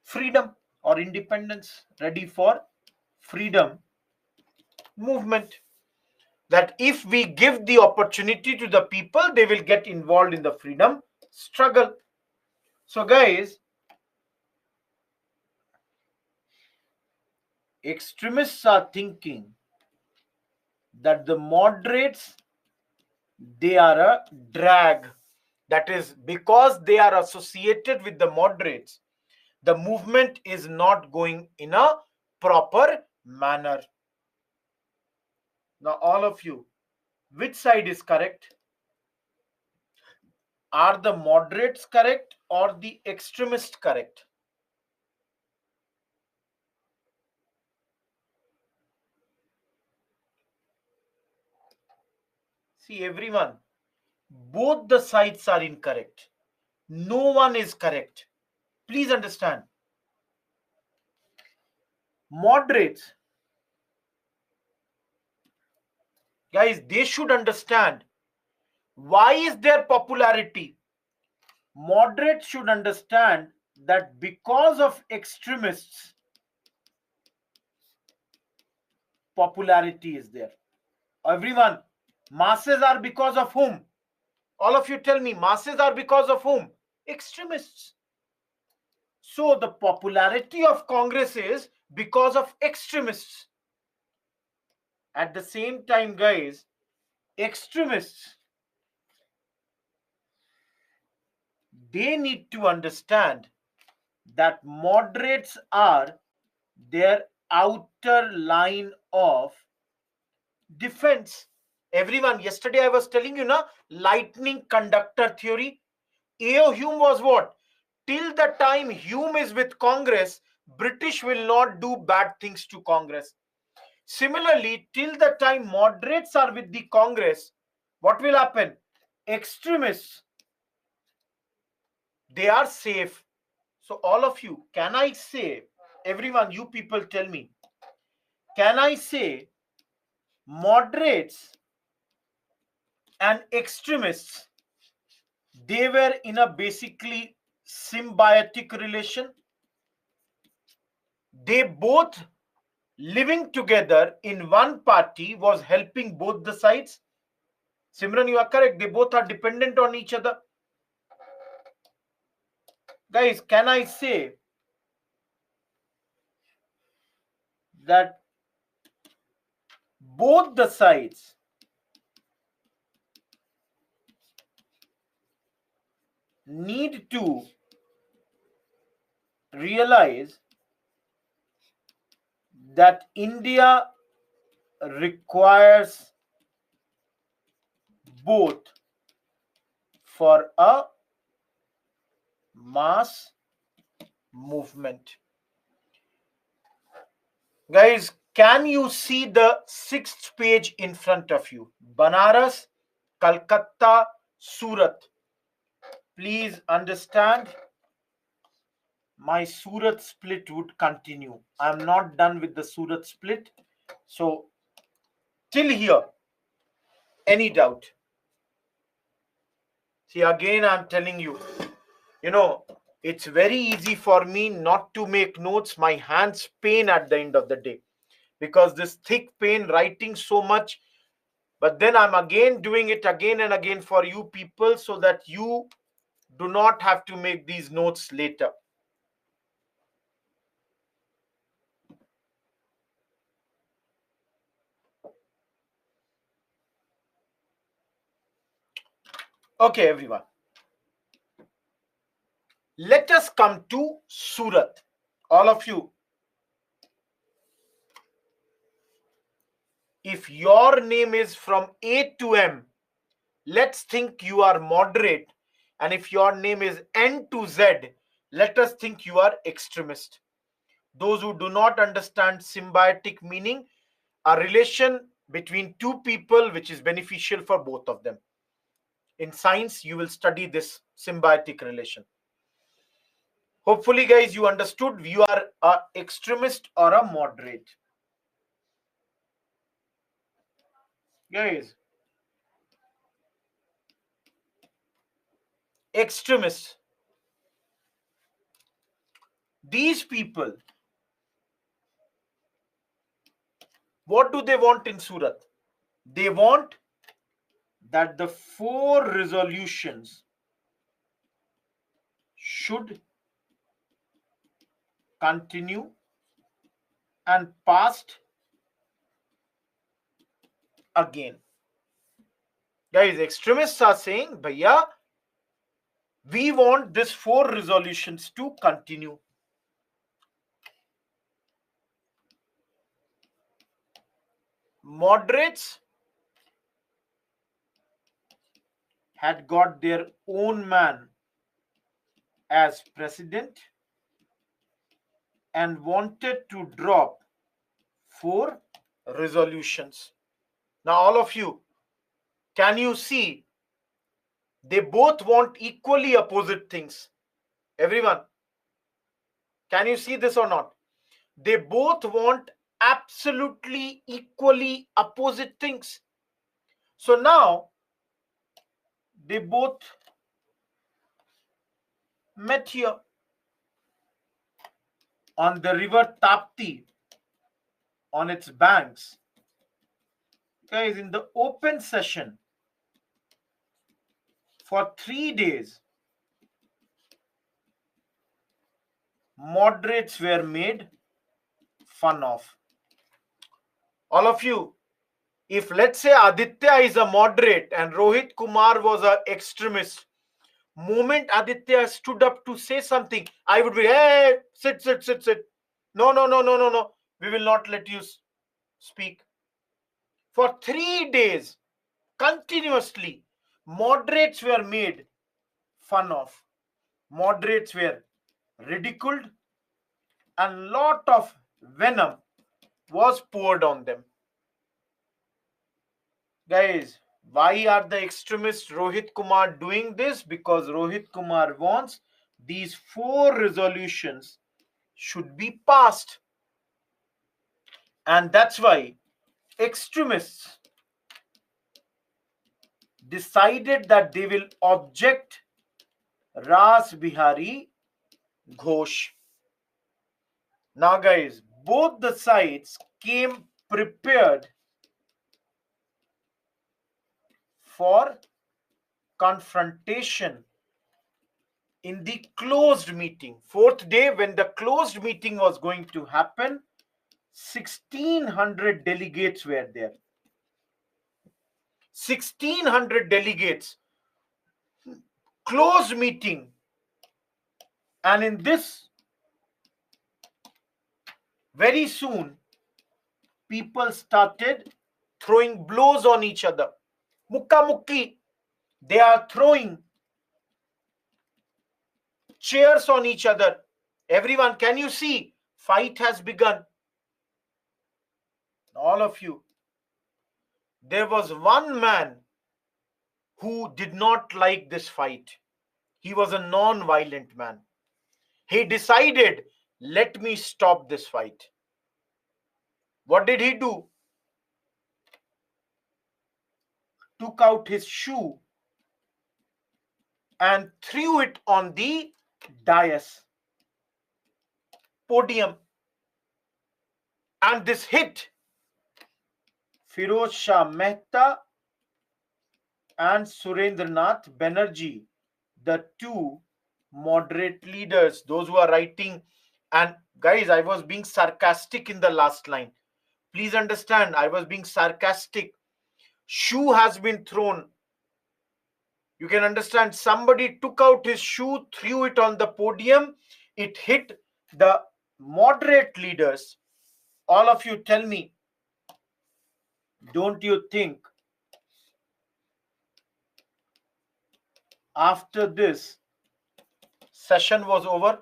freedom or independence, ready for freedom movement. That if we give the opportunity to the people, they will get involved in the freedom struggle. So guys, extremists are thinking that the moderates, they are a drag. That is, because they are associated with the moderates, the movement is not going in a proper manner. Now all of you, which side is correct? Are the moderates correct or the extremists correct? See everyone, both the sides are incorrect. No one is correct. Please understand. Moderates, guys, they should understand why is their popularity. Moderates should understand that because of extremists, popularity is there. Everyone, masses are because of whom? All of you tell me, masses are because of whom? Extremists. So the popularity of Congress is because of extremists. At the same time, guys, extremists, they need to understand that moderates are their outer line of defense. Everyone, yesterday I was telling you, na, lightning conductor theory. A.O. Hume was what? Till the time Hume is with Congress, British will not do bad things to Congress. Similarly, till the time moderates are with the Congress, what will happen? Extremists, they are safe. So all of you, can I say, everyone, you people tell me, can I say moderates and extremists, they were in a basically symbiotic relation? They both living together in one party was helping both the sides. Simran, you are correct. They both are dependent on each other. Guys, can I say that both the sides need to realize that India requires both for a mass movement? Guys, can you see the 6th page in front of you? Banaras, Calcutta, Surat. Please understand, my Surat split would continue. I am not done with the Surat split. So, till here, any doubt? See, again, I'm telling you, it's very easy for me not to make notes. My hands pain at the end of the day because this thick pain writing so much. But then I'm again doing it again and again for you people so that you do not have to make these notes later. Okay, everyone. Let us come to Surat. All of you, if your name is from A to M, let's think you are moderate. And if your name is N to Z, let us think you are extremist. Those who do not understand symbiotic meaning, a relation between two people which is beneficial for both of them. In science, you will study this symbiotic relation. Hopefully, guys, you understood. You are an extremist or a moderate. Guys, extremists. These people, what do they want in Surat? They want that the 4 resolutions should continue and passed again. Guys, extremists are saying, Bhaiya, we want this 4 resolutions to continue. Moderates had got their own man as president and wanted to drop 4 resolutions. Now, all of you, can you see they both want equally opposite things? Everyone, can you see this or not? They both want absolutely equally opposite things. So now they both met here on the river Tapti, on its banks. Guys, in the open session for 3 days, moderates were made fun of. All of you, if let's say Aditya is a moderate and Rohit Kumar was an extremist, moment Aditya stood up to say something, I would be, hey, sit. No. We will not let you speak. For 3 days, continuously, moderates were made fun of. Moderates were ridiculed and lot of venom was poured on them. Guys, why are the extremists Rohit Kumar doing this? Because Rohit Kumar wants these 4 resolutions should be passed. And that's why extremists decided that they will object Ras Bihari Ghosh. Now, guys, both the sides came prepared for confrontation in the closed meeting. 4th day, when the closed meeting was going to happen, 1,600 delegates were there. 1,600 delegates. Closed meeting. And in this, very soon, people started throwing blows on each other. Mukka mukki. They are throwing chairs on each other. Everyone, can you see? Fight has begun. All of you. There was one man who did not like this fight. He was a non-violent man. He decided, let me stop this fight. What did he do? Took out his shoe and threw it on the dais, podium. And this hit Firoz Shah Mehta and Surendranath Banerjee, the 2 moderate leaders, those who are writing. And guys, I was being sarcastic in the last line. Please understand, I was being sarcastic. Shoe has been thrown. You can understand, somebody took out his shoe, threw it on the podium. It hit the moderate leaders. All of you tell me, don't you think after this session was over?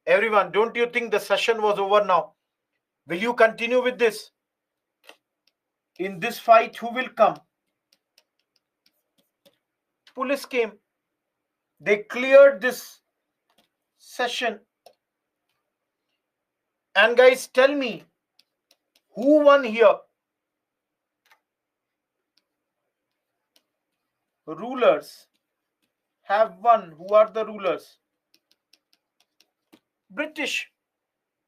Everyone, don't you think the session was over now? Will you continue with this? In this fight, who will come? Police came. They cleared this session. And guys, tell me, who won here? Rulers have won. Who are the rulers? British.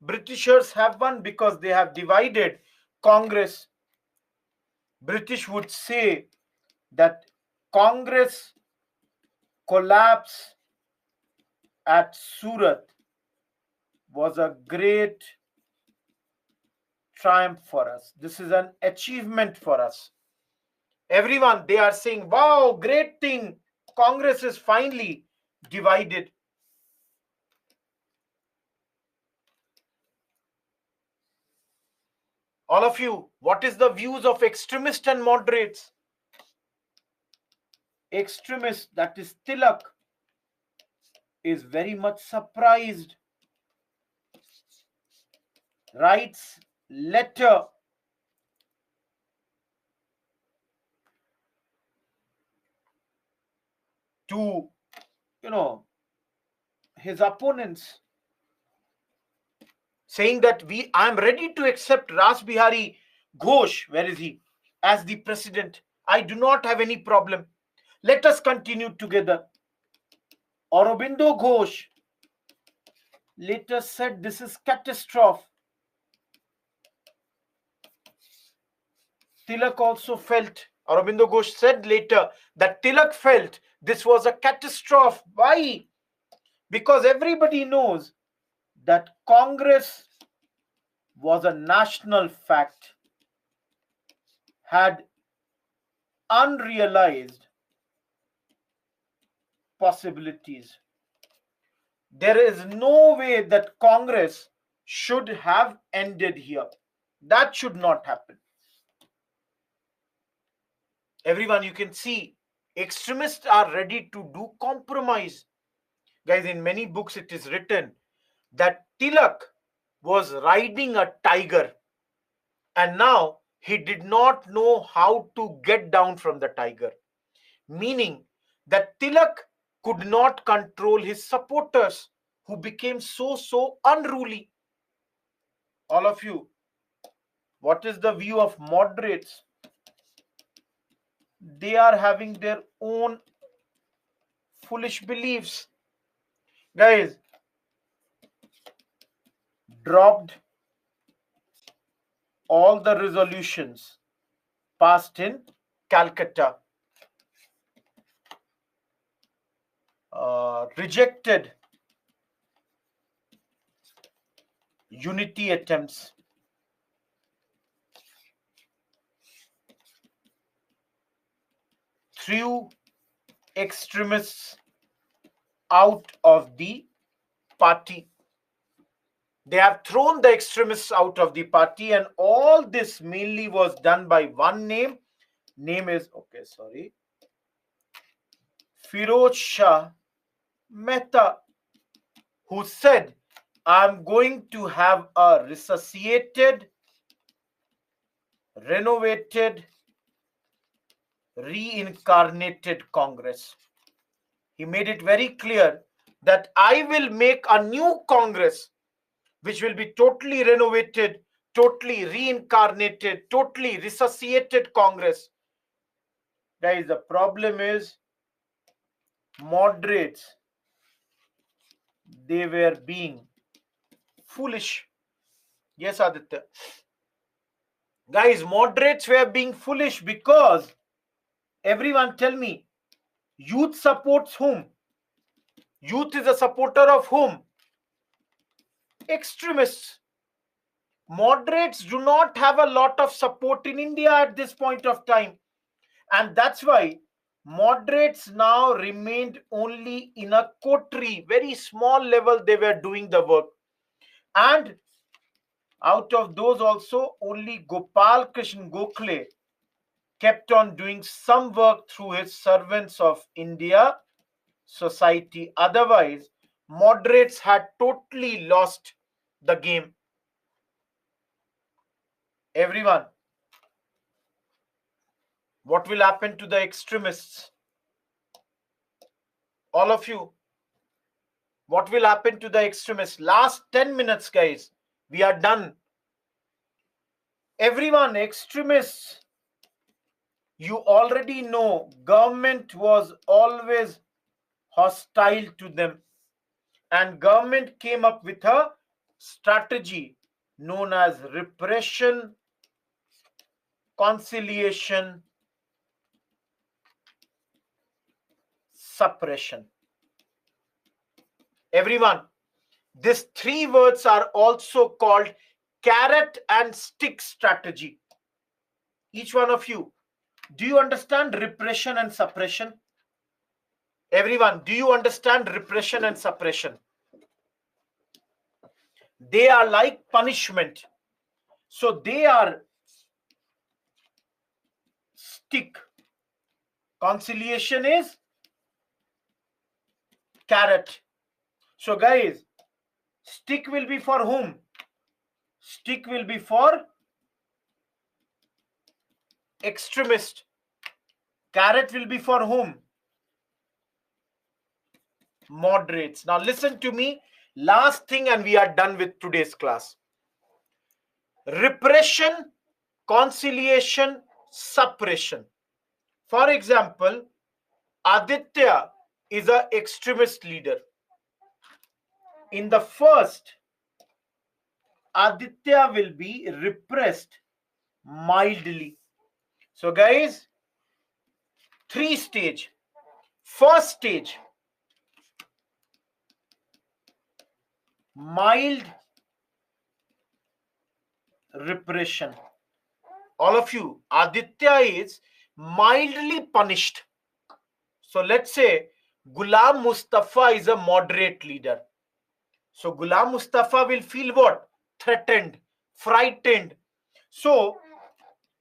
Britishers have won because they have divided Congress. British would say that Congress collapse at Surat was a great triumph for us. This is an achievement for us. Everyone, they are saying, wow, great thing. Congress is finally divided. All of you, what is the views of extremists and moderates? Extremist, that is Tilak, is very much surprised. Writes letter to, his opponents, saying that I am ready to accept Ras Bihari Ghosh, where is he, as the president. I do not have any problem. Let us continue together. Aurobindo Ghosh later said this is catastrophe. Tilak also felt, Aurobindo Ghosh said later that Tilak felt this was a catastrophe. Why? Because everybody knows that Congress was a national fact, had unrealized possibilities. There is no way that Congress should have ended here. That should not happen. Everyone, you can see extremists are ready to do compromise. Guys, in many books it is written that Tilak was riding a tiger and now he did not know how to get down from the tiger. Meaning that Tilak could not control his supporters who became so unruly. All of you, what is the view of moderates? They are having their own foolish beliefs. Guys, dropped all the resolutions passed in Calcutta. Rejected unity attempts. Threw extremists out of the party. They have thrown the extremists out of the party, and all this mainly was done by one name. Name is, Firoz Shah Mehta, who said, I'm going to have a resuscitated, renovated, reincarnated Congress. He made it very clear that I will make a new Congress which will be totally renovated, totally reincarnated, totally resuscitated Congress. Guys, the problem is moderates, they were being foolish. Yes, Aditya. Guys, moderates were being foolish because, everyone tell me, youth supports whom? Youth is a supporter of whom? Extremists. Moderates do not have a lot of support in India at this point of time. And that's why moderates now remained only in a coterie, very small level they were doing the work. And out of those also, only Gopal Krishna Gokhale kept on doing some work through his Servants of India Society. Otherwise, moderates had totally lost the game. Everyone, what will happen to the extremists? All of you, What will happen to the extremists? Last 10 minutes, guys. We are done. Everyone, extremists, you already know government was always hostile to them. And government came up with a strategy known as repression, conciliation, suppression. Everyone, these three words are also called carrot and stick strategy. Each one of you, do you understand repression and suppression? Everyone, do you understand repression and suppression? They are like punishment. So they are stick. Conciliation is carrot. So guys, stick will be for whom? Stick will be for extremist. Carrot will be for whom? Moderates. Now listen to me. Last thing and we are done with today's class. Repression, conciliation, suppression. For example, Aditya is an extremist leader. In the first, Aditya will be repressed mildly. So guys, 3 stage. First stage, mild repression. All of you, Aditya is mildly punished. So let's say Ghulam Mustafa is a moderate leader. So Ghulam Mustafa will feel what? Threatened, frightened. So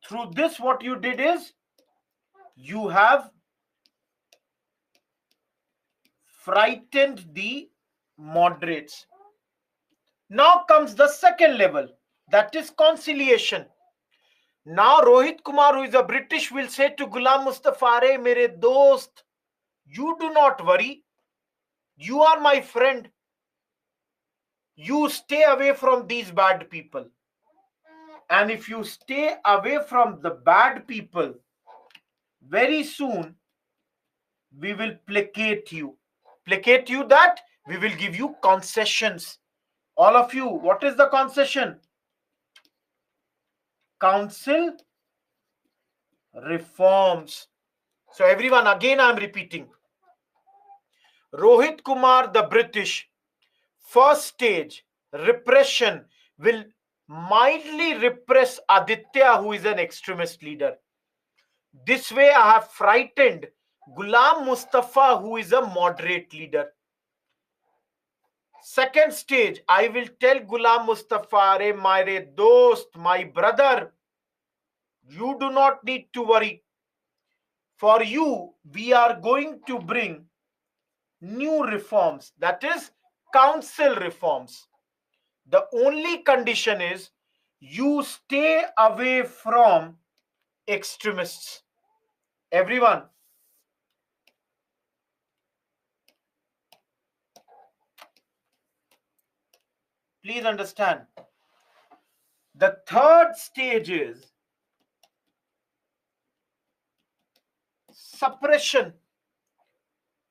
through this, what you did is you have frightened the moderates. Now comes the second level, that is conciliation. Now Rohit Kumar, who is a British, will say to Ghulam Mustafa, "Re mere dost, you do not worry. You are my friend. You stay away from these bad people. And if you stay away from the bad people, very soon we will placate you. Placate you that we will give you concessions." All of you, what is the concession? Council reforms. So everyone, again I am repeating. Rohit Kumar, the British, first stage, repression, will mildly repress Aditya, who is an extremist leader. This way I have frightened Ghulam Mustafa, who is a moderate leader. Second stage, I will tell Ghulam Mustafa, "Re mere dost, my brother, you do not need to worry. For you, we are going to bring new reforms, that is council reforms. The only condition is you stay away from extremists." Everyone, please understand. The third stage is suppression.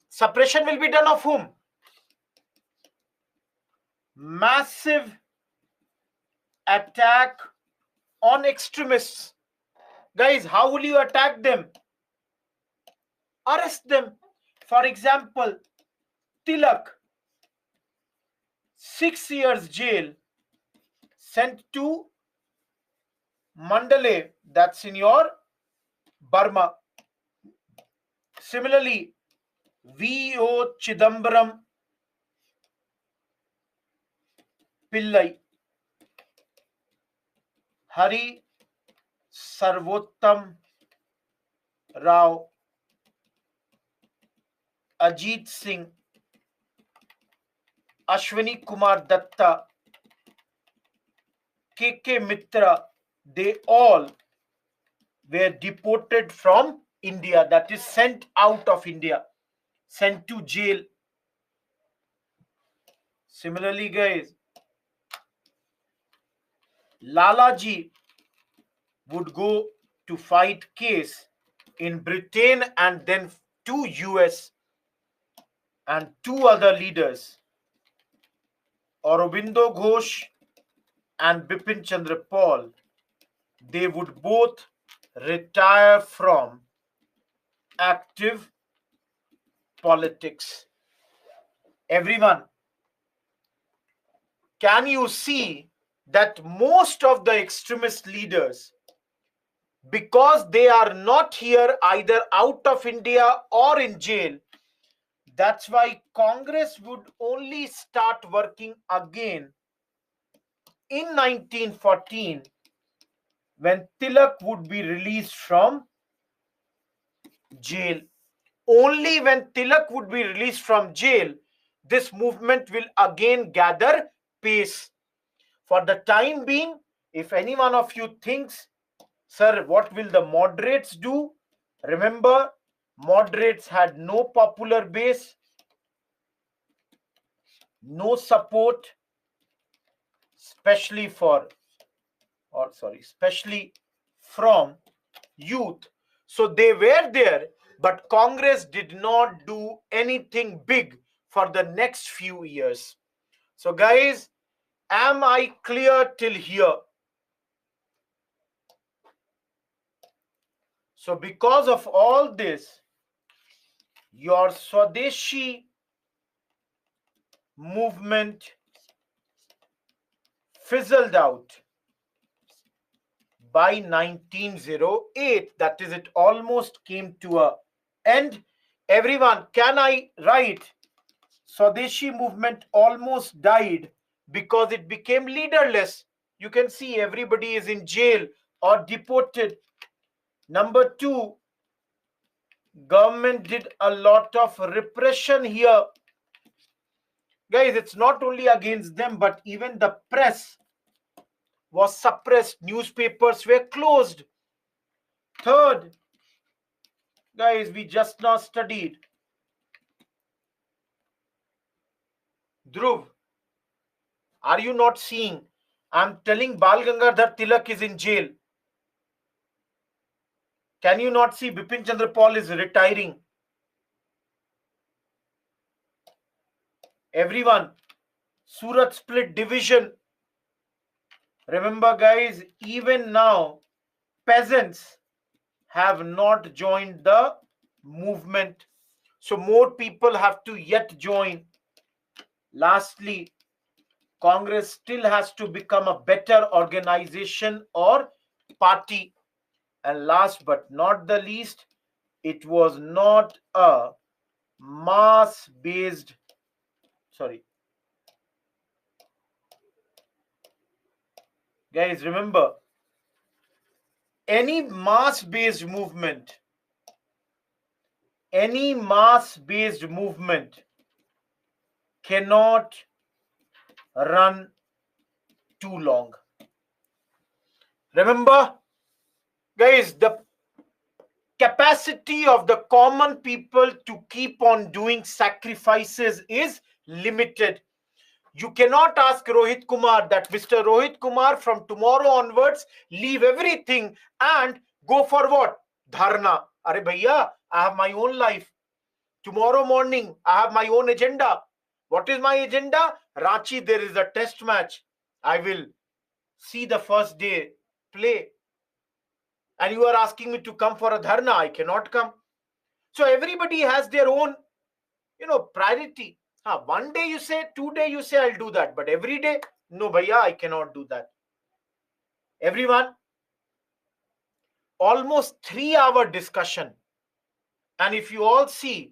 Suppression will be done of whom? Massive attack on extremists. Guys, how will you attack them? Arrest them. For example, Tilak, 6 years jail, sent to Mandalay, that's in your Burma. Similarly, V.O. Chidambaram Pillai, Hari Sarvottam Rao, Ajit Singh, Ashwini Kumar Datta, K.K. Mitra, they all were deported from India, that is sent out of India, sent to jail. Similarly, guys, Lalaji would go to fight case in Britain and then to US, and two other leaders, Aurobindo Ghosh and Bipin Chandra Pal, they would both retire from active politics. Everyone, can you see that most of the extremist leaders, because they are not here, either out of India or in jail, that's why Congress would only start working again in 1914 when Tilak would be released from jail. Only when Tilak would be released from jail, this movement will again gather pace. For the time being, if any one of you thinks, sir, what will the moderates do? Remember, moderates had no popular base, no support, especially from youth. So they were there, but Congress did not do anything big for the next few years. So guys, am I clear till here? So because of all this, your Swadeshi movement fizzled out by 1908. That is, it almost came to an end. Everyone, can I write Swadeshi movement almost died because it became leaderless? You can see everybody is in jail or deported. Number two, government did a lot of repression here. Guys, it's not only against them, but even the press was suppressed. Newspapers were closed. Third, guys, we just now studied. Dhruv, are you not seeing? I'm telling Bal Gangadhar Tilak is in jail. Can you not see Bipin Chandra Pal is retiring? Everyone, Surat split division. Remember, guys, even now, peasants have not joined the movement. So more people have to yet join. Lastly, Congress still has to become a better organization or party. And last but not the least, it was not a mass-based, guys, remember, any mass-based movement cannot run too long. Remember, guys, the capacity of the common people to keep on doing sacrifices is limited. You cannot ask Rohit Kumar that, Mr. Rohit Kumar, from tomorrow onwards, leave everything and go for what? Dharna. Are bhaiya, I have my own life. Tomorrow morning, I have my own agenda. What is my agenda? Ranchi, there is a test match. I will see the first day play. And you are asking me to come for a dharna. I cannot come. So everybody has their own, priority. One day you say, 2 days you say, I'll do that. But every day, no, bhaiya, I cannot do that. Everyone, almost 3-hour discussion. And if you all see,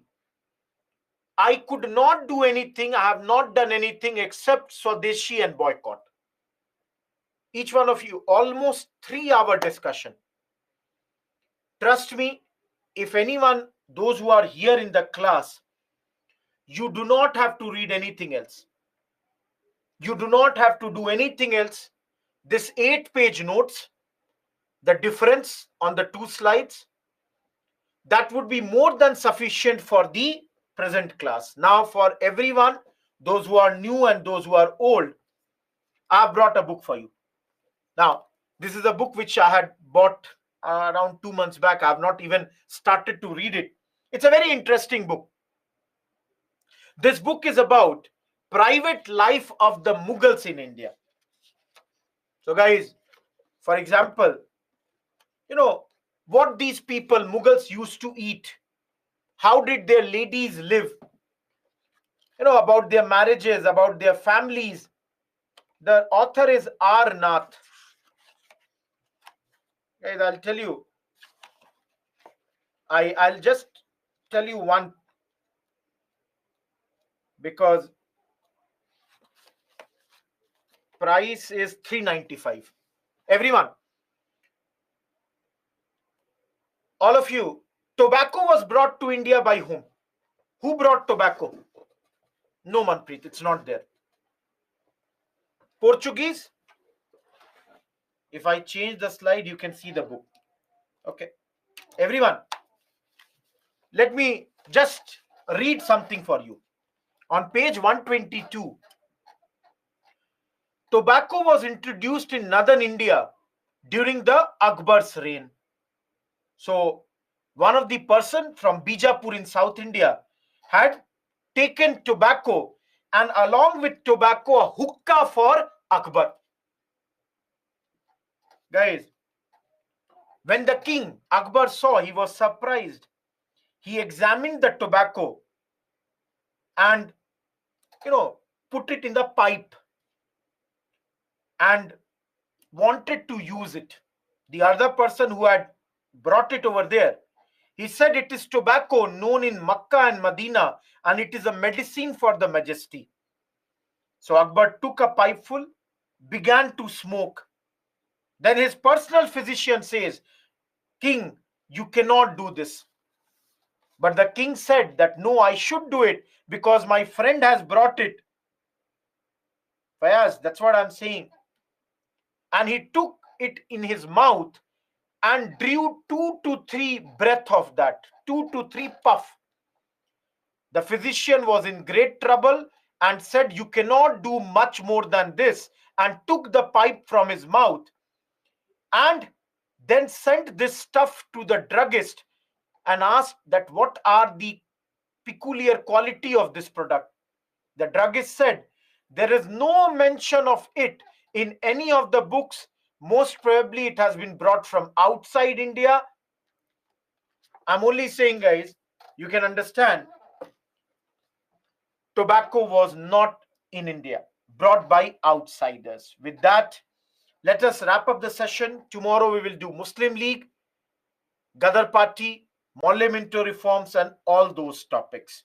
I could not do anything. I have not done anything except Swadeshi and boycott. Each one of you, almost 3-hour discussion. Trust me, if anyone, those who are here in the class, you do not have to read anything else. You do not have to do anything else. This 8-page notes, the difference on the 2 slides, that would be more than sufficient for the present class. Now, for everyone, those who are new and those who are old, I've brought a book for you. Now, this is a book which I had bought around 2 months back. I have not even started to read it. It's a very interesting book. This book is about private life of the Mughals in India. So, guys, for example, what these people, Mughals, used to eat. How did their ladies live? About their marriages, about their families. The author is R. Nath. Guys, I'll tell you. I'll just tell you one, because price is 395. Everyone, all of you, tobacco was brought to India by whom? Who brought tobacco? No, Manpreet, it's not there. Portuguese? If I change the slide, you can see the book. Okay. Everyone, let me just read something for you. On page 122, tobacco was introduced in northern India during the Akbar's reign. So, one of the person from Bijapur in South India had taken tobacco, and along with tobacco, a hookah for Akbar. Guys, when the king Akbar saw, he was surprised. He examined the tobacco and put it in the pipe and wanted to use it. The other person who had brought it over there, he said it is tobacco known in Makkah and Medina, and it is a medicine for the majesty. So Akbar took a pipeful, began to smoke. Then his personal physician says, King, you cannot do this. But the king said that no, I should do it because my friend has brought it. Fayaz, that's what I'm saying. And he took it in his mouth and drew 2 to 3 breath of that, 2 to 3 puff. The physician was in great trouble and said, you cannot do much more than this, and took the pipe from his mouth and then sent this stuff to the druggist and asked that what are the peculiar quality of this product. The druggist said, there is no mention of it in any of the books. Most probably it has been brought from outside India. I'm only saying, guys, you can understand tobacco was not in India, brought by outsiders. With that, let us wrap up the session. Tomorrow we will do Muslim League, Gadar Party, Molle Minto reforms, and all those topics.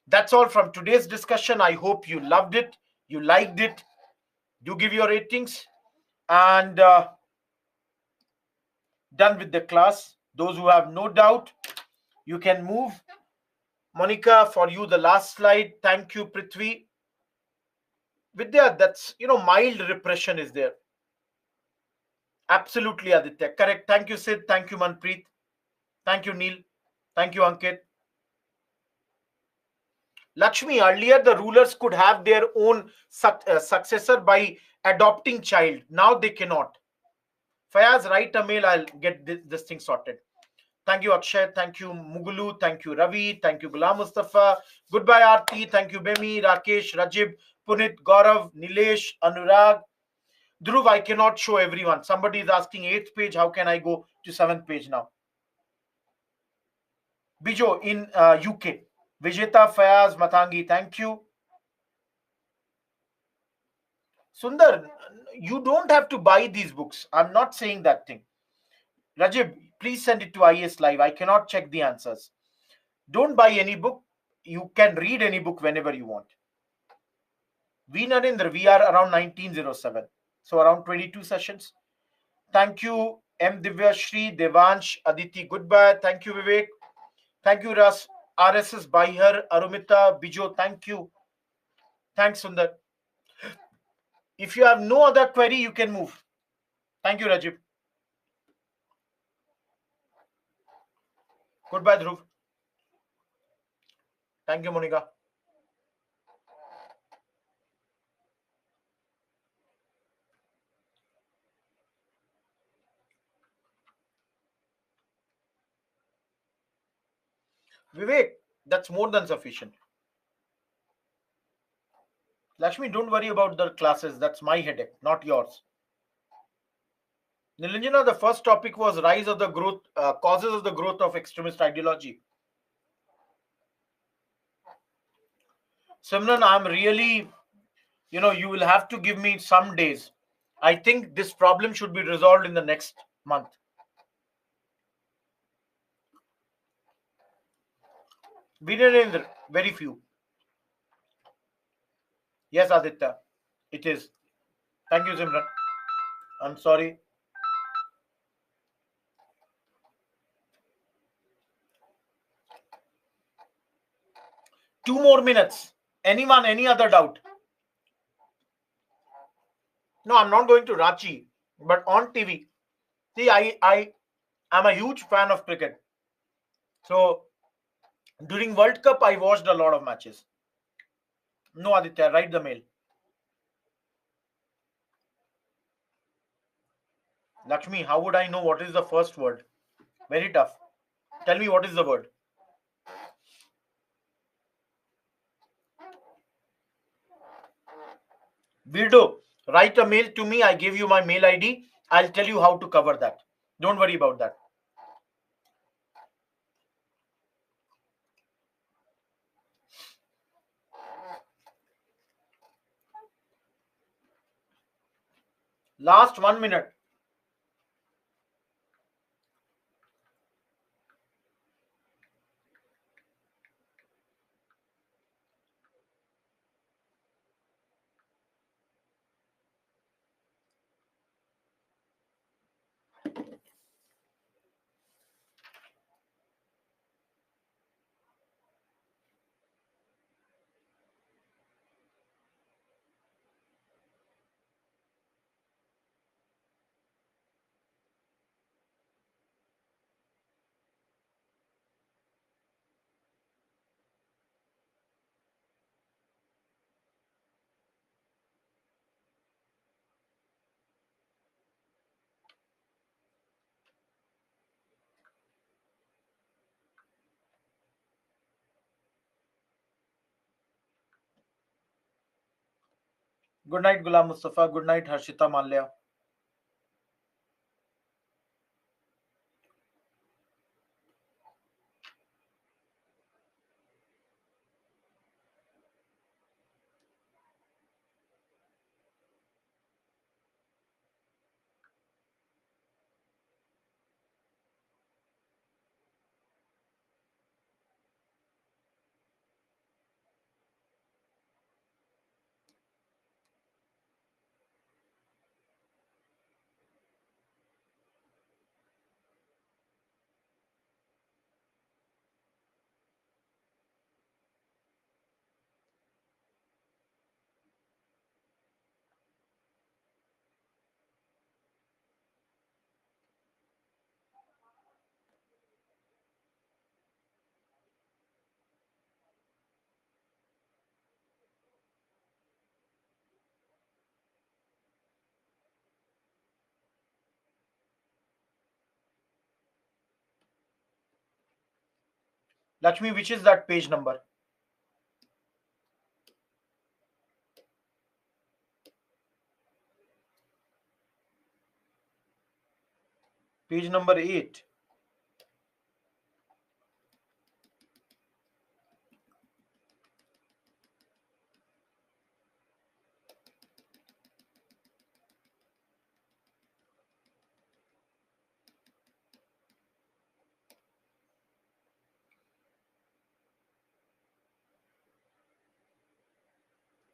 That's all from today's discussion. I hope you loved it, you liked it. Do give your ratings, and done with the class. Those who have no doubt, you can move. Monica, for you, the last slide. Thank you, Prithvi. Vidya, that's, mild repression is there. Absolutely, Aditya. Correct. Thank you, Sid. Thank you, Manpreet. Thank you, Neil. Thank you, Ankit. Lakshmi, earlier the rulers could have their own successor by adopting child. Now they cannot. Fayaz, write a mail. I'll get this thing sorted. Thank you, Akshay. Thank you, Mugulu. Thank you, Ravi. Thank you, Ghulam Mustafa. Goodbye, Aarti. Thank you, Bemi, Rakesh, Rajib, Punit, Gaurav, Nilesh, Anurag. Dhruv, I cannot show everyone. Somebody is asking 8th page. How can I go to 7th page now? Bijo in UK. Vijeta, Fayaz, Matangi, thank you. Sundar, you don't have to buy these books. I'm not saying that thing. Rajib, please send it to IS Live. I cannot check the answers. Don't buy any book. You can read any book whenever you want. We Narendra, we are around 1907. So around 22 sessions. Thank you, M. Divyashri, Devansh, Aditi, goodbye. Thank you, Vivek. Thank you, Ras, RSS Baihar, Arumita, Bijo, thank you. Thanks, Sundar. If you have no other query, you can move. Thank you, Rajib. Goodbye, Dhruv. Thank you, Monica. Vivek, that's more than sufficient. Lakshmi, don't worry about the classes. That's my headache, not yours. Nilanjana, the first topic was rise of the growth, causes of the growth of extremist ideology. Simran, I'm really, you will have to give me some days. I think this problem should be resolved in the next month. Virendra, very few. Yes, Aditya, it is. Thank you, Simran. I'm sorry. Two more minutes. Anyone, any other doubt? No, I'm not going to Ranchi, but on TV. See, I am a huge fan of cricket. So during World Cup, I watched a lot of matches. No, Aditya, write the mail. Lakshmi, how would I know what is the first word? Very tough. Tell me what is the word. Weirdo, write a mail to me. I give you my mail ID. I'll tell you how to cover that. Don't worry about that. Last 1 minute. Good night, Ghulam Mustafa. Good night, Harshita Malya. Lakshmi, which is that page number? Page number 8.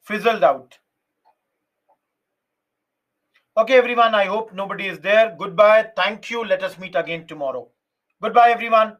Fizzled out. Okay, everyone. I hope nobody is there. Goodbye. Thank you. Let us meet again tomorrow. Goodbye, everyone.